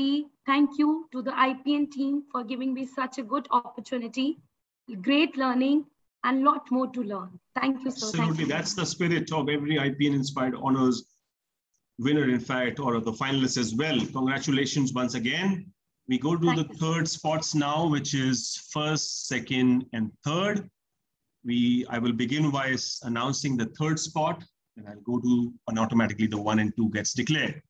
thank you to the IPN team for giving me such a good opportunity, great learning, and a lot more to learn. Thank you, sir. Absolutely. Thank you. That's the spirit of every IPN Inspired Honors winner, in fact, or the finalists as well. Congratulations once again. We go to the 3rd spots now, which is 1st, 2nd, and 3rd. I will begin by announcing the 3rd spot, and I'll go to, and automatically the 1 and 2 gets declared.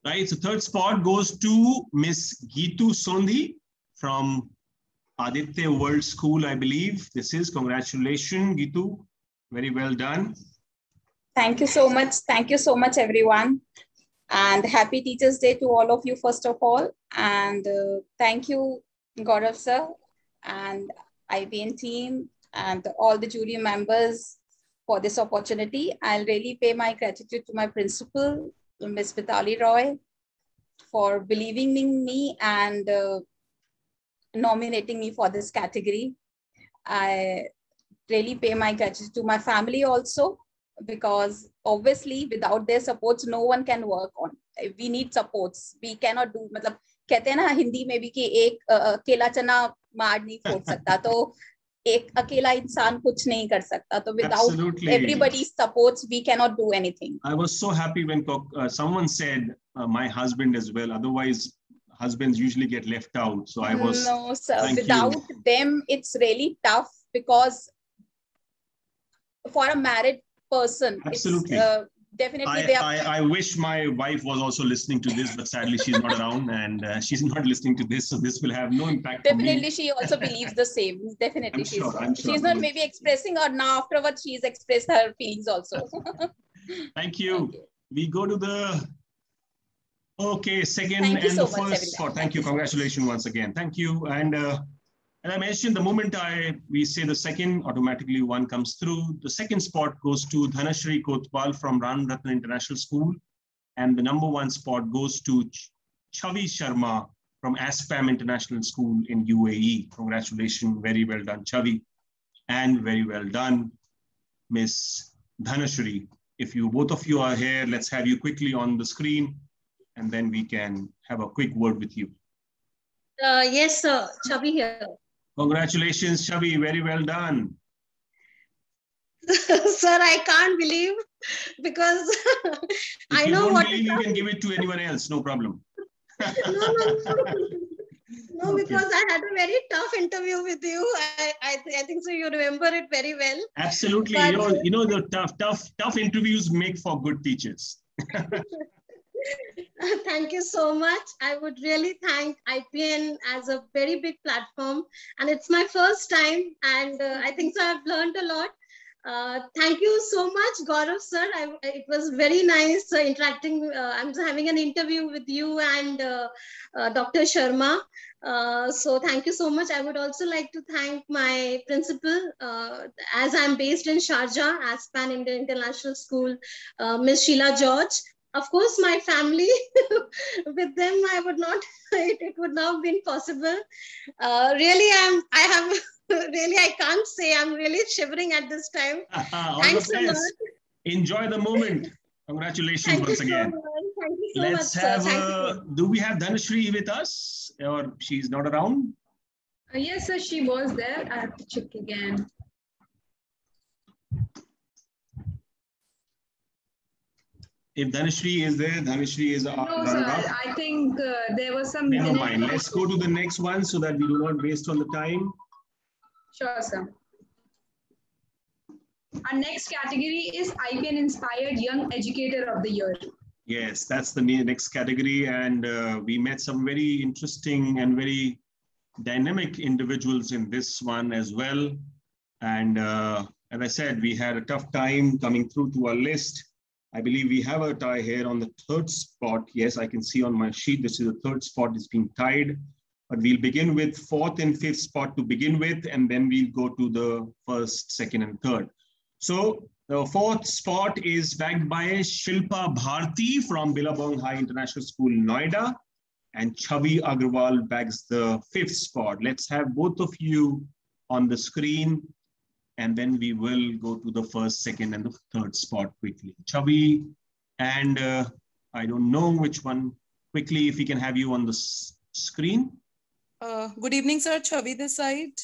Right, so 3rd spot goes to Miss Geetu Sondhi from Aditya World School, I believe. This is, congratulations, Geetu. Very well done. Thank you so much. Thank you so much, everyone. And happy Teachers' Day to all of you, first of all. And thank you, Gaurav sir, and IPN team, and all the jury members for this opportunity. I'll really pay my gratitude to my principal, Ms. Vitali Roy, for believing in me and nominating me for this category. I really pay my gratitude to my family also, because obviously without their supports, no one can work on. We need supports. We cannot do, मतलब कहते हैं ना हिंदी में भी कि एक अकेला चना मार नहीं फोड़ सकता, तो एक अकेला इंसान कुछ नहीं कर सकता. तो without everybody's supports, we cannot do anything. I was so happy when someone said my husband as well. Otherwise, husbands usually get left out. So I was. No, sir. Without them, it's really tough, because for a married person, absolutely. It's, definitely I wish my wife was also listening to this, but sadly she's not around, and she's not listening to this, so this will have no impact. Definitely, she also believes the same. Definitely, I'm sure. She's not maybe expressing, or now afterwards she's expressed her feelings also. Thank you. We go to the 2nd and the 1st spot. Thank you. Congratulations once again. Thank you. And I mentioned, the moment we say the 2nd, automatically 1 comes through. The 2nd spot goes to Dhanashri Kotwal from Ram Ratna International School. And the number 1 spot goes to Chavi Sharma from ASPAM International School in UAE. Congratulations. Very well done, Chavi. And very well done, Miss Dhanashri. If both of you are here, let's have you quickly on the screen, and then we can have a quick word with you. Yes, sir. Chavi here. Congratulations, Chavi. Very well done. Sir, I can't believe, because I know what. If you don't believe, you can give it to anyone else. No problem. No, because I had a very tough interview with you. I think so. You remember it very well. Absolutely. But, you know the tough interviews make for good teachers. Thank you so much. I would really thank IPN as a very big platform, and it's my first time, and I think so I've learned a lot. Thank you so much, Gaurav sir. It was very nice interacting. I'm having an interview with you and Dr. Sharma. So thank you so much. I would also like to thank my principal, as I'm based in Sharjah, Aspan Indian International School, Ms. Sheila George. Of course, my family, with them, I would not, it would not have been possible. Really, really, I can't say, I'm really shivering at this time. Thanks a lot. Enjoy the moment. Congratulations once again. Thank you so Let's much, have, sir. do we have Dhanashree with us or she's not around? Yes, sir, she was there. I have to check again. If Dhanashree is there, Dhanashree is our No, sir, runner-up. I think there was some... Never mind. Let's go to the next one so that we do not waste on the time. Sure, sir. Our next category is IPN Inspired Young Educator of the Year. Yes, that's the next category. And we met some very interesting and very dynamic individuals in this one as well. And as I said, we had a tough time coming through to our list. I believe we have a tie here on the third spot. Yes, I can see on my sheet, this is the third spot is being tied. But we'll begin with fourth and fifth spot to begin with, and then we'll go to the first, second, and third. So the fourth spot is bagged by Shilpa Bharti from Billabong High International School, Noida, and Chavi Agrawal bags the fifth spot. Let's have both of you on the screen, and then we will go to the first, second, and the third spot quickly. Chavi and I don't know which one. Quickly, if we can have you on the screen. Good evening, sir. Chavi this side.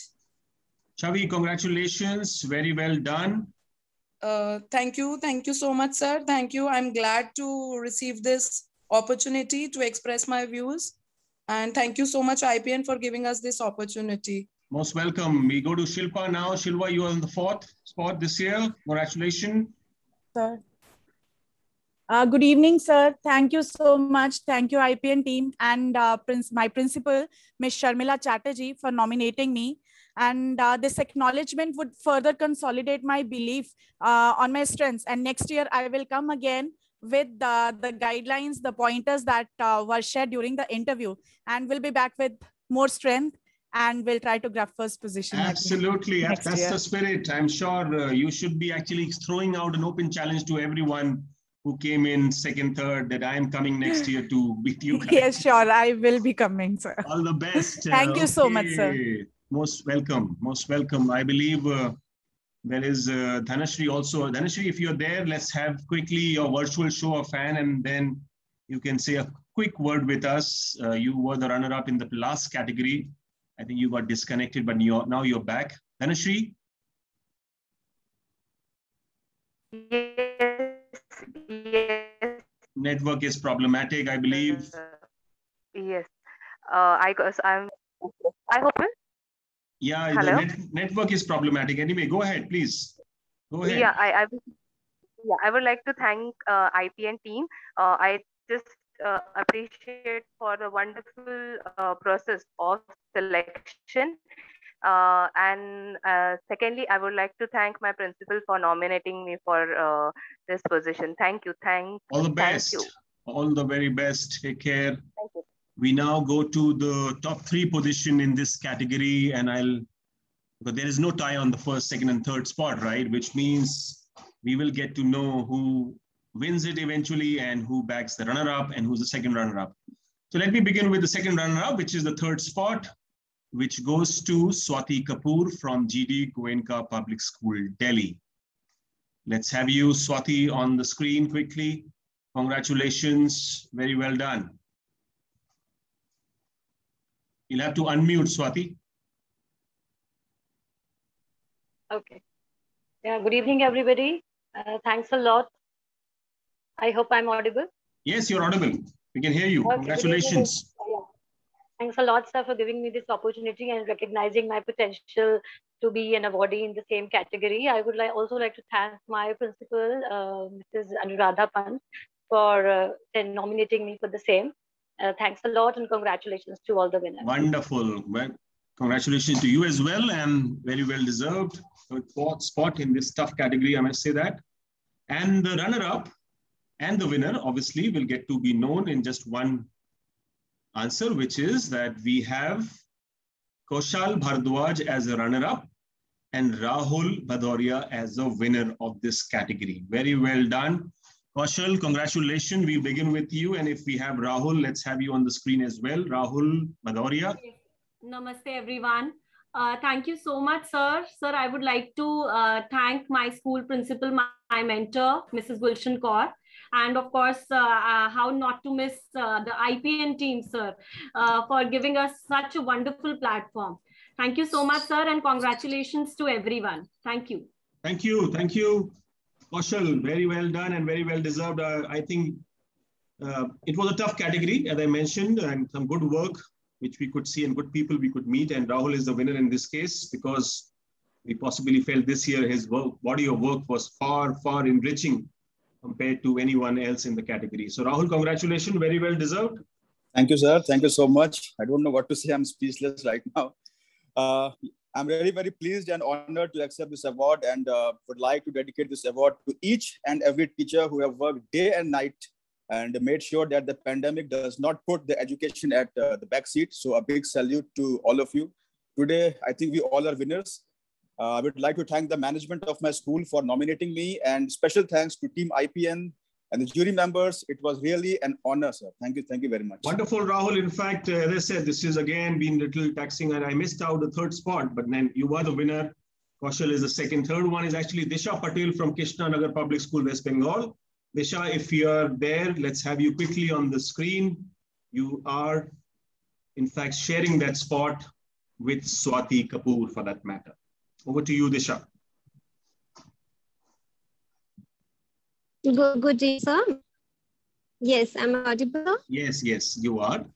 Chavi, congratulations. Very well done. Thank you. Thank you so much, sir. Thank you. I'm glad to receive this opportunity to express my views. And thank you so much, IPN, for giving us this opportunity. Most welcome. We go to Shilpa now. Shilpa, you are on the fourth spot this year. Congratulations. Sir. Good evening, sir. Thank you so much. Thank you, IPN team and my principal, Ms. Sharmila Chatterjee, for nominating me. And this acknowledgement would further consolidate my belief on my strengths. And next year, I will come again with the guidelines, the pointers that were shared during the interview. And we'll be back with more strength and we'll try to grab first position. Absolutely. That's the spirit. I'm sure you should be actually throwing out an open challenge to everyone who came in second, third, that I am coming next year to beat you guys. Yes, sure. I will be coming, sir. All the best. Thank you so much, sir. Most welcome. Most welcome. I believe there is Dhanashree also. Dhanashree, if you're there, let's have quickly your virtual show of hand and then you can say a quick word with us. You were the runner-up in the last category. I think you got disconnected, but now you're back. Dhanashree? Yes. Network is problematic, I believe. Yes. I hope. Yeah, hello? the network is problematic. Anyway, go ahead, please. Go ahead. Yeah, I would like to thank IPN team. I just appreciate for the wonderful process of selection. And secondly, I would like to thank my principal for nominating me for this position. Thank you. All the best. Thank you. All the very best. Take care. Thank you. We now go to the top three position in this category, and but there is no tie on the first, second, and third spot, right? Which means we will get to know who wins it eventually and who bags the runner-up and who's the second runner-up. So let me begin with the second runner-up, which is the third spot, which goes to Swati Kapoor from GD Goenka Public School, Delhi. Let's have you, Swati, on the screen quickly. Congratulations. Very well done. You'll have to unmute, Swati. Okay. Yeah, good evening, everybody. Thanks a lot. I hope I'm audible. Yes, you're audible. We can hear you. Okay, congratulations. Yeah. Thanks a lot, sir, for giving me this opportunity and recognizing my potential to be an awardee in the same category. I would also like to thank my principal, Mrs. Anuradha Pant, for nominating me for the same. Thanks a lot and congratulations to all the winners. Wonderful. Well, congratulations to you as well and very well deserved. fourth spot in this tough category, I must say that. And the runner-up and the winner obviously will get to be known in just one answer, which is that we have Kaushal Bhardwaj as a runner-up and Rahul Bhadoria as a winner of this category. Very well done. Kaushal, congratulations. We begin with you. And if we have Rahul, let's have you on the screen as well. Rahul Bhadoria. Namaste, everyone. Thank you so much, sir. Sir, I would like to thank my school principal, my mentor, Mrs. Gulshan Kaur. And of course, how not to miss the IPN team, sir, for giving us such a wonderful platform. Thank you so much, sir, and congratulations to everyone. Thank you. Thank you. Thank you, Kaushal. Very well done and very well deserved. I think it was a tough category, as I mentioned, and some good work, which we could see, and good people we could meet. And Rahul is the winner in this case because we possibly felt this year his body of work was far, far enriching compared to anyone else in the category. So Rahul, congratulations, very well deserved. Thank you, sir. Thank you so much. I don't know what to say. I'm speechless right now. I'm very, very pleased and honored to accept this award, and would like to dedicate this award to each and every teacher who have worked day and night and made sure that the pandemic does not put the education at the back seat. So a big salute to all of you. Today, I think we all are winners. I would like to thank the management of my school for nominating me, and special thanks to Team IPN and the jury members. It was really an honor, sir. Thank you very much. Wonderful, Rahul. In fact, as I said, this is again been a little taxing, and I missed out the third spot, but then you were the winner. Kaushal is the second. Third one is actually Disha Patel from Krishna Nagar Public School, West Bengal. Disha, if you are there, let's have you quickly on the screen. You are, in fact, sharing that spot with Swati Kapoor for that matter. Over to you, Disha. Good day, sir. Yes, I'm audible. Yes, you are.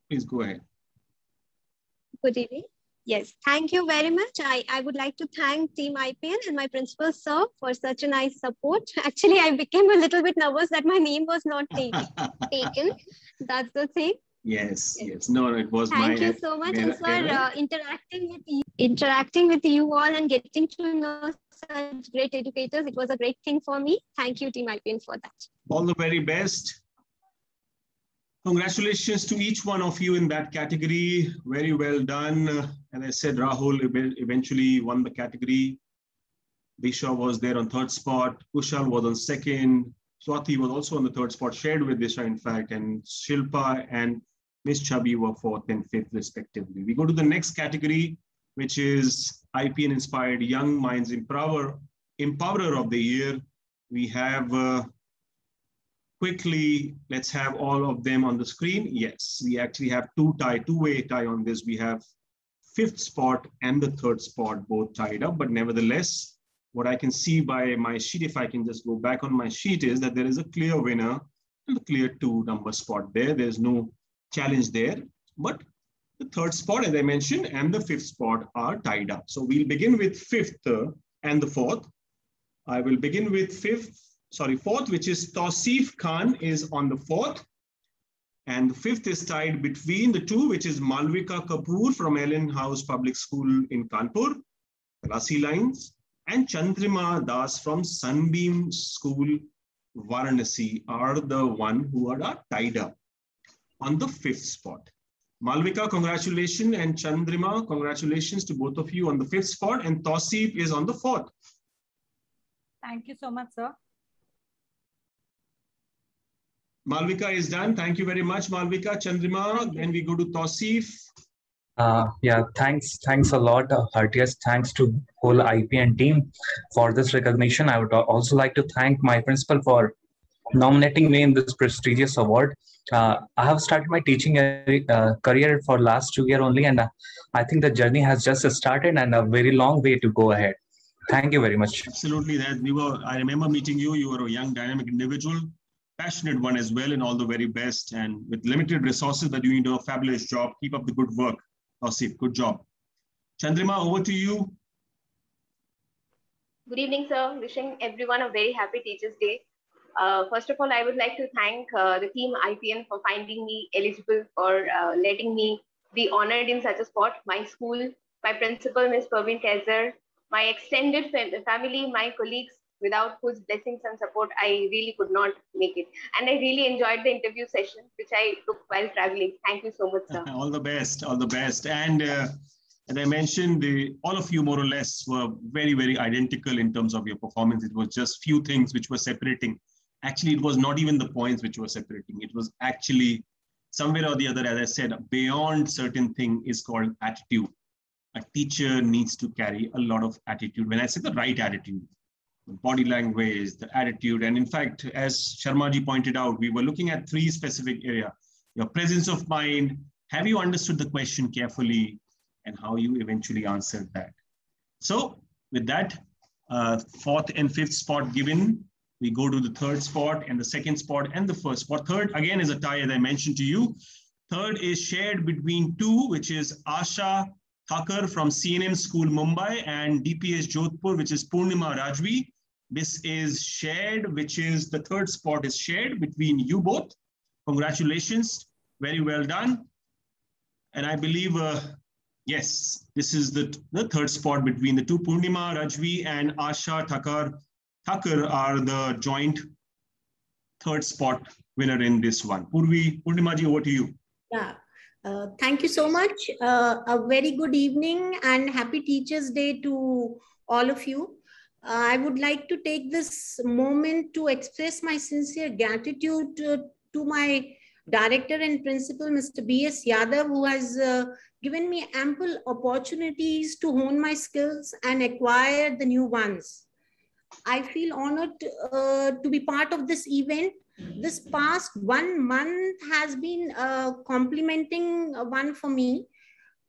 Please go ahead. Good evening. Yes, thank you very much. I would like to thank Team IPN and my principal, sir, for such a nice support. Actually, I became a little bit nervous that my name was not taken. That's the thing. Yes. No, it was Thank you so much, and sir, interacting with you all and getting to know such great educators, it was a great thing for me. Thank you, Team IPN, for that. All the very best. Congratulations to each one of you in that category. Very well done. As I said, Rahul eventually won the category. Disha was there on third spot. Kushal was on second. Swati was also on the third spot, shared with Disha, in fact. And Shilpa and Miss Chubby were fourth and fifth, respectively. We go to the next category, which is IPN Inspired Young Minds Empowerer of the Year. We have quickly, let's have all of them on the screen. Yes, we actually have two-way tie on this. We have fifth spot and the third spot both tied up, but nevertheless, what I can see by my sheet, if I can just go back on my sheet, is that there is a clear winner and a clear 2-number spot there. There's no challenge there, but the third spot, as I mentioned, and the fifth spot are tied up. So we'll begin with fifth and the fourth. I will begin with fourth, which is Tausif Khan is on the fourth. And the fifth is tied between the two, which is Malvika Kapoor from Ellen House Public School in Kanpur, Kalasi Lines, and Chandrima Das from Sunbeam School, Varanasi are the one who are tied up on the fifth spot. Malvika, congratulations, and Chandrima, congratulations to both of you on the fifth spot, and Tausif is on the fourth. Thank you so much, sir. Malvika is done. Thank you very much, Malvika. Chandrima, then we go to Tausif. Yeah, thanks a lot. Heartiest thanks to whole IPN team for this recognition. I would also like to thank my principal for nominating me in this prestigious award. I have started my teaching career for last 2 years only, and I think the journey has just started and a very long way to go ahead. Thank you very much. Absolutely. I remember meeting you. You were a young, dynamic individual, passionate one as well, and all the very best. And with limited resources, that you do a fabulous job. Keep up the good work, Tausif. Good job. Chandrima, over to you. Good evening, sir. Wishing everyone a very happy Teachers' Day. First of all, I would like to thank the team IPN for finding me eligible, for letting me be honored in such a spot. My school, my principal, Ms. Praveen Kaiser, my extended family, my colleagues, without whose blessings and support, I really could not make it. And I really enjoyed the interview session, which I took while traveling. Thank you so much, sir. All the best, all the best. And as I mentioned, all of you more or less were very, very identical in terms of your performance. It was just few things which were separating. Actually, it was not even the points which were separating. It was actually somewhere or the other, as I said, beyond certain thing is called attitude. A teacher needs to carry a lot of attitude. When I say the right attitude, the body language, the attitude. And in fact, as Sharma ji pointed out, we were looking at 3 specific areas. Your presence of mind, have you understood the question carefully, and how you eventually answered that. So with that, 4th and 5th spot given, we go to the 3rd spot and the 2nd spot and the 1st spot. 3rd again is a tie, as I mentioned to you. 3rd is shared between 2, which is Asha Thakur from CNM School Mumbai and DPS Jodhpur, which is Purnima Rajvi. This is shared, which is the 3rd spot is shared between you both. Congratulations, very well done. And I believe, yes, this is the 3rd spot between the 2. Purnima Rajvi and Asha Thakur are the joint 3rd spot winner in this one. Purnima ji, over to you. Yeah. Thank you so much. A very good evening and happy Teachers' Day to all of you. I would like to take this moment to express my sincere gratitude to my director and principal, Mr. B.S. Yadav, who has given me ample opportunities to hone my skills and acquire the new ones. I feel honored to be part of this event. This past 1 month has been a complimenting one for me.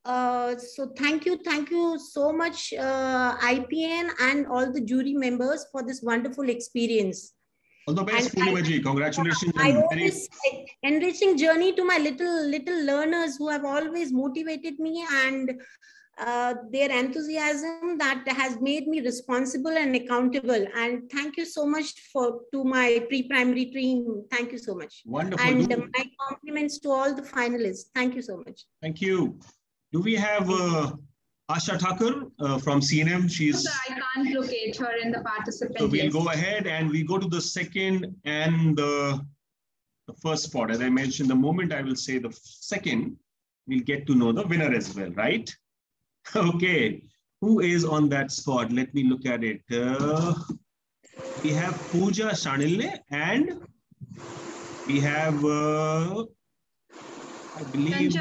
So thank you so much, IPN and all the jury members for this wonderful experience. All the best, Purnima ji. Congratulations. I owe this enriching journey to my little learners who have always motivated me, and their enthusiasm that has made me responsible and accountable. And thank you so much to my pre-primary team. Thank you so much. Wonderful. And my compliments to all the finalists. Thank you so much. Thank you. Do we have Asha Thakur from CNM? She's. No, sir, I can't locate her in the participant So we'll list. go ahead and we go to the 2nd and the 1st spot. As I mentioned, the moment I will say the 2nd, we'll get to know the winner as well, right? Okay. Who is on that spot? Let me look at it. We have Pooja Shanille and we have, I believe.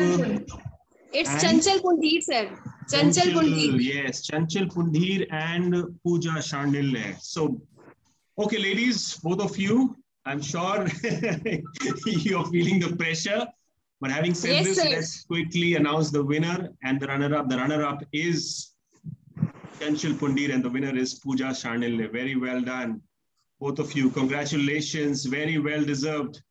It's Chanchal Pundhir, sir. Chanchal Pundhir. Yes, Chanchal Pundhir and Pooja Shandille. So, okay, ladies, both of you, I'm sure you're feeling the pressure. But having said Yes, this, sir. let's quickly announce the winner and the runner-up. The runner-up is Chanchal Pundhir and the winner is Pooja Shandille. Very well done, both of you. Congratulations, very well deserved.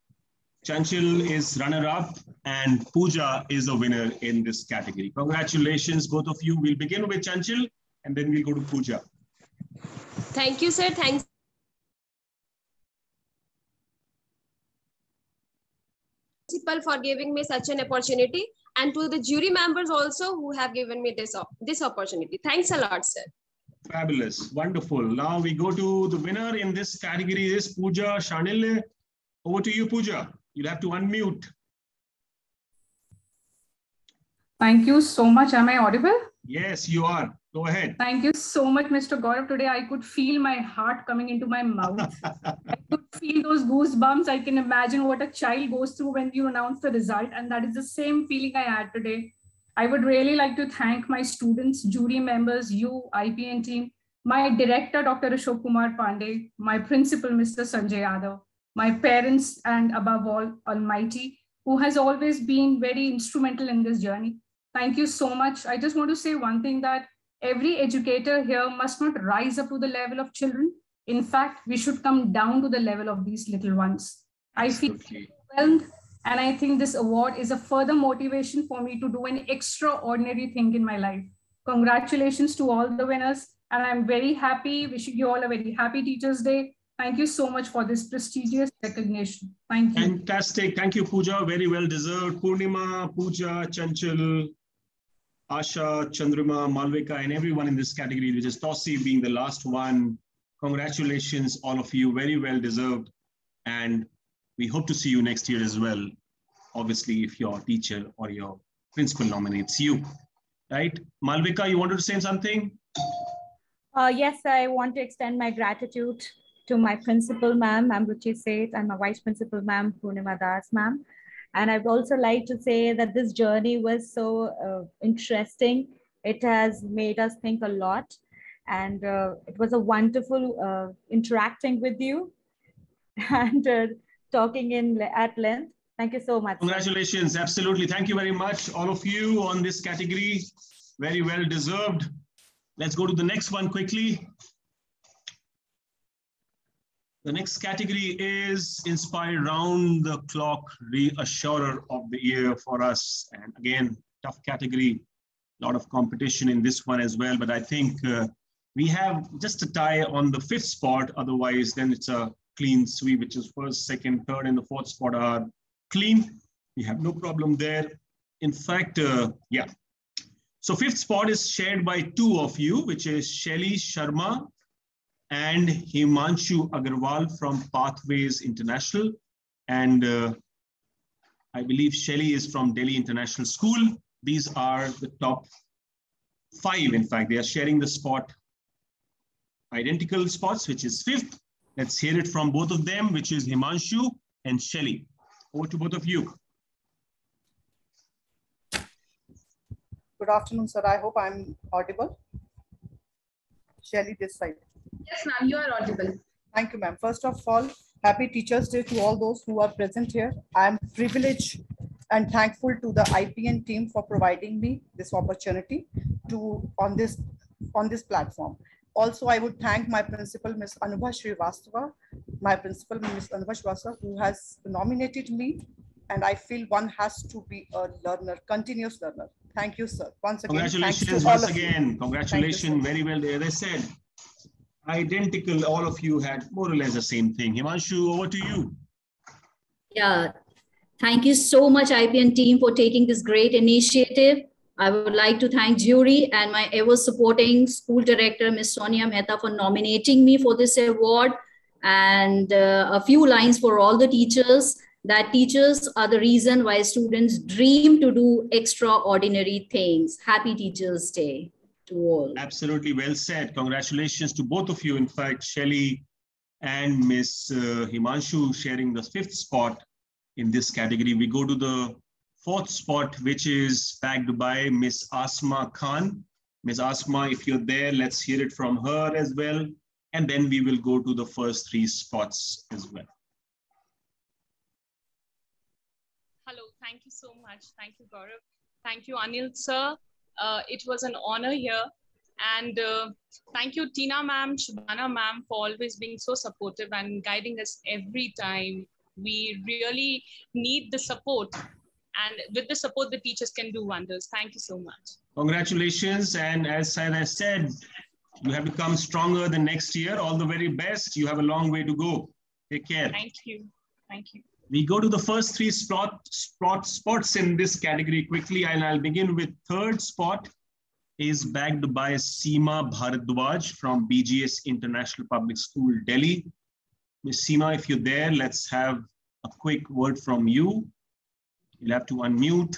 Chanchal is runner-up and Pooja is the winner in this category. Congratulations, both of you. We'll begin with Chanchal and then we'll go to Pooja. Thank you, sir. Thanks. Principal for giving me such an opportunity, and to the jury members also who have given me this opportunity. Thanks a lot, sir. Fabulous, wonderful. Now we go to the winner in this category is Pooja Shandille. Over to you, Pooja. You'll have to unmute. Thank you so much. Am I audible? Yes, you are. Go ahead. Thank you so much, Mr. Gaurav. Today I could feel my heart coming into my mouth. I could feel those goosebumps. I can imagine what a child goes through when you announce the result. And that is the same feeling I had today. I would really like to thank my students, jury members, you, IPN team, my director, Dr. Ashok Kumar Pandey, my principal, Mr. Sanjay Yadav, my parents, and above all, Almighty, who has always been very instrumental in this journey. Thank you so much. I just want to say one thing, that every educator here must not rise up to the level of children. In fact, we should come down to the level of these little ones. I feel overwhelmed, and I think this award is a further motivation for me to do an extraordinary thing in my life. Congratulations to all the winners, and I'm very happy, wishing you all a very happy Teachers' Day. Thank you so much for this prestigious recognition. Thank you. Fantastic. Thank you, Pooja. Very well deserved. Purnima, Pooja, Chanchal. Asha, Chandrima, Malvika, and everyone in this category, which is Tossi being the last one. Congratulations, all of you, very well deserved. And we hope to see you next year as well. Obviously, if your teacher or your principal nominates you, right? Malvika, you wanted to say something? Yes, I want to extend my gratitude to my principal, ma'am, Ruchi Seth, and my vice principal, ma'am, Purnima Das, ma'am. And I'd also like to say that this journey was so interesting. It has made us think a lot. And it was a wonderful interacting with you and talking at length. Thank you so much. Congratulations, absolutely. Thank you very much, all of you on this category. Very well deserved. Let's go to the next one quickly. The next category is Inspire Round the Clock Reassurer of the Year for us. And again, tough category, a lot of competition in this one as well. But I think we have just a tie on the 5th spot. Otherwise, then it's a clean sweep, which is 1st, 2nd, 3rd, and the 4th spot are clean. We have no problem there. In fact, yeah. So 5th spot is shared by 2 of you, which is Shelly Sharma and Himanshu Agarwal from Pathways International. And I believe Shelly is from Delhi International School. These are the top 5. In fact, they are sharing the spot, identical spots, which is 5th. Let's hear it from both of them, which is Himanshu and Shelly. Over to both of you. Good afternoon, sir. I hope I'm audible. Shelly, this side. Yes, ma'am, you are audible. Thank you, ma'am. First of all, happy Teachers' Day to all those who are present here. I am privileged and thankful to the IPN team for providing me this opportunity on this platform. Also, I would thank my principal, Ms. Anubha Srivastava, who has nominated me, and I feel one has to be a learner, continuous learner. Thank you, sir. Once again, congratulations once again. Congratulations, very well. As I said, identical, all of you had more or less the same thing. Himanshu, over to you. Yeah, thank you so much, IPN team, for taking this great initiative. I would like to thank jury and my ever supporting school director, Ms. Sonia Mehta, for nominating me for this award. And a few lines for all the teachers, that teachers are the reason why students dream to do extraordinary things. Happy Teachers' Day to all. Absolutely well said. Congratulations to both of you. In fact, Shelly and Ms. Himanshu sharing the 5th spot in this category. We go to the 4th spot, which is bagged by Ms. Asma Khan. Ms. Asma, if you're there, let's hear it from her as well. And then we will go to the first 3 spots as well. Hello, thank you so much. Thank you, Gaurav. Thank you, Anil sir. It was an honor here. And thank you, Tina ma'am, Shubhana ma'am, for always being so supportive and guiding us every time. We really need the support. And with the support, the teachers can do wonders. Thank you so much. Congratulations. And as I said, you have become stronger the next year. All the very best. You have a long way to go. Take care. Thank you. Thank you. We go to the first 3 spots in this category quickly, and I'll begin with 3rd spot is bagged by Seema Bharadwaj from BGS International Public School, Delhi. Ms. Seema, if you're there, let's have a quick word from you. You'll have to unmute.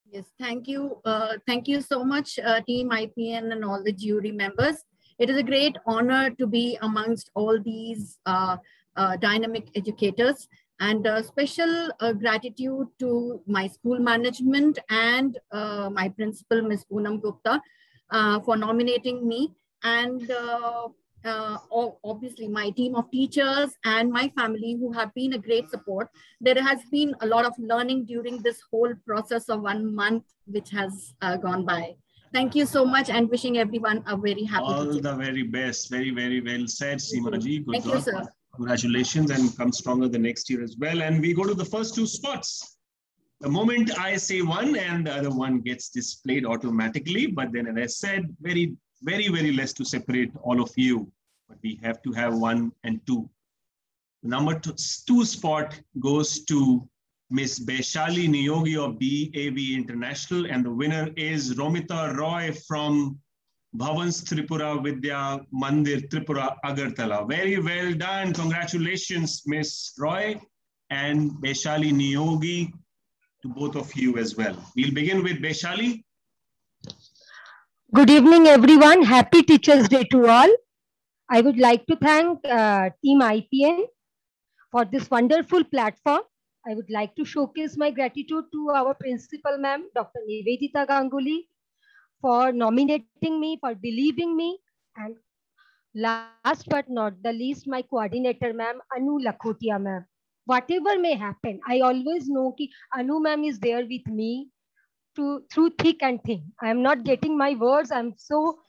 Yes, thank you. Thank you so much, Team IPN and all the jury members. It is a great honor to be amongst all these dynamic educators, and special gratitude to my school management and my principal, Ms. Poonam Gupta, for nominating me, and obviously my team of teachers and my family who have been a great support. There has been a lot of learning during this whole process of 1 month, which has gone by. Thank you so much, and wishing everyone a very happy All teaching. the very best. Very, very well said, Seema ji. Good Thank job. you, sir. Congratulations, and come stronger the next year as well. And we go to the first 2 spots. The moment I say one and the other one gets displayed automatically, but then as I said, very, very, very less to separate all of you, but we have to have 1 and 2. The number 2 spot goes to Miss Beshali Niyogi of DAV International, and the winner is Romita Roy from Bhavans Tripura Vidya Mandir Tripura Agartala. Very well done. Congratulations, Miss Roy and Beshali Niyogi, to both of you as well. We'll begin with Beshali. Good evening, everyone. Happy Teachers' Day to all. I would like to thank Team IPN for this wonderful platform. I would like to showcase my gratitude to our principal, ma'am, Dr. Nivedita Ganguly, for nominating me, for believing me, and last but not the least, my coordinator, ma'am, Anu Lakhotia, ma'am. Whatever may happen, I always know that Anu, ma'am, is there with me through thick and thin. I am not getting my words. I'm so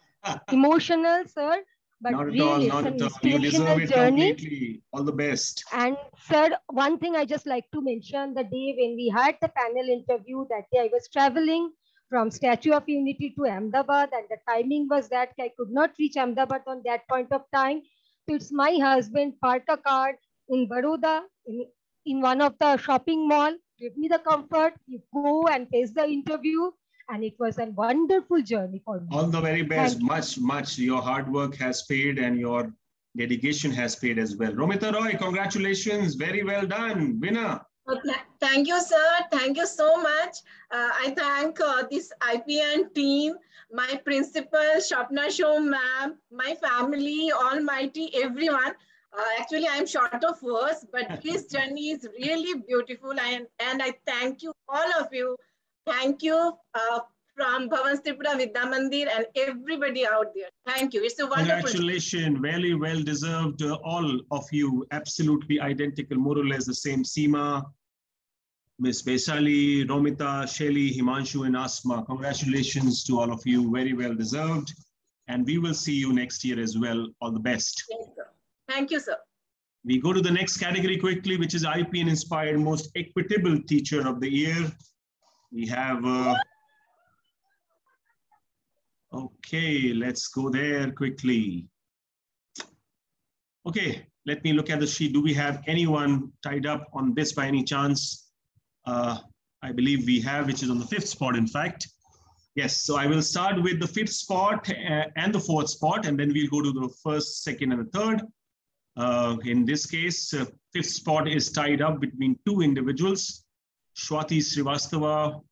emotional, sir. But Not at really, all, it's not an at all. You deserve inspirational it journey. completely. All the best. And sir, one thing I just like to mention, the day when we had the panel interview, that day I was traveling from Statue of Unity to Ahmedabad, and the timing was that I could not reach Ahmedabad on that point of time. So it's my husband parked a car in Baroda, in one of the shopping mall, give me the comfort, you go and face the interview, and it was a wonderful journey for me. All the very best. Much. Your hard work has paid and your dedication has paid as well. Romita Roy, congratulations. Very well done. Winner. Thank you, sir. Thank you so much. I thank this IPN team, my principal, Shapna Show ma'am, my family, almighty, everyone. Actually, I'm short of words, but this journey is really beautiful. And I thank you, all of you. Thank you from Bhavans Tripura Vidya Mandir and everybody out there. Thank you. It's a wonderful. Congratulations. Very well deserved. All of you, absolutely identical, more or less the same. Seema, Miss Besali, Romita, Shelly, Himanshu, and Asma. Congratulations to all of you. Very well deserved. And we will see you next year as well. All the best. Yes, sir. Thank you, sir. We go to the next category quickly, which is IPN Inspired Most Equitable Teacher of the Year. We have, okay, let's go there quickly. Okay, let me look at the sheet. Do we have anyone tied up on this by any chance? I believe we have, which is on the 5th spot, in fact. Yes, so I will start with the 5th spot and the 4th spot, and then we'll go to the 1st, 2nd, and the 3rd. In this case, 5th spot is tied up between two individuals. Swati Srivastava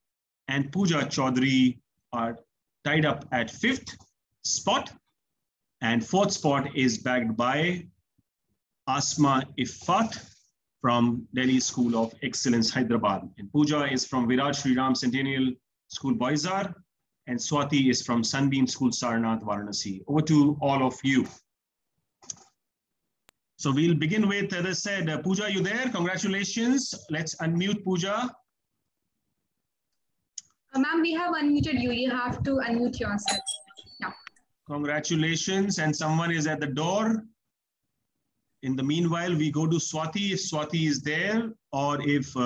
and Pooja Chaudhary are tied up at 5th spot. And 4th spot is bagged by Asma Iffat from Delhi School of Excellence, Hyderabad. And Pooja is from Virat Shri Ram Centennial School, Boisar. And Swati is from Sunbeam School, Sarnath, Varanasi. Over to all of you. So we'll begin with, as I said, Pooja, you there? Congratulations. Let's unmute Pooja. Ma'am, we have unmuted you. You have to unmute yourself. Yeah. Congratulations. And someone is at the door. In the meanwhile, we go to Swati, if Swati is there, or if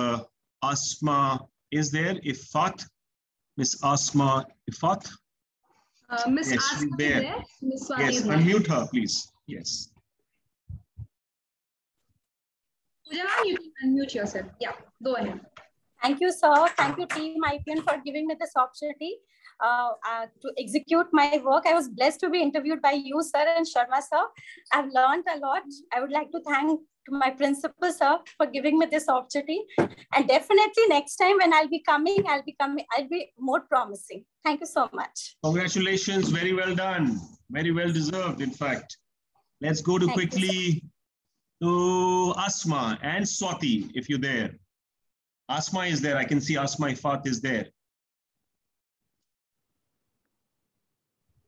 Asma is there, Iffat, Miss Asma Iffat. Miss Yes, Asma is there. Miss Swati yes, is there. unmute her, please. Yes. Pooja, you can unmute yourself. Yeah, go ahead. Thank you, sir. Thank you, Team IPN, for giving me this opportunity to execute my work. I was blessed to be interviewed by you, sir, and Sharma, sir. I've learned a lot. I would like to thank my principal, sir, for giving me this opportunity. And definitely next time when I'll be coming, I'll be more promising. Thank you so much. Congratulations. Very well done. Very well deserved, in fact. Let's go to quickly to Asma and Swati, if you're there. Asma is there. I can see Asma Iffat is there.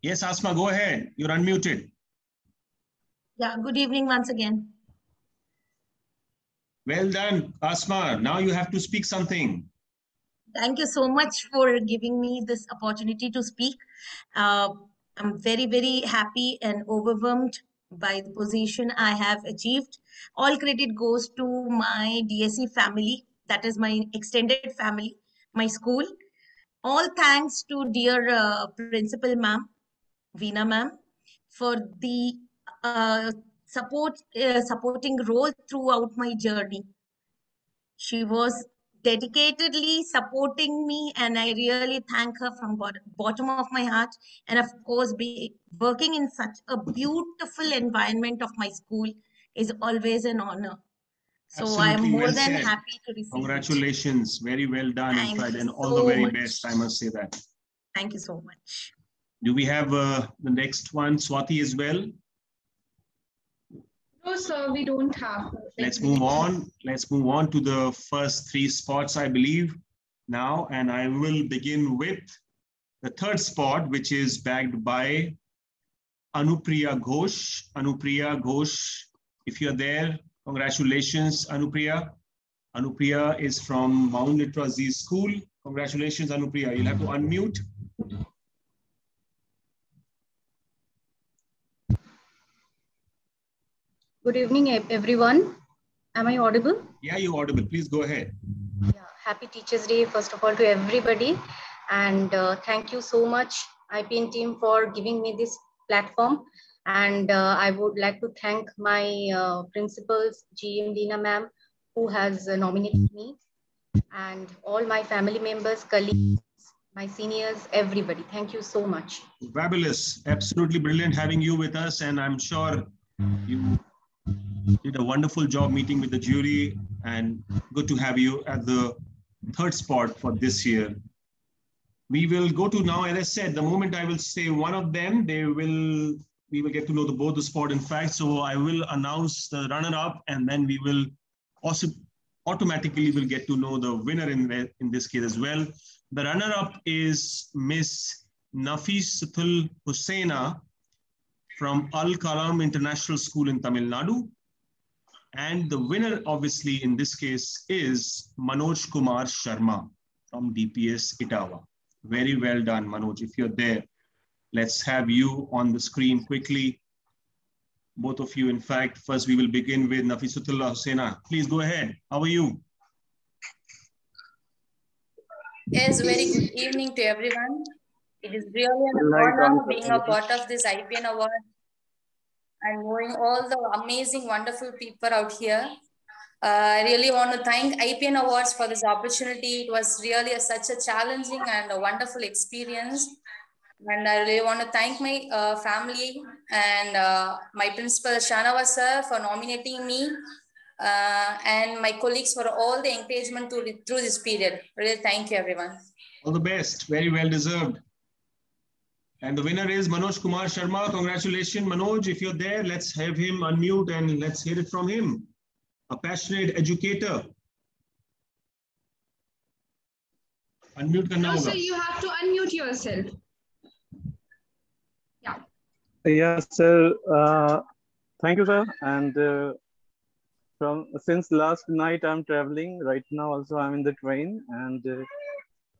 Yes, Asma, go ahead. You're unmuted. Yeah, good evening once again. Well done, Asma. Now you have to speak something. Thank you so much for giving me this opportunity to speak. I'm very, very happy and overwhelmed by the position I have achieved. All credit goes to my DSE family. That is my extended family, my school. All thanks to dear principal ma'am, Veena ma'am, for the supporting role throughout my journey. She was dedicatedly supporting me, and I really thank her from bottom of my heart. And of course, working in such a beautiful environment of my school is always an honor. So I am Absolutely more well than said. happy to receive it. Congratulations. Very well done, in Thank fact, you and all so the very much. best, I must say that. Thank you so much. Do we have the next one, Swati, as well? No, sir, we don't have. Let's move on. Let's move on to the first three spots, I believe, now. And I will begin with the third spot, which is bagged by Anupriya Ghosh. Anupriya Ghosh, if you're there, congratulations, Anupriya. Anupriya is from Mount Litra Z School. Congratulations, Anupriya. You'll have to unmute. Good evening, everyone. Am I audible? Yeah, you're audible. Please go ahead. Yeah, happy Teachers' Day, first of all, to everybody. And thank you so much, IPN team, for giving me this platform. And I would like to thank my principals, GM Dina ma'am, who has nominated me, and all my family members, colleagues, my seniors, everybody. Thank you so much. Fabulous. Absolutely brilliant having you with us. And I'm sure you did a wonderful job meeting with the jury, and good to have you at the third spot for this year. We will go to now, as I said, the moment I will say one of them, we will get to know both the spot, in fact. So I will announce the runner-up, and then we will also automatically will get to know the winner in this case as well. The runner-up is Miss Nafisatul Hussaina from Al Kalam International School in Tamil Nadu. And the winner, obviously, in this case is Manoj Kumar Sharma from DPS Itawa. Very well done, Manoj. If you're there, let's have you on the screen quickly. Both of you, in fact. First, we will begin with Nafisatul Hussaina. Please go ahead. How are you? Yes, very good evening to everyone. It is really an honor being a part of this IPN award and knowing all the amazing, wonderful people out here. I really want to thank IPN Awards for this opportunity. It was really such a challenging and a wonderful experience. And I really want to thank my family and my principal, Shanava sir, for nominating me, and my colleagues for all the encouragement through this period. Really, thank you, everyone. All the best. Very well deserved. And the winner is Manoj Kumar Sharma. Congratulations, Manoj. If you're there, let's have him unmute and let's hear it from him. A passionate educator. Unmute karna No, hoga. sir, you have to unmute yourself. Yeah. Yes, sir. Thank you, sir. And since last night, I'm traveling. Right now, also, I'm in the train, and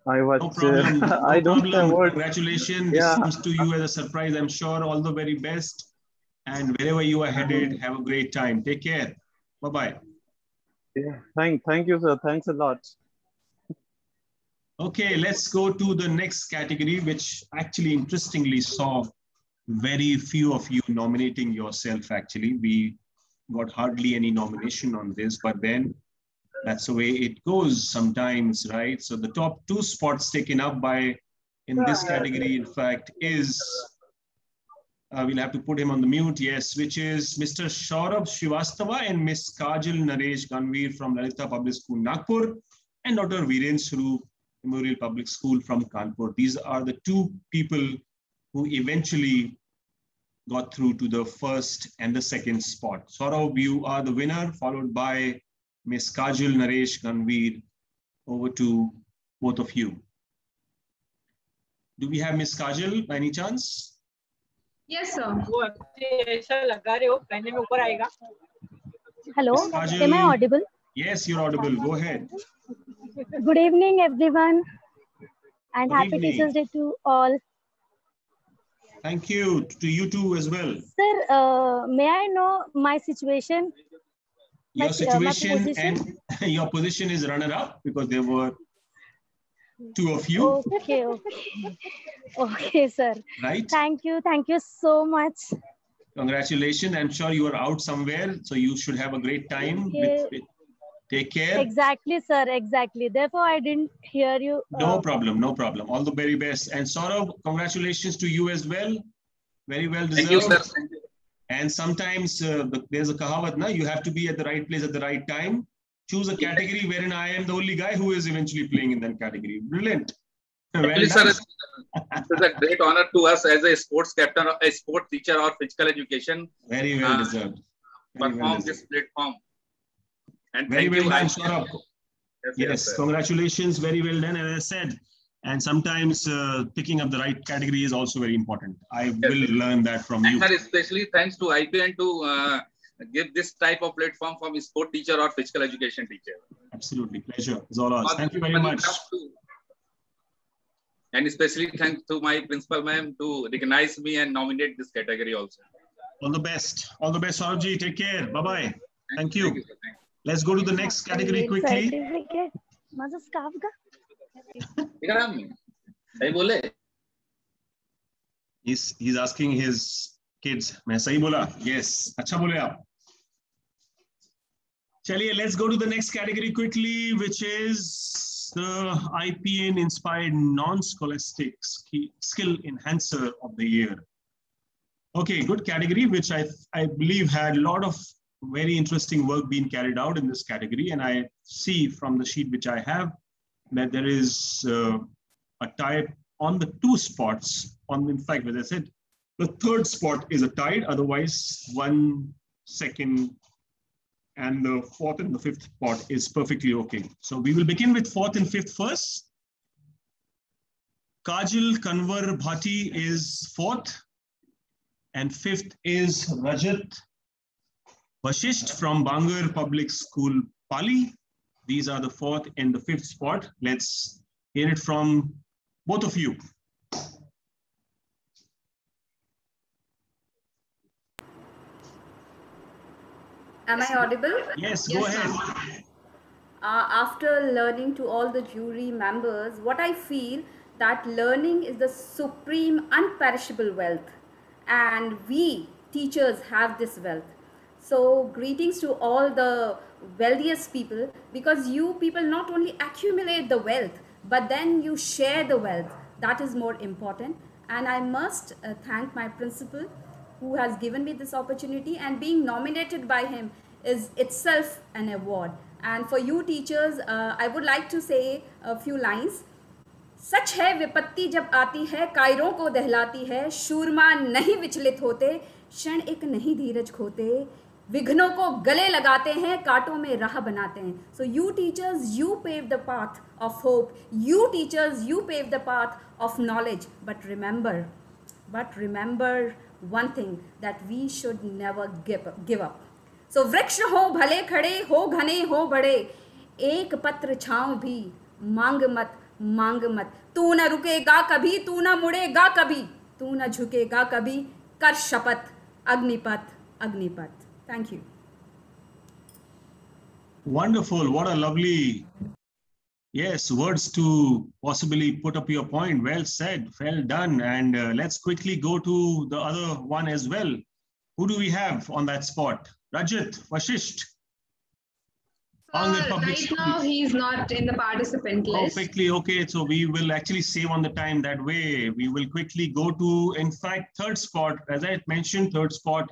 I was. No problem. No I don't problem. have words. Congratulations. Yeah. This comes to you as a surprise, I'm sure. All the very best. And wherever you are headed, have a great time. Take care. Bye-bye. Yeah. Thank you, sir. Thanks a lot. Okay, let's go to the next category, which actually interestingly saw very few of you nominating yourself. Actually, we got hardly any nomination on this, but then that's the way it goes sometimes, right? So the top two spots taken up by in this category, in fact, is we'll have to put him on the mute, yes, which is Mr. Saurabh Srivastava and Miss Kajal Naresh Ganveer from Lalita Public School, Nagpur, and Dr. Viren Swaroop Memorial Public School from Kanpur. These are the two people who eventually got through to the first and the second spot. Saurabh, you are the winner, followed by Miss Kajal Naresh Ganveer. Over to both of you. Do we have Miss Kajal by any chance? Yes, sir. Hello, Miss Kajal, am I audible? Yes, you're audible. Go ahead. Good evening, everyone, and Good happy evening. Teachers' Day to all. Thank you. To you too as well. Sir, may I know my situation? Your situation position? and your position is runner-up because there were two of you. Okay. Okay, sir. Right. Thank you so much. Congratulations. I'm sure you are out somewhere, so you should have a great time Okay. with Take care. Exactly, sir. Exactly. Therefore, I didn't hear you. No problem. No problem. All the very best. And Saurabh, congratulations to you as well. Very well deserved. Thank you, sir. Thank you. And sometimes there's a kahavat, na? You have to be at the right place at the right time. Choose a category wherein I am the only guy who is eventually playing in that category. Brilliant. Actually, sir, it is a great honor to us as a sports captain, a sport teacher or physical education. Very well deserved. Perform this platform. And very thank well you. done, Saurabh. Yes, congratulations. Very well done. As I said, and sometimes picking up the right category is also very important. I will learn that from you. Sir, especially thanks to IPN to give this type of platform from a sport teacher or physical education teacher. Absolutely. Pleasure. It's all ours. Thank you very much. And especially thanks to my principal ma'am to recognize me and nominate this category also. All the best. All the best, Saurabh. Take care. Bye-bye. Thank you. Let's go to the next category quickly. He's asking his kids. मैं सही बोला? Yes. अच्छा बोले आप. चलिए, let's go to the next category quickly, which is the IPN inspired non-scholastic skill enhancer of the year. Okay, good category, which I believe had a lot of very interesting work being carried out in this category. And I see from the sheet which I have that there is a tie on the two spots. In fact, as I said, the third spot is a tie, otherwise 1 second, and the fourth and the fifth spot is perfectly okay. So we will begin with fourth and fifth first. Kajal Kanwar Bhati is fourth, and fifth is Rajat Vashisht from Bangar Public School, Pali. These are the fourth and the fifth spot. Let's hear it from both of you. Am I audible? Yes, go ahead. After learning to all the jury members, what I feel that learning is the supreme unperishable wealth, and we teachers have this wealth. So greetings to all the wealthiest people, because you people not only accumulate the wealth, but then you share the wealth. That is more important. And I must thank my principal who has given me this opportunity, and being nominated by him is itself an award. And for you teachers, I would like to say a few lines. सच है विपत्ति जब आती है कायरों को दहलाती है, शूरमा नहीं विचलित होते, क्षण एक नहीं धीरज खोते, विघ्नों को गले लगाते हैं, कांटों में राह बनाते हैं. So you teachers, you pave the path of hope. You teachers, you pave the path of knowledge. But remember one thing, that we should never give up. So वृक्ष हो भले खड़े, हो घने हो बड़े, एक पत्र छांव भी मांग मत, तू न रुकेगा कभी, तू न मुड़ेगा कभी, तू न झुकेगा कभी, कर शपथ, Agnipath. Thank you. Wonderful. What a lovely, yes, words to possibly put up your point. Well said. Well done. And let's quickly go to the other one as well. Who do we have on that spot? Rajat Vashisht. Right now, he's not in the participant list. Perfectly okay. So we will actually save on the time that way. We will quickly go to, in fact, third spot. As I mentioned, third spot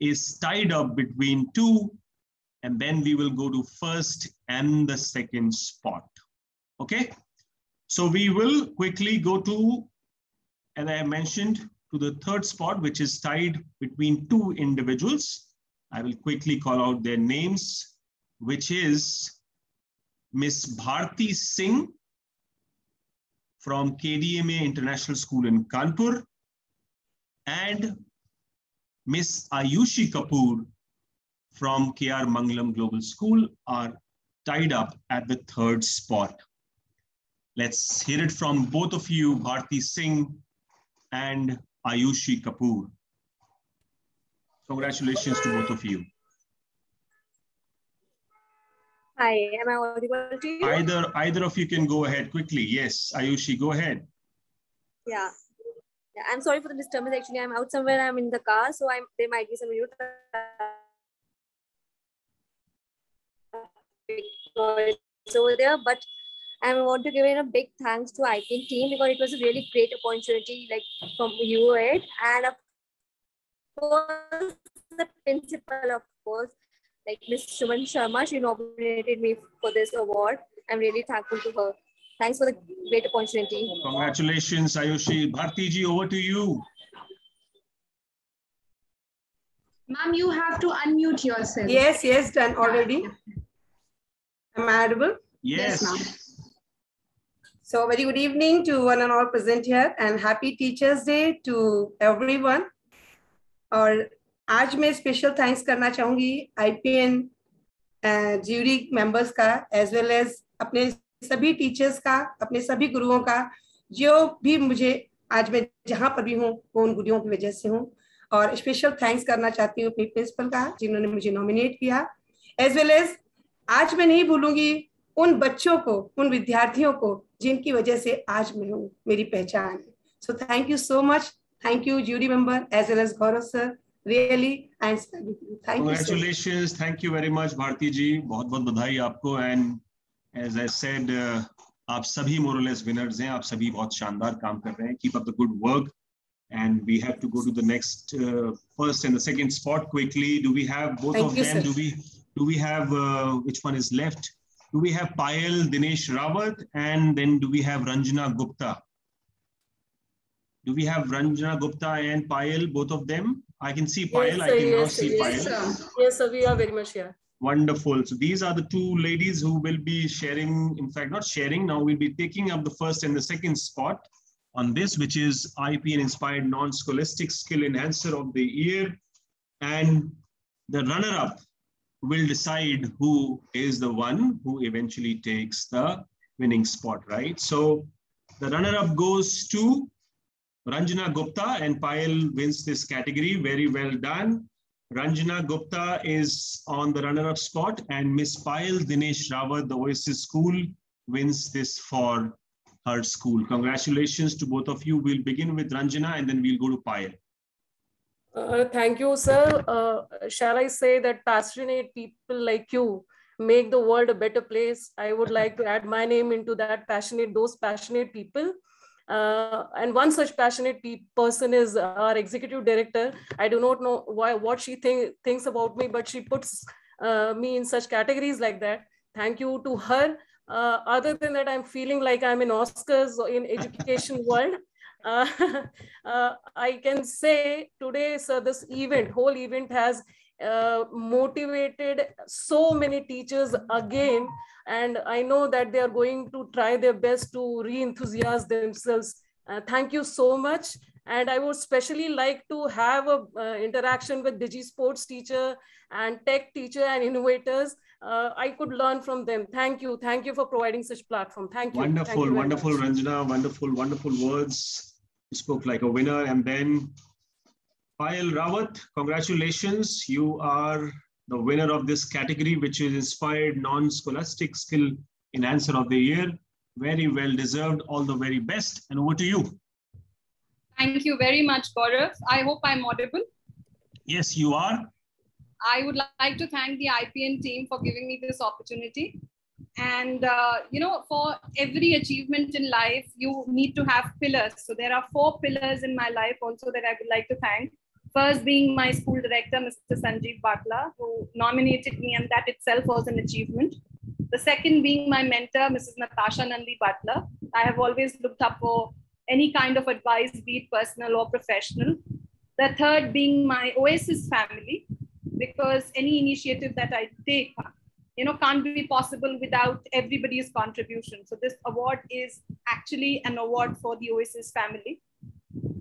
is tied up between two, and then we will go to first and the second spot. Okay. So we will quickly go to, as I mentioned, to the third spot, which is tied between two individuals. I will quickly call out their names, which is Miss Bharti Singh from KDMA International School in Kanpur, and Miss Ayushi Kapoor from KR Mangalam Global School are tied up at the third spot. Let's hear it from both of you, Bharti Singh and Ayushi Kapoor. Congratulations to both of you. Hi, am I audible to you? Either of you can go ahead quickly. Yes, Ayushi, go ahead. Yeah. I'm sorry for the disturbance. Actually, I'm out somewhere. I'm in the car, so there might be some mute. noise over there, but I want to give a big thanks to IPN team because it was a really great opportunity, like from UAID, and of course the principal, of course, like Ms. Shuman Sharma. She nominated me for this award. I'm really thankful to her. Thanks for the great opportunity. Congratulations, Ayushi. Bharti ji, over to you. Ma'am, you have to unmute yourself. Yes, done already. Am I audible? Yes. ma'am. So very good evening to one and all present here and happy Teachers Day to everyone. और आज मैं special thanks करना चाहूँगी IPN jury members का as well as अपने सभी teachers का, अपने सभी गुरुओं का, जो भी मुझे आज मैं जहाँ पर भी हूँ वो उन गुरुओं की वजह से हूँ। और स्पेशल थैंक्स करना चाहती हूँ अपनी प्रिंसिपल का जिन्होंने मुझे नॉमिनेट किया, एज वेल एज आज मैं नहीं भूलूंगी उन बच्चों को, उन विद्यार्थियों को जिनकी वजह से आज मैं हूँ, मेरी पहचान है। So thank you so much, thank you jury member as well as Gaurav sir, really and thank you. Congratulations, thank you very much Bharti ji, बहुत बहुत बधाई आपको। And as I said, आप सभी more or less winners हैं, आप सभी बहुत शानदार काम कर रहे हैं। Keep up the good work. And we have to go to the next first and the second spot quickly. Do we have both of them? Do we have which one is left? Do we have Payal Dinesh Rawat and then do we have Ranjana Gupta? Do we have Ranjana Gupta and Payal, both of them? I can see Payal. Yes, I can now see Payal. Yes, sir, we are very much here. Wonderful. So these are the two ladies who will be sharing, in fact, not sharing, now we'll be taking up the first and the second spot on this, which is IPN Inspired Non-Scholastic Skill Enhancer of the Year. And the runner-up will decide who is the one who eventually takes the winning spot, right? So the runner-up goes to Ranjana Gupta and Payal wins this category. Very well done. Ranjana Gupta is on the runner-up spot and Miss Payal Dinesh Rawat, the Oasis School, wins this for her school. Congratulations to both of you. We'll begin with Ranjana and then we'll go to Payal. Thank you, sir. Shall I say that passionate people like you make the world a better place? I would like to add my name into that those passionate people. And one such passionate person is our executive director. I do not know what she thinks about me, but she puts me in such categories like that. Thank you to her. Other than that, I'm feeling like I'm in Oscars in education world. I can say today, sir, this whole event has motivated so many teachers again. And I know that they are going to try their best to re-enthusiast themselves. Thank you so much. And I would especially like to have an interaction with Digi Sports teacher and tech teacher and innovators. I could learn from them. Thank you. Thank you for providing such platform. Thank you. Wonderful, Thank you wonderful, Ranjana. Wonderful, wonderful words. You spoke like a winner. And then Payal Rawat, congratulations. You are the winner of this category, which is Inspired Non-Scholastic Skill Enhancer of the Year. Very well deserved. All the very best. And over to you. Thank you very much, Gaurav. I hope I'm audible. Yes, you are. I would like to thank the IPN team for giving me this opportunity. And, for every achievement in life, you need to have pillars. So there are 4 pillars in my life also that I would like to thank. First being my school director, Mr. Sanjeev Batla, who nominated me, and that itself was an achievement. The second being my mentor, Mrs. Natasha Nandi Batla. I have always looked up for any kind of advice, be it personal or professional. The third being my Oasis family, because any initiative that I take, can't be possible without everybody's contribution. So this award is actually an award for the Oasis family.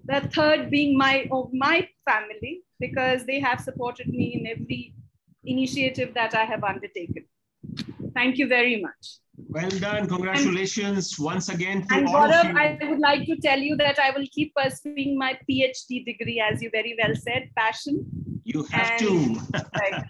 The third being my family, because they have supported me in every initiative that I have undertaken. Thank you very much. Well done. Congratulations once again to and all of Gaurav, you. I would like to tell you that I will keep pursuing my PhD degree, as you very well said, passion. You have to. Right.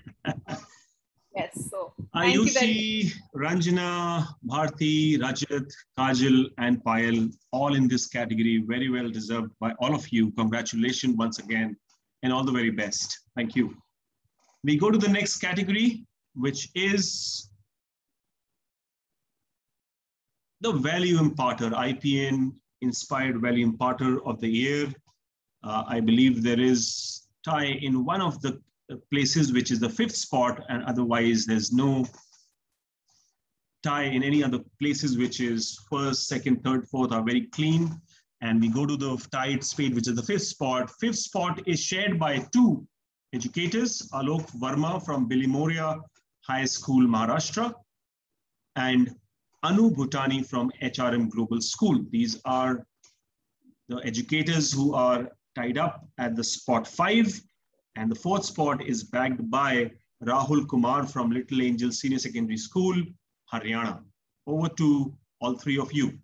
Yes, so thank you very Ayushi, Ranjana, Bharti, Rajat, Kajal, and Payal, all in this category, very well deserved by all of you. Congratulations once again, and all the very best. Thank you. We go to the next category, which is the Value Imparter, IPN Inspired Value Imparter of the Year. I believe there is tie in one of the places, which is the 5th spot, and otherwise there's no tie in any other places, which is 1st, 2nd, 3rd, 4th are very clean. And we go to the tied spade, which is the 5th spot. 5th spot is shared by 2 educators, Alok Verma from Bilimoria High School, Maharashtra, and Anu Bhutani from HRM Global School. These are the educators who are tied up at the spot 5. And the 4th spot is bagged by Rahul Kumar from Little Angel Senior Secondary School, Haryana. Over to all 3 of you.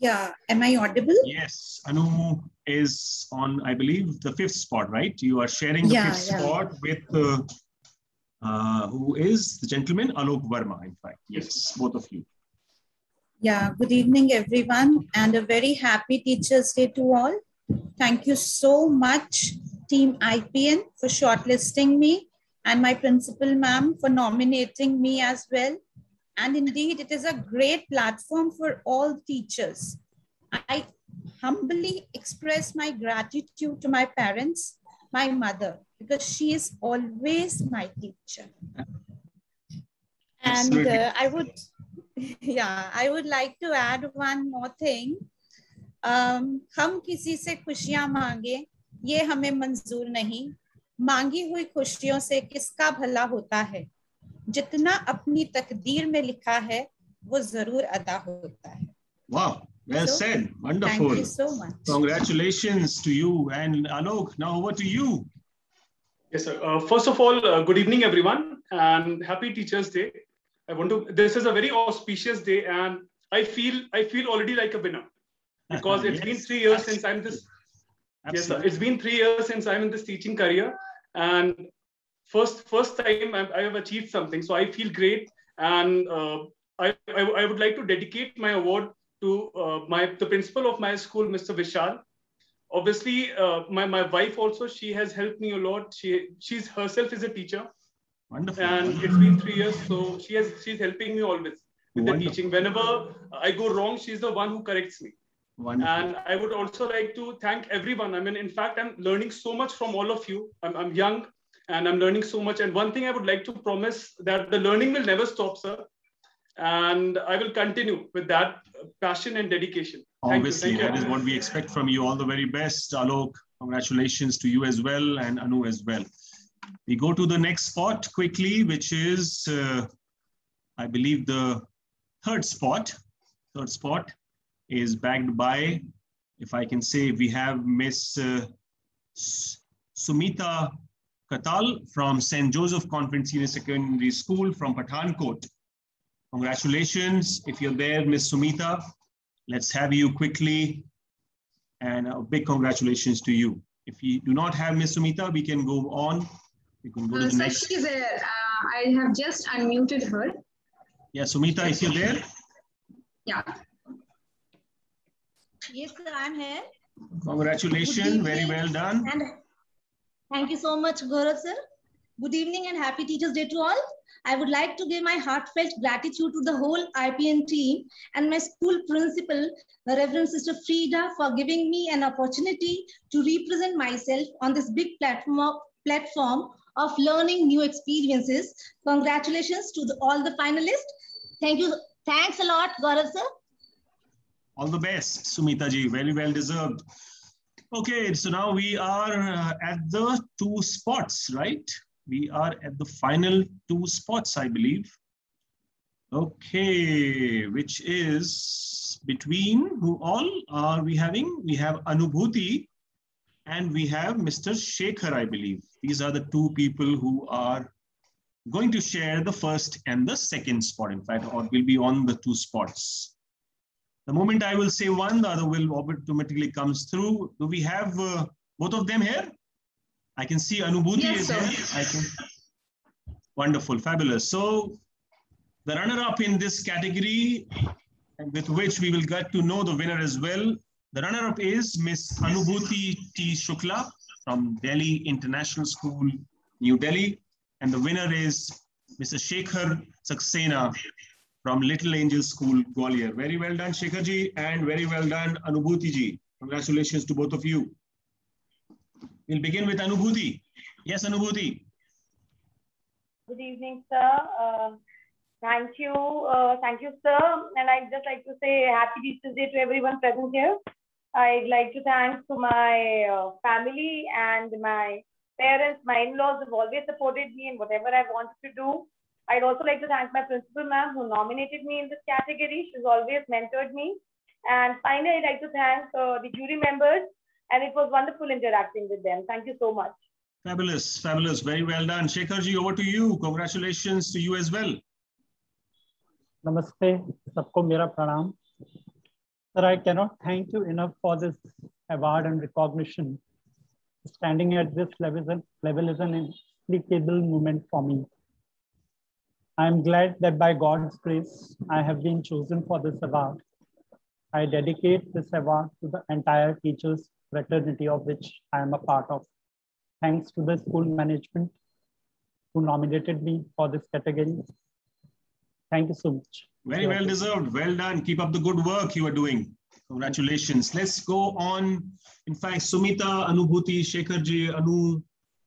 Yeah, am I audible? Yes, Anu is on, I believe, the 5th spot, right? You are sharing the 5th spot with who is the gentleman, Alok Verma, in fact. Yes, both of you. Yeah, good evening, everyone, and a very happy Teachers' Day to all. Thank you so much, Team IPN, for shortlisting me, and my principal ma'am for nominating me as well. And indeed, it is a great platform for all teachers. I humbly express my gratitude to my parents, my mother, because she is always my teacher. And I would like to add one more thing. हम किसी से खुशियां मांगे, ये हमें मंजूर नहीं. मांगी हुई खुशियों से किसका भला होता है. जितना अपनी तकदीर में लिखा है, वो जरूर अदा होता है. Wow, well said. Wonderful. Thank you so much. Congratulations to you. And Alok, now over to you. Yes, sir. First of all, good evening, everyone, and happy Teachers' Day. This is a very auspicious day, and I feel already like a winner, because it's been 3 years since I'm this. Yes, sir. It's been 3 years since I'm in this teaching career, and first time I have achieved something, so I feel great. And I would like to dedicate my award to the principal of my school, Mr. Vishal. Obviously, my wife also, she has helped me a lot. She's herself is a teacher. Wonderful. And it's been 3 years, so she's helping me always with the teaching. Whenever I go wrong, she's the one who corrects me. Wonderful. And I would also like to thank everyone. I mean, in fact, I'm learning so much from all of you. I'm young and I'm learning so much. And one thing I would like to promise, that the learning will never stop, sir. And I will continue with that passion and dedication. Obviously, Thank you. that is what we expect from you. All the very best, Alok. Congratulations to you as well, and Anu as well. We go to the next spot quickly, which is, I believe, the 3rd spot. 3rd spot is backed by, if I can say, we have Miss Sumita Katal from St. Joseph Convent Senior Secondary School from Pathankot. Congratulations. If you're there, Miss Sumita, let's have you quickly. And a big congratulations to you. If you do not have Miss Sumita, we can go on. We can go to the next. She's there. I have just unmuted her. Yeah, Sumita, if you're there. Yeah. Yes, sir, I'm here. Congratulations. Very well done. And thank you so much, Gaurav, sir. Good evening and happy Teachers' Day to all. I would like to give my heartfelt gratitude to the whole IPN team and my school principal, Reverend Sister Frida, for giving me an opportunity to represent myself on this big platform of learning new experiences. Congratulations to all the finalists. Thank you. Thanks a lot, Gaurav, sir. All the best, Sumita ji. Very well deserved. Okay, so now we are at the 2 spots, right? We are at the final 2 spots, I believe. Okay, which is between who all are we having? We have Anubhuti and we have Mr. Shekhar, I believe. These are the 2 people who are going to share the 1st and the 2nd spot, in fact, or will be on the 2 spots. The moment I will say one, the other will automatically comes through. Do we have both of them here? I can see Anubhuti is here. Wonderful, fabulous. So the runner-up in this category, and with which we will get to know the winner as well. The runner-up is Miss Anubhuti T. Shukla from Delhi International School, New Delhi. And the winner is Mr. Shekhar Saxena from Little Angel School, Gwalior. Very well done, Shekharji, and very well done, Anubhuti ji. Congratulations to both of you. We'll begin with Anubhuti. Yes, Anubhuti. Good evening, sir. Thank you, sir. And I'd just like to say Happy Teachers Day to everyone present here. I'd like to thank to my family and my parents, my in-laws who've always supported me in whatever I wanted to do. I'd also like to thank my principal ma'am who nominated me in this category. She's always mentored me. And finally, I'd like to thank the jury members, and it was wonderful interacting with them. Thank you so much. Fabulous, fabulous. Very well done. Shekharji, over to you. Congratulations to you as well. Namaste. Sabko mera pranam. Sir, I cannot thank you enough for this award and recognition. Standing at this level is an inexplicable moment for me. I am glad that by God's grace, I have been chosen for this award. I dedicate this award to the entire teachers fraternity of which I am a part of. Thanks to the school management who nominated me for this category. Thank you so much. Very well deserved. Well done. Keep up the good work you are doing. Congratulations. Let's go on. In fact, Sumita, Anubhuti, Shekharji, Anu,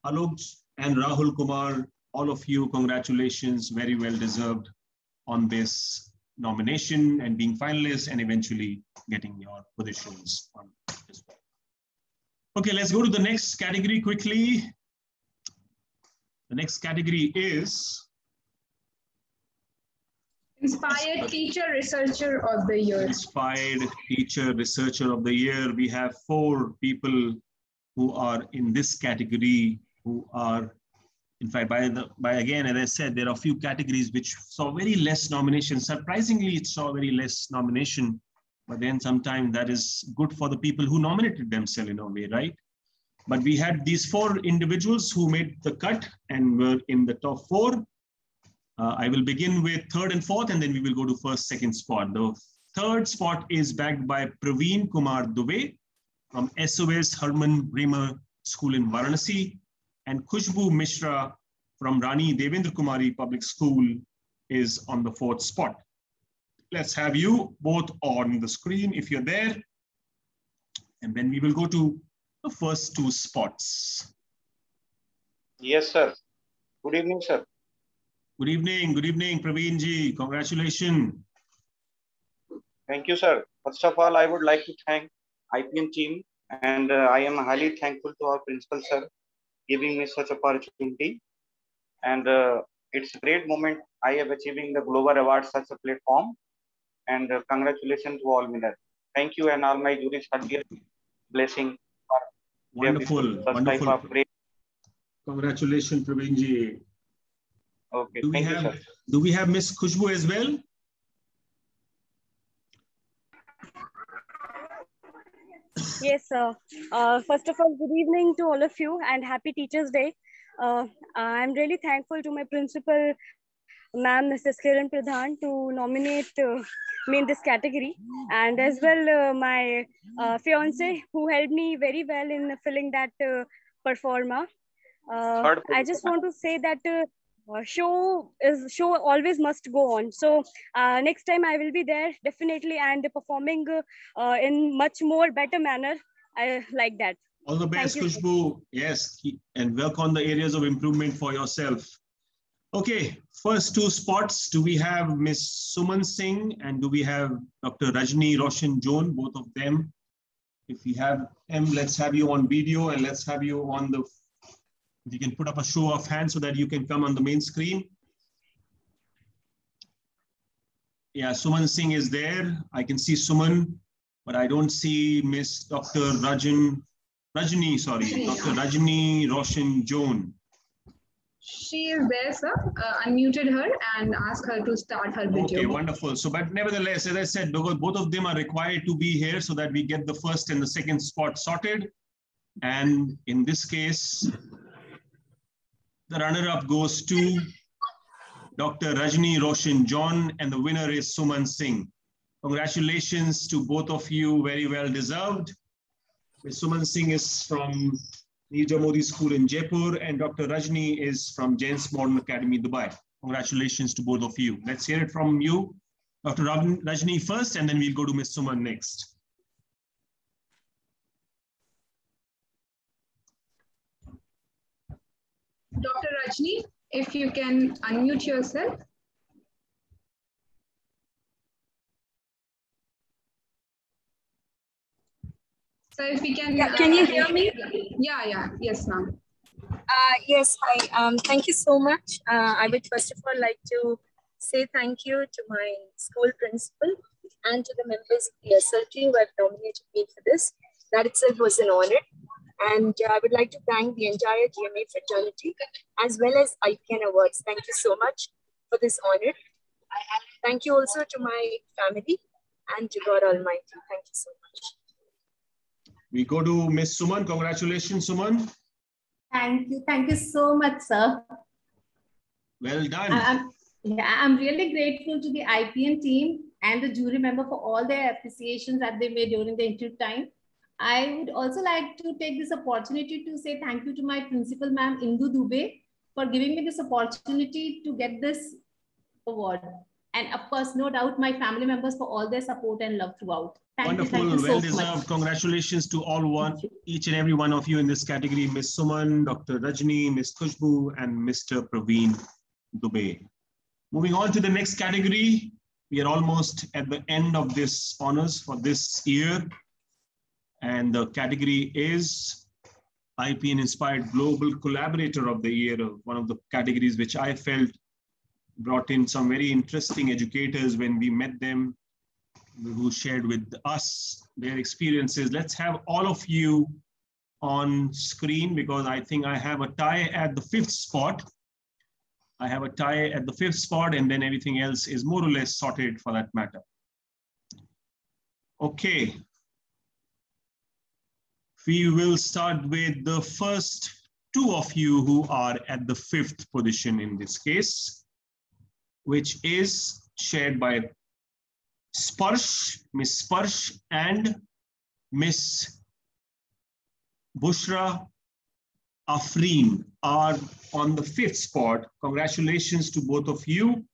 Alok, and Rahul Kumar, all of you, congratulations. Very well deserved on this nomination and being finalists and eventually getting your positions on this one. Okay, let's go to the next category quickly. The next category is Inspired Teacher Researcher of the Year. Inspired Teacher Researcher of the Year. We have 4 people who are in this category who are, in fact, by again, as I said, there are a few categories which saw very less nomination. Surprisingly, it saw very less nomination, but then sometimes that is good for the people who nominated themselves in a way, right? But we had these 4 individuals who made the cut and were in the top 4. I will begin with 3rd and 4th, and then we will go to 1st, 2nd spot. The 3rd spot is backed by Praveen Kumar Dubey from SOS Herman Bremer School in Varanasi, and Khushbu Mishra from Rani Devendra Kumari Public School is on the 4th spot. Let's have you both on the screen if you're there. And then we will go to the first 2 spots. Yes, sir. Good evening, sir. Good evening, Praveen ji. Congratulations. Thank you, sir. First of all, I would like to thank IPN team, and I am highly thankful to our principal, sir, giving me such opportunity. And it's a great moment I have achieving the global award such a platform. And congratulations to all winners. Thank you, and all my juries for their blessing. Wonderful, wonderful. Congratulations, Praveen ji. Okay, do we have Miss Khushbu as well? Yes, sir. First of all, good evening to all of you and Happy Teachers Day. I'm really thankful to my principal, ma'am, Mrs. Kiran Pradhan, to nominate me in this category, and as well my fiance who helped me very well in filling that performa. I just want to say that show always must go on. So next time I will be there definitely and performing in much more better manner. I like that. All the best, Khushbu. Yes, and work on the areas of improvement for yourself. Okay, first 2 spots. Do we have Miss Suman Singh and do we have Dr. Rajni Roshan Joan, both of them? If we have them, let's have you on video and let's have you on the, if you can put up a show of hands so that you can come on the main screen. Yeah, Suman Singh is there. I can see Suman, but I don't see Miss Dr. Rajni Roshan Joan. She is there, sir. Unmuted her and ask her to start her video. Okay, wonderful. So, but nevertheless, as I said, because both of them are required to be here so that we get the 1st and the 2nd spot sorted. And in this case, the runner-up goes to Dr. Rajni Roshan John, and the winner is Suman Singh. Congratulations to both of you, very well deserved. Ms. Suman Singh is from Nirja Modi School in Jaipur, and Dr. Rajni is from Jain's Modern Academy, Dubai. Congratulations to both of you. Let's hear it from you, Dr. Rajni first, and then we'll go to Ms. Suman next. Dr. Rajni, if you can unmute yourself. So if we can... can you hear me? Yes, ma'am. Yes, hi. Thank you so much. I would first of all like to say thank you to my school principal and to the members of the SLT who have nominated me for this. That itself was an honor. And I would like to thank the entire GMA fraternity as well as IPN Awards. Thank you so much for this honor. Thank you also to my family and to God Almighty. Thank you so much. We go to Ms. Suman. Congratulations, Suman. Thank you so much, sir. Well done. I'm really grateful to the IPN team and the jury member for all their appreciations that they made during the interview time. I would also like to take this opportunity to say thank you to my principal, ma'am, Indu Dubey, for giving me this opportunity to get this award. And of course, no doubt, my family members for all their support and love throughout. Wonderful, well deserved. Congratulations to each and every one of you in this category, Ms. Suman, Dr. Rajni, Ms. Khushbu, and Mr. Praveen Dubey. Moving on to the next category, we are almost at the end of this honors for this year. And the category is IPN Inspired Global Collaborator of the Year, one of the categories which I felt brought in some very interesting educators when we met them, who shared with us their experiences. Let's have all of you on screen because I think I have a tie at the 5th spot. I have a tie at the 5th spot, and then everything else is more or less sorted for that matter. Okay. We will start with the first 2 of you who are at the 5th position in this case, which is shared by Sparsh, Miss Sparsh and Miss Bushra Afreen are on the 5th spot. Congratulations to both of you.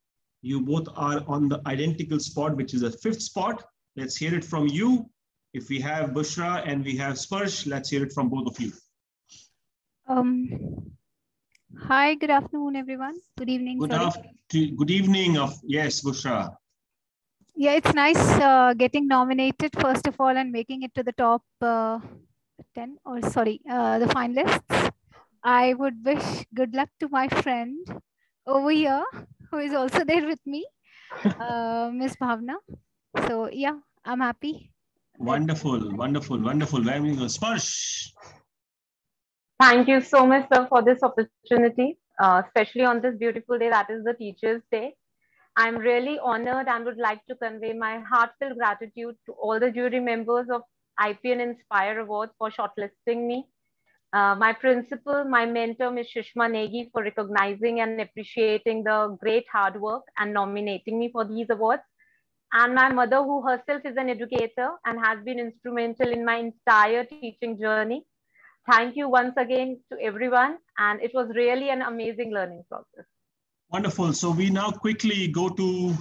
You both are on the identical spot, which is the 5th spot. Let's hear it from you. If we have Bushra and we have Sparsh, let's hear it from both of you. Hi, good afternoon, everyone. Good evening. Good evening. Yes, Bushra. Yeah, it's nice getting nominated, first of all, and making it to the top 10, or sorry, the finalists. I would wish good luck to my friend over here, who is also there with me, Miss Bhavna. So yeah, I'm happy. Wonderful, wonderful, wonderful. Very good. Sparsh. Thank you so much, sir, for this opportunity, especially on this beautiful day, that is the Teachers' Day. I'm really honored and would like to convey my heartfelt gratitude to all the jury members of IPN Inspire Award for shortlisting me. My principal, my mentor, Ms. Sushma Negi, for recognizing and appreciating the great hard work and nominating me for these awards. And my mother, who herself is an educator and has been instrumental in my entire teaching journey. Thank you once again to everyone. And it was really an amazing learning process. Wonderful. So we now quickly go to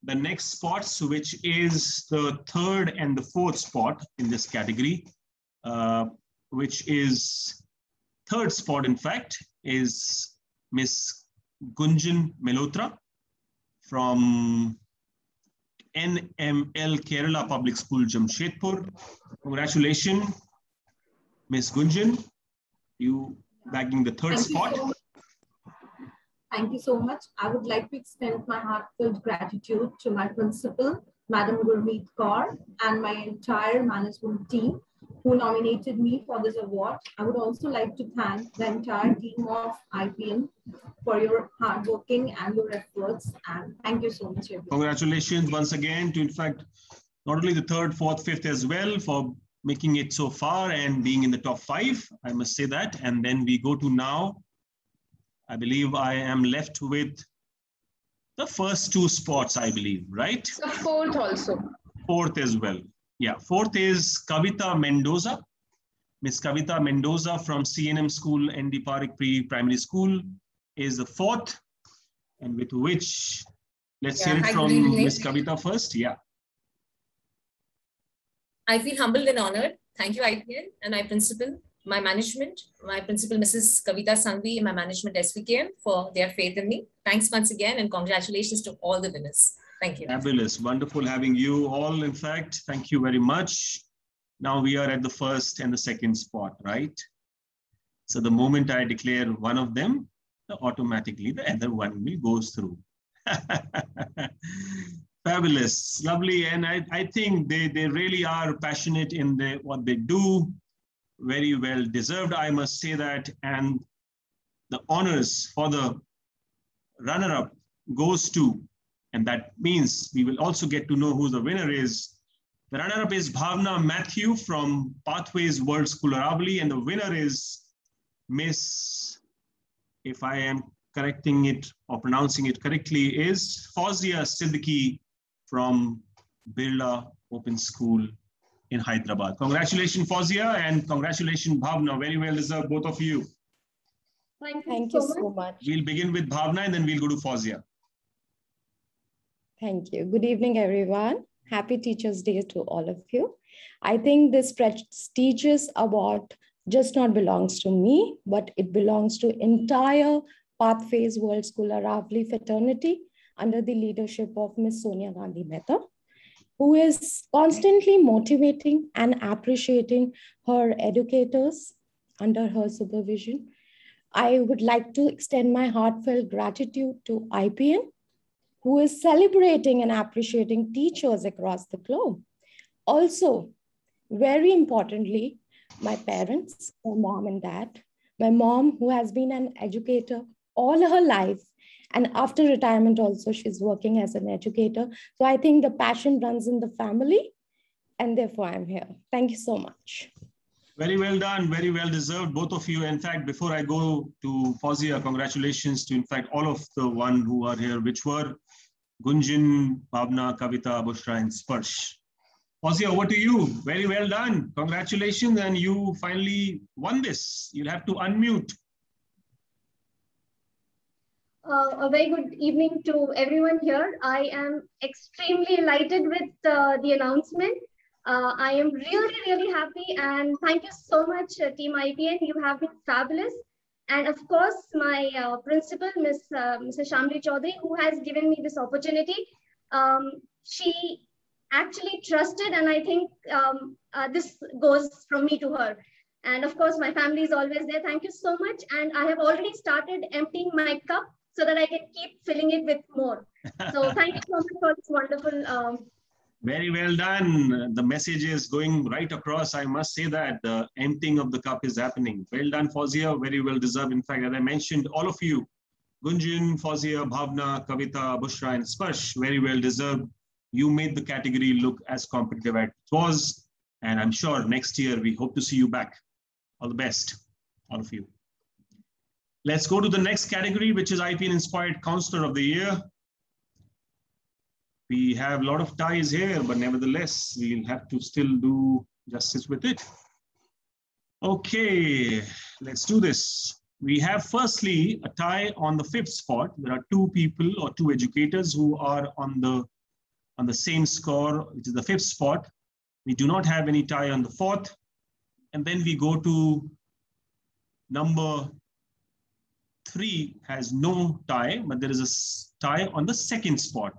the next spots, which is the 3rd and the 4th spot in this category, which is 3rd spot, in fact, is Miss Gunjan Melotra from NML Kerala Public School, Jamshedpur. Congratulations, Miss Gunjan. You bagging the 3rd spot. Thank you so much. I would like to extend my heartfelt gratitude to my principal, Madam Gurmeet Kaur, and my entire management team who nominated me for this award. I would also like to thank the entire team of IPN for your hard working and your efforts. And thank you so much, everyone. Congratulations once again to, in fact, not only the 3rd, 4th, 5th as well for making it so far and being in the top 5. I must say that. And then we go to now. I believe I am left with the first 2 spots, I believe, right? So 4th also. 4th as well. Yeah, 4th is Kavita Mendoza. Miss Kavita Mendoza from CNM School, ND Parik Pre-Primary School is the 4th. and with which, let's Yeah, hear it hi, good from evening. Ms. Kavita first. Yeah. I feel humbled and honored. Thank you, IPN and my principal, my management, my principal, Mrs. Kavita Sangvi, and my management, SVKM, for their faith in me. Thanks once again, and congratulations to all the winners. Thank you. Fabulous. Wonderful having you all, in fact. Thank you very much. Now we are at the first and the second spot, right? So the moment I declare one of them, automatically the other one will go through. Fabulous, lovely. And I think they really are passionate in what they do. Very well deserved, I must say that. And the honors for the runner-up goes to, and that means we will also get to know who the winner is. The runner-up is Bhavna Matthew from Pathways World School Aravali, and the winner is Miss, if I am correcting it or pronouncing it correctly, is Fawzia Siddiqui from Birla Open School in Hyderabad. Congratulations, Fawzia, and congratulations, Bhavna. Very well deserved, both of you. Thank you so much. We'll begin with Bhavna and then we'll go to Fawzia. Thank you. Good evening, everyone. Happy Teachers' Day to all of you. I think this prestigious award just not belongs to me, but it belongs to entire Pathways World School Aravali fraternity under the leadership of Miss Sonia Gandhi Mehta, who is constantly motivating and appreciating her educators under her supervision. I would like to extend my heartfelt gratitude to IPN, who is celebrating and appreciating teachers across the globe. Also, very importantly, my parents, my mom and dad. My mom, who has been an educator all her life, and after retirement also, she's working as an educator. So I think the passion runs in the family, and therefore I'm here. Thank you so much. Very well done, very well deserved, both of you. In fact, before I go to Fawzia, congratulations to, in fact, all of the one who are here, which were Gunjan, Bhavna, Kavita, Bushra, and Sparsh. Fawzia, over to you. Very well done. Congratulations, and you finally won this. You'll have to unmute. A very good evening to everyone here. I am extremely delighted with the announcement. I am really, really happy, and thank you so much, Team IPN. You have been fabulous. And of course, my principal, Mrs. Shamli Chaudhary, who has given me this opportunity. She actually trusted, and I think this goes from me to her. And of course, my family is always there. Thank you so much. And I have already started emptying my cup so that I can keep filling it with more. So thank you so much for this wonderful. Very well done. The message is going right across. I must say that the emptying of the cup is happening. Well done, Fawzia. Very well deserved. In fact, as I mentioned, all of you, Gunjan, Fawzia, Bhavna, Kavita, Bushra, and Sparsh, very well deserved. You made the category look as competitive as it was. And I'm sure next year we hope to see you back. All the best, all of you. Let's go to the next category, which is IPN Inspired Counselor of the Year. We have a lot of ties here, but nevertheless, we'll have to still do justice with it. Okay, let's do this. We have firstly a tie on the 5th spot. There are two people or two educators who are on the same score, which is the 5th spot. We do not have any tie on the 4th. And then we go to number 3 has no tie, but there is a tie on the 2nd spot.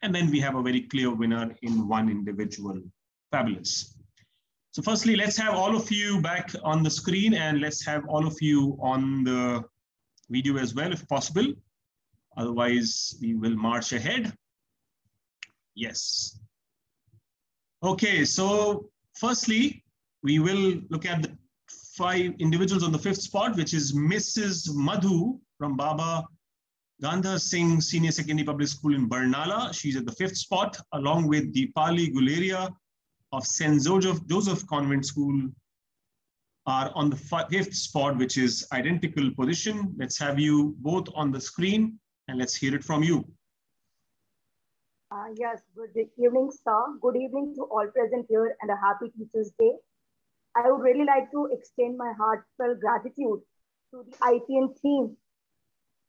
And then we have a very clear winner in one individual. Fabulous. So firstly, let's have all of you back on the screen, and let's have all of you on the video as well, if possible. Otherwise, we will march ahead. Yes. Okay, so firstly, we will look at the 5 individuals on the 5th spot, which is Mrs. Madhu from Baba Gandhar Singh Senior Secondary Public School in Barnala. She's at the 5th spot, along with Deepali Guleria of St. Joseph Convent School are on the 5th spot, which is identical position. Let's have you both on the screen and let's hear it from you. Yes, good evening, sir. Good evening to all present here and a happy Teachers' Day. I would really like to extend my heartfelt gratitude to the IPN team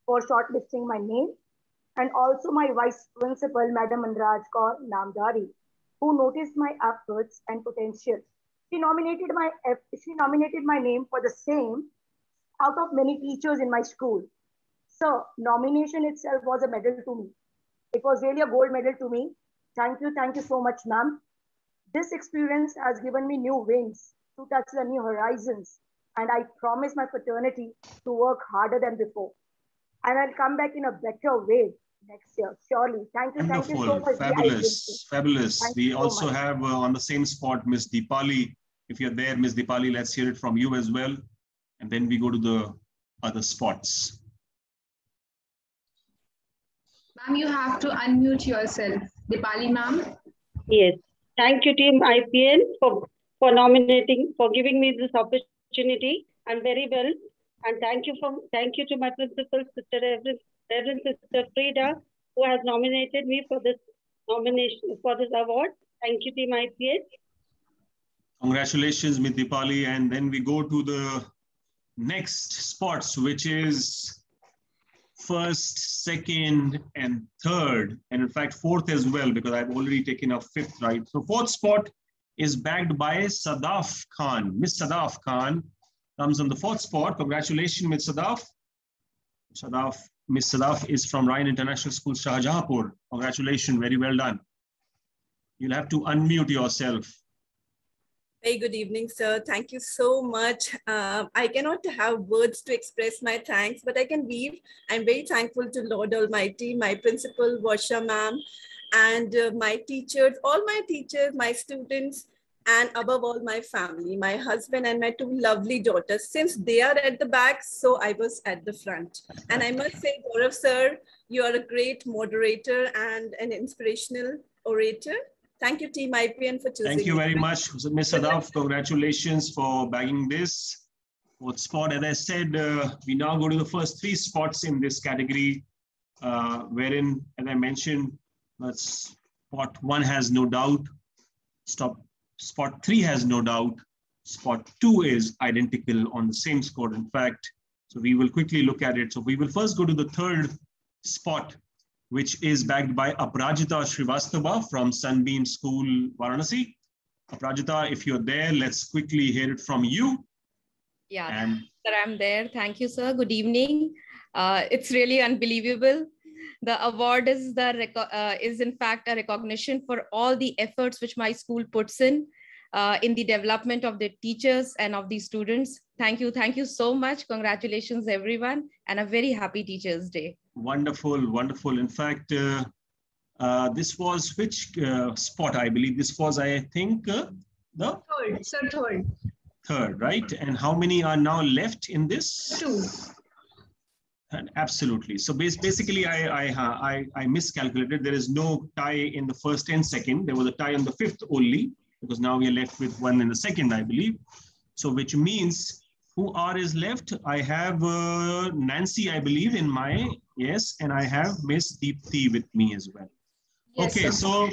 for shortlisting my name. and also my Vice Principal, Madam Anraj Kaur Namdari, who noticed my efforts and potential. She nominated my name for the same out of many teachers in my school. So nomination itself was a medal to me. It was really a gold medal to me. Thank you so much, ma'am. This experience has given me new wings to touch the new horizons, and I promise my fraternity to work harder than before. And I'll come back in a better way next year, surely. Thank you so much. Fabulous. We also have on the same spot, Miss Deepali. If you're there, Miss Deepali, let's hear it from you as well. And then we go to the other spots. Ma'am, you have to unmute yourself. Deepali, ma'am. Yes. Thank you, Team IPN, for giving me this opportunity. I'm very well. And thank you to my principal, Reverend Sister Frida, who has nominated me for this nomination, for this award. Thank you, Team IPN. Congratulations, Miss Deepali. And then we go to the next spots, which is first, second, and third, and in fact, fourth as well, because I've already taken up fifth, right? So fourth spot is bagged by Sadaf Khan. Miss Sadaf Khan comes on the fourth spot. Congratulations, Miss Sadaf. Miss Sadaf is from Ryan International School, Shahjahanpur. Congratulations, very well done. You'll have to unmute yourself. Hey, good evening, sir. Thank you so much. I cannot have words to express my thanks, but I can weave. I'm very thankful to Lord Almighty, my principal, Varsha ma'am, and my teachers, all my teachers, my students, and above all, my family, my husband and my two lovely daughters. Since they are at the back, so I was at the front. And I must say, Gaurav sir, you are a great moderator and an inspirational orator. Thank you, Team IPN, for choosing. Thank you very much, Ms. Sadaf. Congratulations for bagging this fourth spot. As I said, we now go to the first three spots in this category, wherein, as I mentioned, spot one has no doubt, spot three has no doubt, spot two is identical on the same score, in fact. So we will quickly look at it. So we will first go to the third spot, which is backed by Aprajita Srivastava from Sunbeam School, Varanasi. Aprajita, if you're there, let's quickly hear it from you. Yeah, sir, I'm there. Thank you, sir. Good evening. It's really unbelievable. The award is in fact a recognition for all the efforts which my school puts in the development of the teachers and of the students. Thank you so much. Congratulations, everyone, and a very happy Teachers' Day. Wonderful, wonderful. In fact, this was which spot? I believe this was, I think, the third, right? And how many are now left in this? Two. And absolutely. So basically, I miscalculated. There is no tie in the first and second. There was a tie on the fifth only, because now we are left with one in the second, I believe. So which means who is left? I have Nancy, I believe, in my, yes, and I have Miss Deepti with me as well. Yes, okay, so,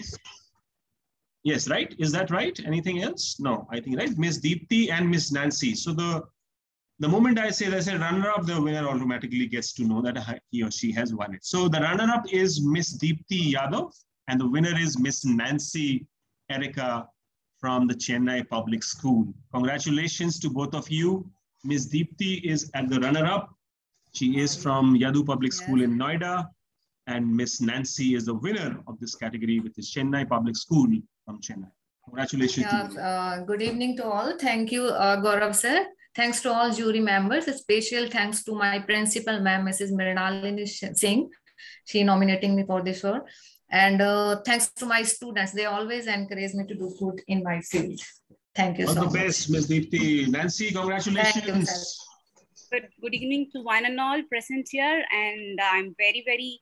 yes, right? Is that right? Anything else? No, I think, right? Miss Deepti and Miss Nancy. So the moment I say runner-up, the winner automatically gets to know that he or she has won it. So the runner-up is Miss Deepti Yadav, and the winner is Miss Nancy Erica from the Chennai Public School. Congratulations to both of you. Miss Deepti is at the runner-up. She is from Yadu Public School in Noida. And Miss Nancy is the winner of this category, which is Chennai Public School from Chennai. Congratulations to you. Good evening to all. Thank you, Gaurav sir. Thanks to all jury members. A special thanks to my principal, ma'am, Mrs. Mrinalini Singh. She nominating me for this award. And thanks to my students. They always encourage me to do good in my field. Thank you so much. All the best, Ms. Deepti. Nancy, congratulations. Good evening to one and all present here. And I'm very, very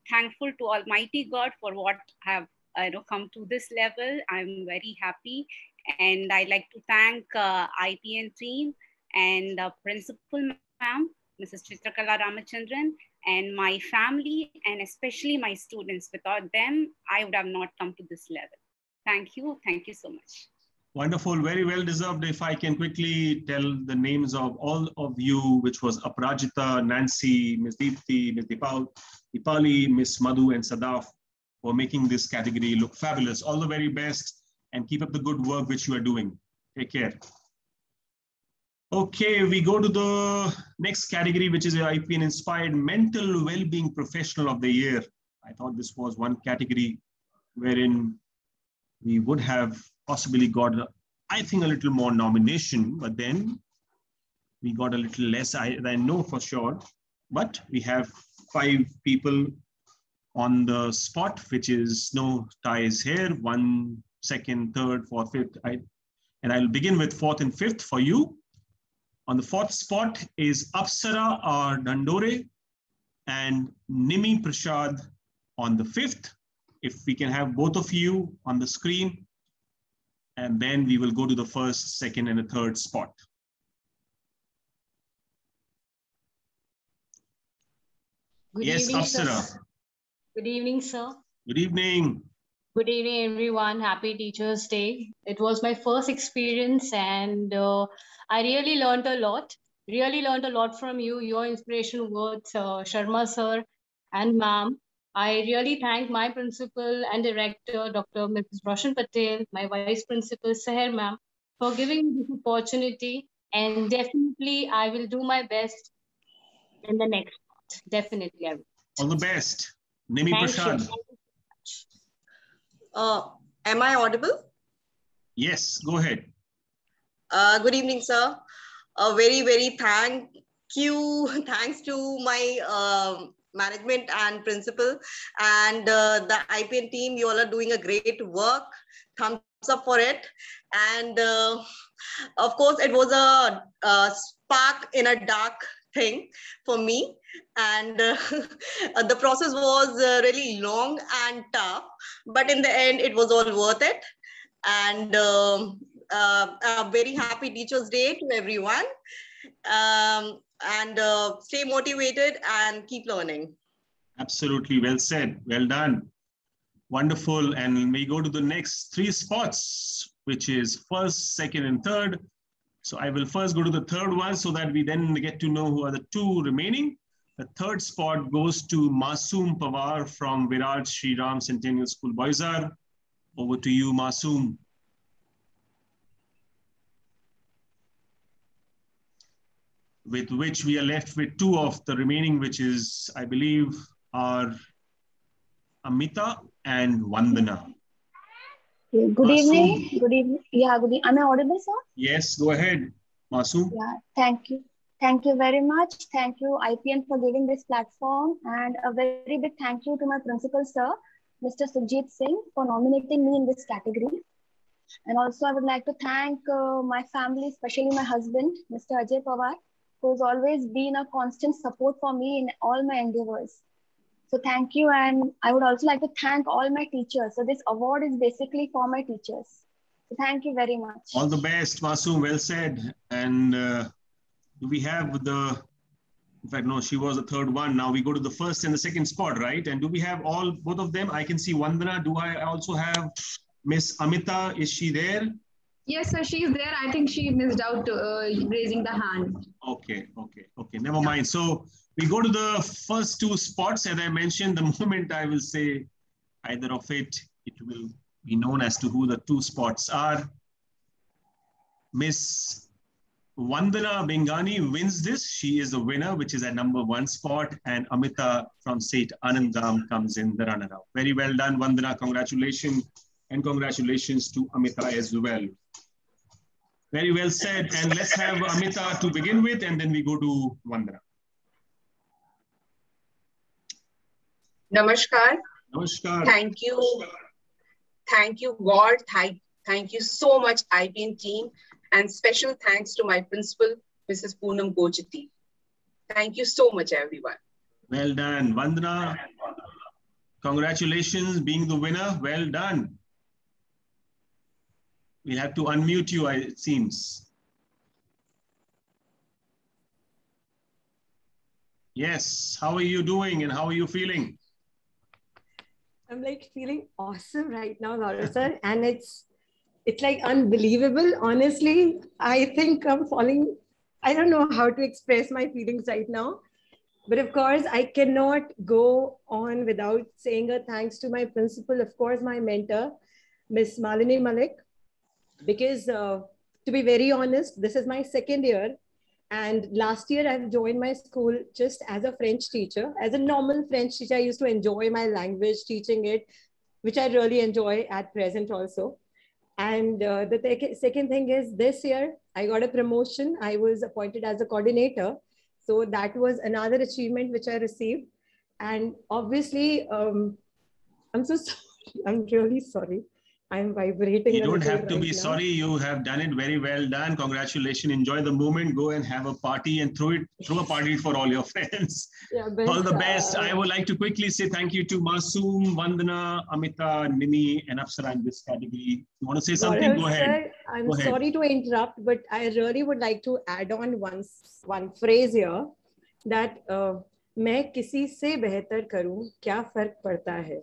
thankful to Almighty God for what I have come to this level. I'm very happy. And I'd like to thank IPN team and principal ma'am, Mrs. Chitrakala Ramachandran, and my family, and especially my students. Without them, I would have not come to this level. Thank you so much. Wonderful, very well deserved. If I can quickly tell the names of all of you, which was Aparajita, Nancy, Ms. Deepthi, Ms. Dipali, Ms. Madhu, and Sadaf, for making this category look fabulous. All the very best, and keep up the good work which you are doing. Take care. Okay, we go to the next category, which is the IPN Inspired Mental Wellbeing Professional of the Year. I thought this was one category wherein we would have possibly got, I think, a little more nomination, but then we got a little less, I know for sure. But we have 5 people on the spot, which is no ties here, 1, 2nd, 3rd, 4th, 5th. And I'll begin with 4th and 5th for you. On the 4th spot is Apsara R. Dandore and Nimi Prashad on the 5th. If we can have both of you on the screen, and then we will go to the 1st, 2nd, and the 3rd spot. Good Yes, evening, Apsara. sir. Good evening, sir. Good evening. Good evening, everyone. Happy Teachers' Day. It was my first experience, and I really learned a lot. Really learned a lot from you, your inspirational words, Sharma sir and ma'am. I really thank my principal and director, Dr. Mrs. Roshan Patel, my vice principal, Seher ma'am, for giving me this opportunity. And definitely, I will do my best in the next part. Definitely, I will. All the best. Nimi Prashad. Am I audible? Yes, go ahead. Good evening, sir. Very, very thanks to my management and principal and the IPN team. You all are doing a great work. Thumbs up for it. And of course, it was a spark in a dark thing for me. And the process was really long and tough, but in the end, it was all worth it. And a very happy Teachers' Day to everyone. And stay motivated and keep learning. Absolutely, well said, well done. Wonderful, and we go to the next 3 spots, which is 1st, 2nd, and 3rd. So I will first go to the 3rd one so that we then get to know who are the 2 remaining. The 3rd spot goes to Masoom Pawar from Virat Shri Ram Centennial School, Boisar. Over to you, Masoom. With which we are left with 2 of the remaining, which is, I believe, are Amita and Vandana. Good evening. Good evening. Yeah, good evening. Am I audible, sir? Yes, go ahead, Masoom. Yeah, thank you. Thank you very much. Thank you, IPN, for giving this platform. And a very big thank you to my principal, sir, Mr. Sujit Singh, for nominating me in this category. And also, I would like to thank my family, especially my husband, Mr. Ajay Pawar, who's always been a constant support for me in all my endeavors. So thank you. And I would also like to thank all my teachers. So this award is basically for my teachers. So thank you very much. All the best, Masoom. Well said. And do we have the, in fact, no, she was the 3rd one. Now we go to the 1st and the 2nd spot, right? And do we have both of them? I can see Vandana. Do I also have Miss Amita? Is she there? Yes, sir, she is there. I think she missed out raising the hand. Okay. Never mind. So we go to the first 2 spots. As I mentioned, the moment I will say either of it, it will be known as to who the 2 spots are. Miss Vandana Bengani wins this. She is the winner, which is at number 1 spot. And Amita from St. Anandam comes in the runner-up. Very well done, Vandana. Congratulations. And congratulations to Amita as well. Very well said. And let's have Amita to begin with, and then we go to Vandana. Namaskar. Namaskar. Thank you. Thank you, God. Thank you so much, IPN team. And special thanks to my principal, Mrs. Poonam Gojati. Thank you so much, everyone. Well done. Vandana, congratulations being the winner. Well done. We have to unmute you, it seems. Yes, how are you doing and how are you feeling? I'm like feeling awesome right now, Gaurav sir. And it's It's like unbelievable. Honestly, I think I'm falling. I don't know how to express my feelings right now. But of course, I cannot go on without saying a thanks to my principal, of course, my mentor, Miss Malini Malik, because to be very honest, this is my second year. And last year, I've joined my school just as a French teacher. As a normal French teacher, I used to enjoy my language, teaching it, which I really enjoy at present also. And the second thing is this year, I got a promotion. I was appointed as a coordinator. So that was another achievement which I received. And obviously, I'm so sorry. I'm really sorry. I'm vibrating. You don't have to right be now. sorry. You have done it very well done. Congratulations. Enjoy the moment. Go and have a party and throw a party for all your friends. Yeah, all the best. I would like to quickly say thank you to Masoom, Vandana, Amita, Nimi, and Apsara in this category. You want to say something? Gaurav, Go ahead. Sir, I'm sorry to interrupt, but I really would like to add on one phrase here that मैं किसी से बेहतर करूं क्या फर्क पड़ता है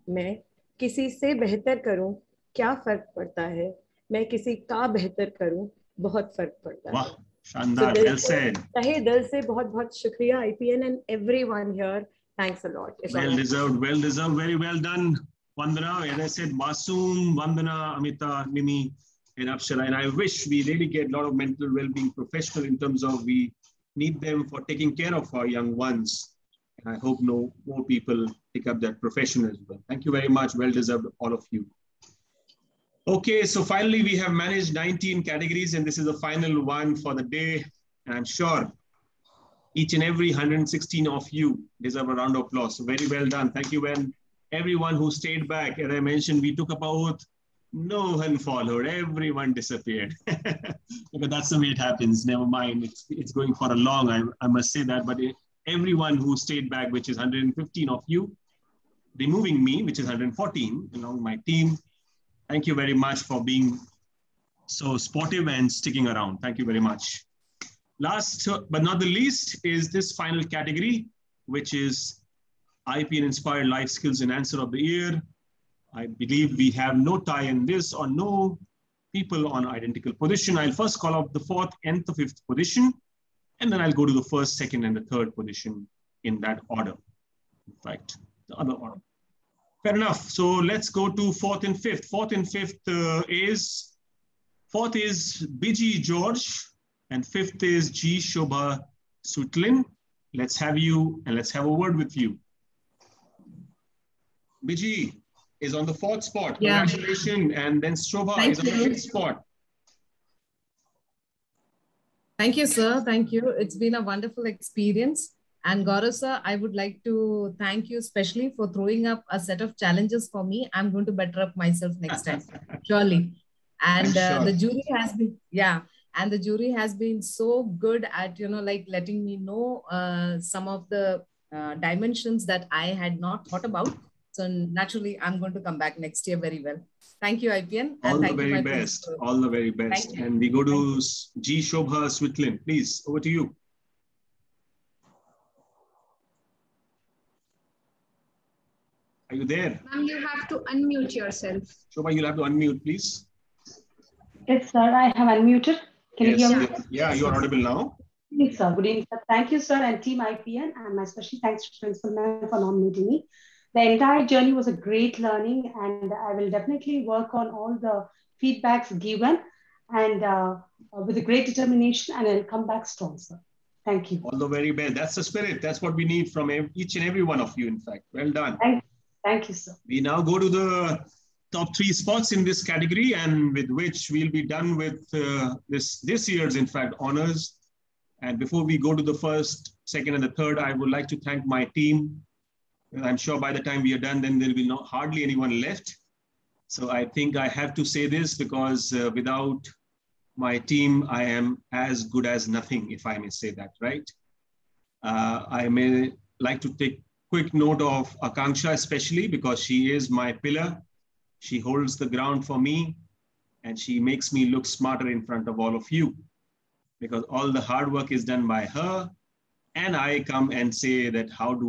मैं किसी से बेहतर करूं क्या फर्क पड़ता है मैं किसी का बेहतर करूं बहुत फर्क पड़ता है वाह शानदार well said तहे दिल से बहुत शुक्रिया IPN and everyone here thanks a lot well deserved very well done Vandana as I said Masoom Vandana Amita Nimi and Apsara and I wish we really get a lot of mental well-being professional in terms of we need them for taking care of our young ones. And I hope more people pick up that profession as well. Thank you very much. Well deserved, all of you. Okay, so finally we have managed 19 categories and this is the final one for the day. And I'm sure each and every 116 of you deserve a round of applause. So very well done. Thank you, and everyone who stayed back. As I mentioned, we took up an oath. No one followed. Everyone disappeared. But that's the way it happens. Never mind. It's going for a long, I must say that. But everyone who stayed back, which is 115 of you, removing me, which is 114, along my team, thank you very much for being so sportive and sticking around. Thank you very much. Last but not the least is this final category, which is IPN Inspired Life Skills and Answer of the Year. I believe we have no tie in this or no people on identical position. I'll first call out the fourth and the fifth position, and then I'll go to the first, second, and the third position in that order. In fact, the other order. Fair enough. So let's go to fourth and fifth. Fourth is Biji George, and fifth is G. Shobha Sutlin. Let's have you, and let's have a word with you. Biji is on the fourth spot. Congratulations. And then Shobha is on the fifth spot. Thank you, sir. Thank you. It's been a wonderful experience. And Gaurav, sir, I would like to thank you especially for throwing up a set of challenges for me. I'm going to better up myself next time, surely. And the jury has been, and the jury has been so good at, like letting me know some of the dimensions that I had not thought about. So naturally, I'm going to come back next year very well. Thank you, IPN. All the very best. All the very best. And we go to G. Shobha Sutlin. Please, over to you. Are you there? Ma'am, you have to unmute yourself. Shobha, you'll have to unmute, please. Yes, sir. I have unmuted. Can you hear me? Yeah, you are audible now. Yes, sir. Good evening, sir. Thank you, sir, and Team IPN. And my special thanks to Principal Ma'am for nominating me. The entire journey was a great learning, and I will definitely work on all the feedbacks given and with a great determination, and I'll come back strong, sir. Thank you. All the very best. That's the spirit. That's what we need from each and every one of you, in fact. Well done. Thank you, sir. We now go to the top 3 spots in this category, and with which we'll be done with this year's, in fact, honors. And before we go to the first, second, and the third, I would like to thank my team. I'm sure by the time we are done, then there will be hardly anyone left. So I think I have to say this because without my team, I am as good as nothing, if I may say that, right? I may like to take quick note of Akanksha, especially because she is my pillar. She holds the ground for me and she makes me look smarter in front of all of you because all the hard work is done by her. And I come and say that how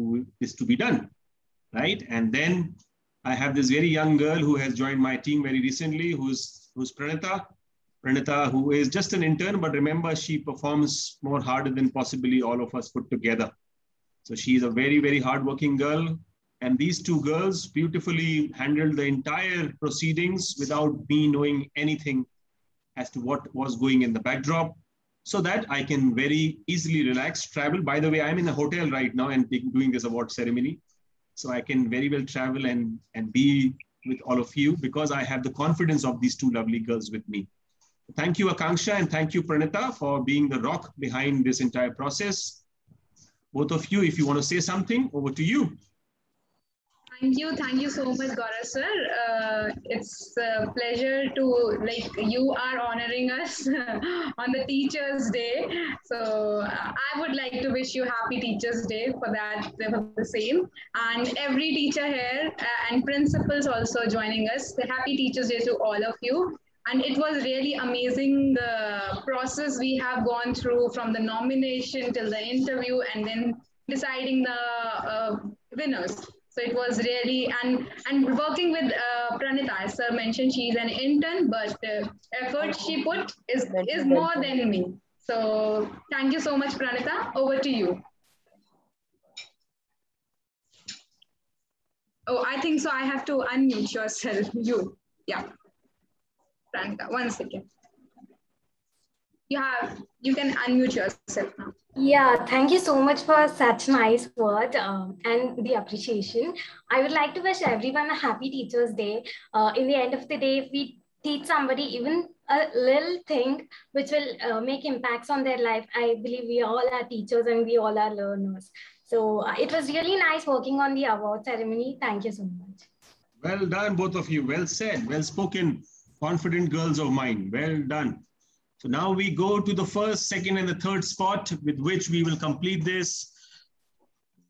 is to be done, right? And then I have this very young girl who has joined my team very recently, who's who's Pranita. Pranita, who is just an intern, but remember, she performs more harder than possibly all of us put together. So she's a very, very hardworking girl. And these two girls beautifully handled the entire proceedings without me knowing anything as to what was going in the backdrop, so that I can very easily relax, travel. By the way, I'm in a hotel right now and doing this award ceremony. So I can very well travel and be with all of you because I have the confidence of these two lovely girls with me. Thank you, Akanksha, and thank you, Pranita, for being the rock behind this entire process. Both of you, if you want to say something, over to you. Thank you so much, Gaurav sir. It's a pleasure to, you are honoring us on the Teachers' Day. So I would like to wish you happy Teachers' Day for the same. And every teacher here and principals also joining us. The happy Teachers' Day to all of you. And it was really amazing, the process we have gone through from the nomination till the interview and then deciding the winners. So it was really, and working with Pranita, as sir mentioned, she's an intern, but the effort she put is more than me. So thank you so much, Pranita. Over to you. Oh, I think so. I have to unmute yourself. Yeah. Pranita, 1 second. You can unmute yourself now. Yeah, thank you so much for such nice word and the appreciation. I would like to wish everyone a happy Teachers' Day. In the end of the day, if we teach somebody even a little thing which will make impacts on their life, I believe we all are teachers and we all are learners. So it was really nice working on the award ceremony. Thank you so much. Well done, both of you. Well said, well spoken, confident girls of mine. Well done. So now we go to the first, second, and the third spot with which we will complete this.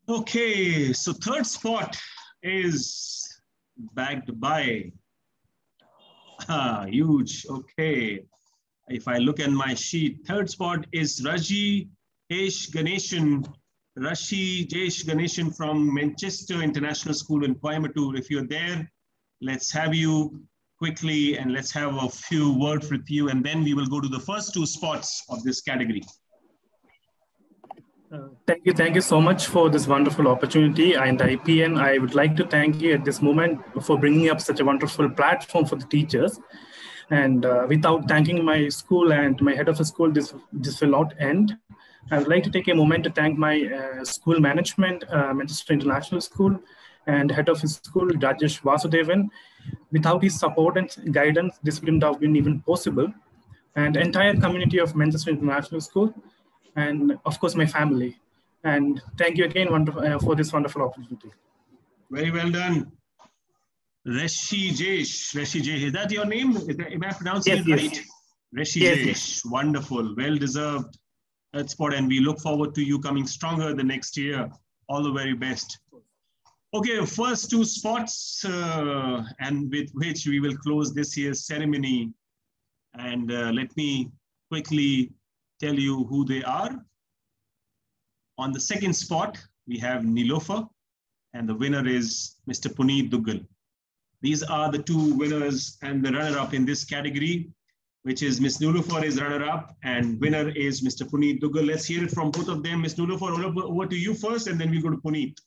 Okay, so third spot is bagged by, huge, okay. If I look at my sheet, third spot is Rashi Jesh Ganeshan from Manchester International School in Coimbatore. If you're there, let's have you quickly and let's have a few words with you, and then we will go to the first two spots of this category. Thank you so much for this wonderful opportunity. And IPN, I would like to thank you at this moment for bringing up such a wonderful platform for the teachers. And without thanking my school and my head of the school, this will not end. I would like to take a moment to thank my school management, Manchester International School, and head of his school, Rajesh Vasudevan. Without his support and guidance, this wouldn't have been even possible. And entire community of Manchester International School, and of course my family. And thank you again for this wonderful opportunity. Very well done. Rashi Jesh, is that your name? Am I pronouncing it right? Rashi Jesh, wonderful, well deserved. That's spot, and we look forward to you coming stronger the next year. All the very best. Okay, first two spots, and with which we will close this year's ceremony. And let me quickly tell you who they are. On the second spot, we have Nilofer, and the winner is Mr. Puneet Duggal. These are the two winners and the runner-up in this category, which is Ms. Nilofer is runner-up and winner is Mr. Puneet Duggal. Let's hear it from both of them. Ms. Nilofer, over to you first, and then we'll go to Puneet.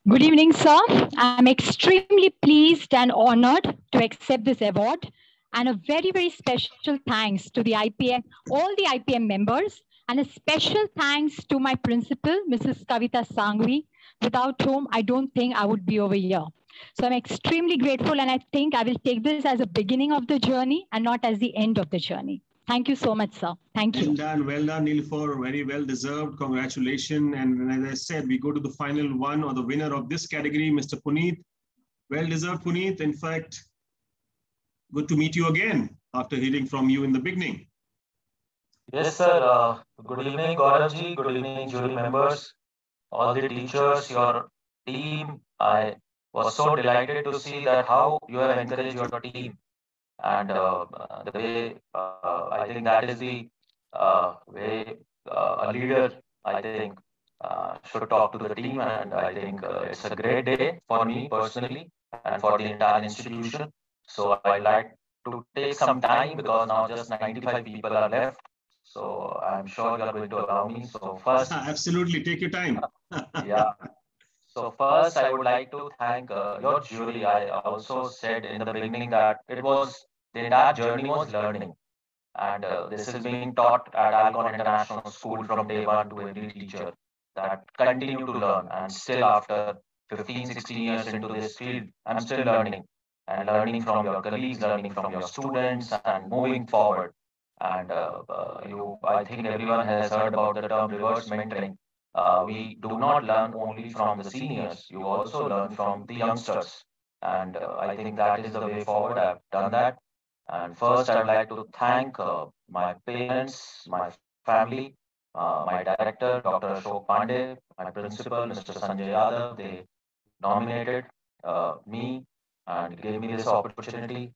Good evening, sir. I'm extremely pleased and honored to accept this award, and a very, very special thanks to the IPN, all the IPN members, and a special thanks to my principal, Mrs. Kavita Sangvi, without whom I don't think I would be over here. So I'm extremely grateful, and I think I will take this as a beginning of the journey and not as the end of the journey. Thank you so much, sir. Thank you. Well done, Nilofer. Very well deserved. Congratulations. And as I said, we go to the final one, or the winner of this category, Mr. Puneet. Well deserved, Puneet. In fact, good to meet you again after hearing from you in the beginning. Yes, sir. Good evening, Gaurav ji. Good evening, jury members, all the teachers, your team. I was so delighted to see that how you have encouraged your team. And the way, I think that is the way a leader, I think, should talk to the team. And I think it's a great day for me personally and for the entire institution. So I like to take some time because now just 95 people are left. So I'm sure you are going to allow me. So first, absolutely, take your time. Yeah. So first, I would like to thank your jury. I also said in the beginning that the entire journey was learning. And this is being taught at Alcon International School from day one to every teacher that continue to learn. And still after 15, 16 years into this field, I'm still learning and learning from your colleagues, learning from your students and moving forward. And I think everyone has heard about the term reverse mentoring. We do not learn only from the seniors, you also learn from the youngsters. And I think that is the way forward. I've done that. And first, I'd like to thank my parents, my family, my director, Dr. Ashok Pandey, my principal, Mr. Sanjay Yadav. They nominated me and gave me this opportunity.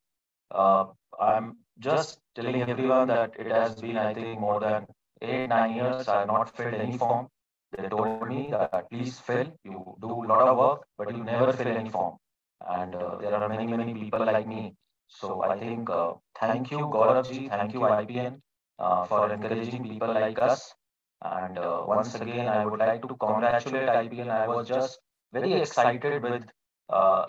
I'm just telling everyone that it has been, I think, more than 8-9 years. I have not filled any form. They told me that please fill. You do a lot of work, but you never fill any form. And there are many, many people like me. So I think thank you, Gaurav ji, thank you, IPN, for encouraging people like us. And once again, I would like to congratulate IPN. I was just very excited with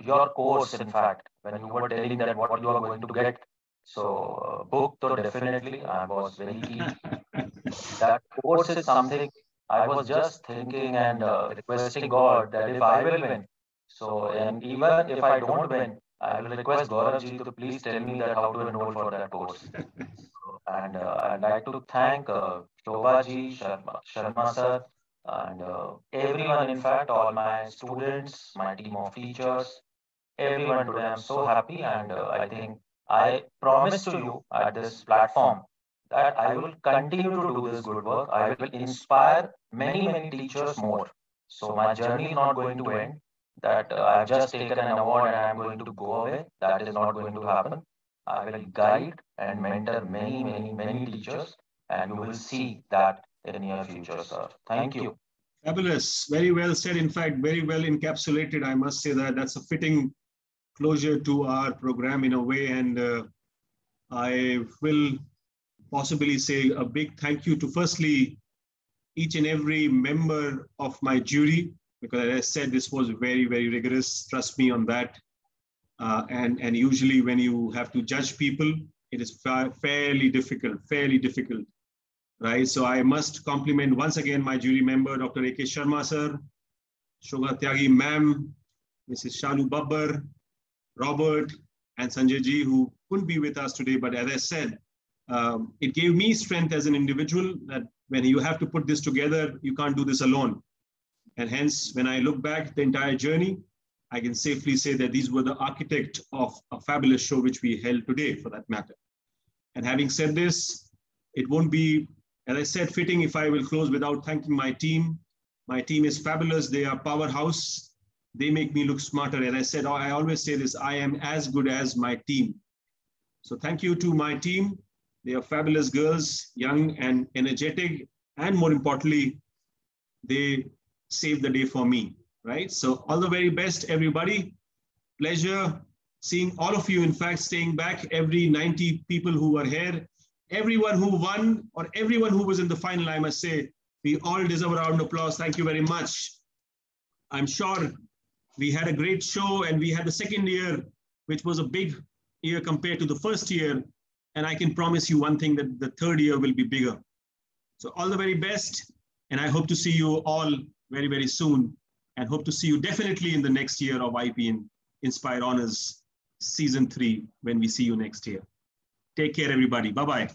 your course, in fact, when you were telling that what you are going to get. So book, so definitely, I was very keen. That course is something I was just thinking and requesting God that if I will win, so and even if I don't win, I will request Gaurav ji to please tell me that how to enroll for that course. And I'd like to thank Shobha ji, Sharma sir, and everyone, in fact, all my students, my team of teachers, everyone today. I'm so happy, and I think I promise to you at this platform that I will continue to do this good work. I will inspire many, many teachers more. So my journey is not going to end. That I've just taken an award and I'm going to go away. That is not going to happen. I will guide and mentor many, many, many teachers, and you will see that in the near future, sir. Thank you. Fabulous. Very well said. In fact, very well encapsulated. I must say that that's a fitting closure to our program in a way. And I will possibly say a big thank you to firstly each and every member of my jury, because as I said, this was very, very rigorous. Trust me on that. And usually when you have to judge people, it is fairly difficult, right? So I must compliment once again my jury member, Dr. A.K. Sharma sir, Shobha Tyagi ma'am, Mrs. Shalu Babbar, Robert, and Sanjay ji, who couldn't be with us today. But as I said, it gave me strength as an individual that when you have to put this together, you can't do this alone. And hence, when I look back the entire journey, I can safely say that these were the architect of a fabulous show which we held today, for that matter. And having said this, it won't be, as I said, fitting if I will close without thanking my team. My team is fabulous. They are powerhouse. They make me look smarter. As I said, I always say this, I am as good as my team. So thank you to my team. They are fabulous girls, young and energetic. And more importantly, they saved the day for me, right? So all the very best, everybody. Pleasure seeing all of you, in fact, staying back, every 90 people who were here, everyone who won or everyone who was in the final, I must say, we all deserve a round of applause. Thank you very much. I'm sure we had a great show, and we had the second year, which was a big year compared to the first year. And I can promise you one thing, that the third year will be bigger. So all the very best. And I hope to see you all very, very soon, and hope to see you definitely in the next year of IPN Inspire Honors Season 3 when we see you next year. Take care, everybody. Bye-bye.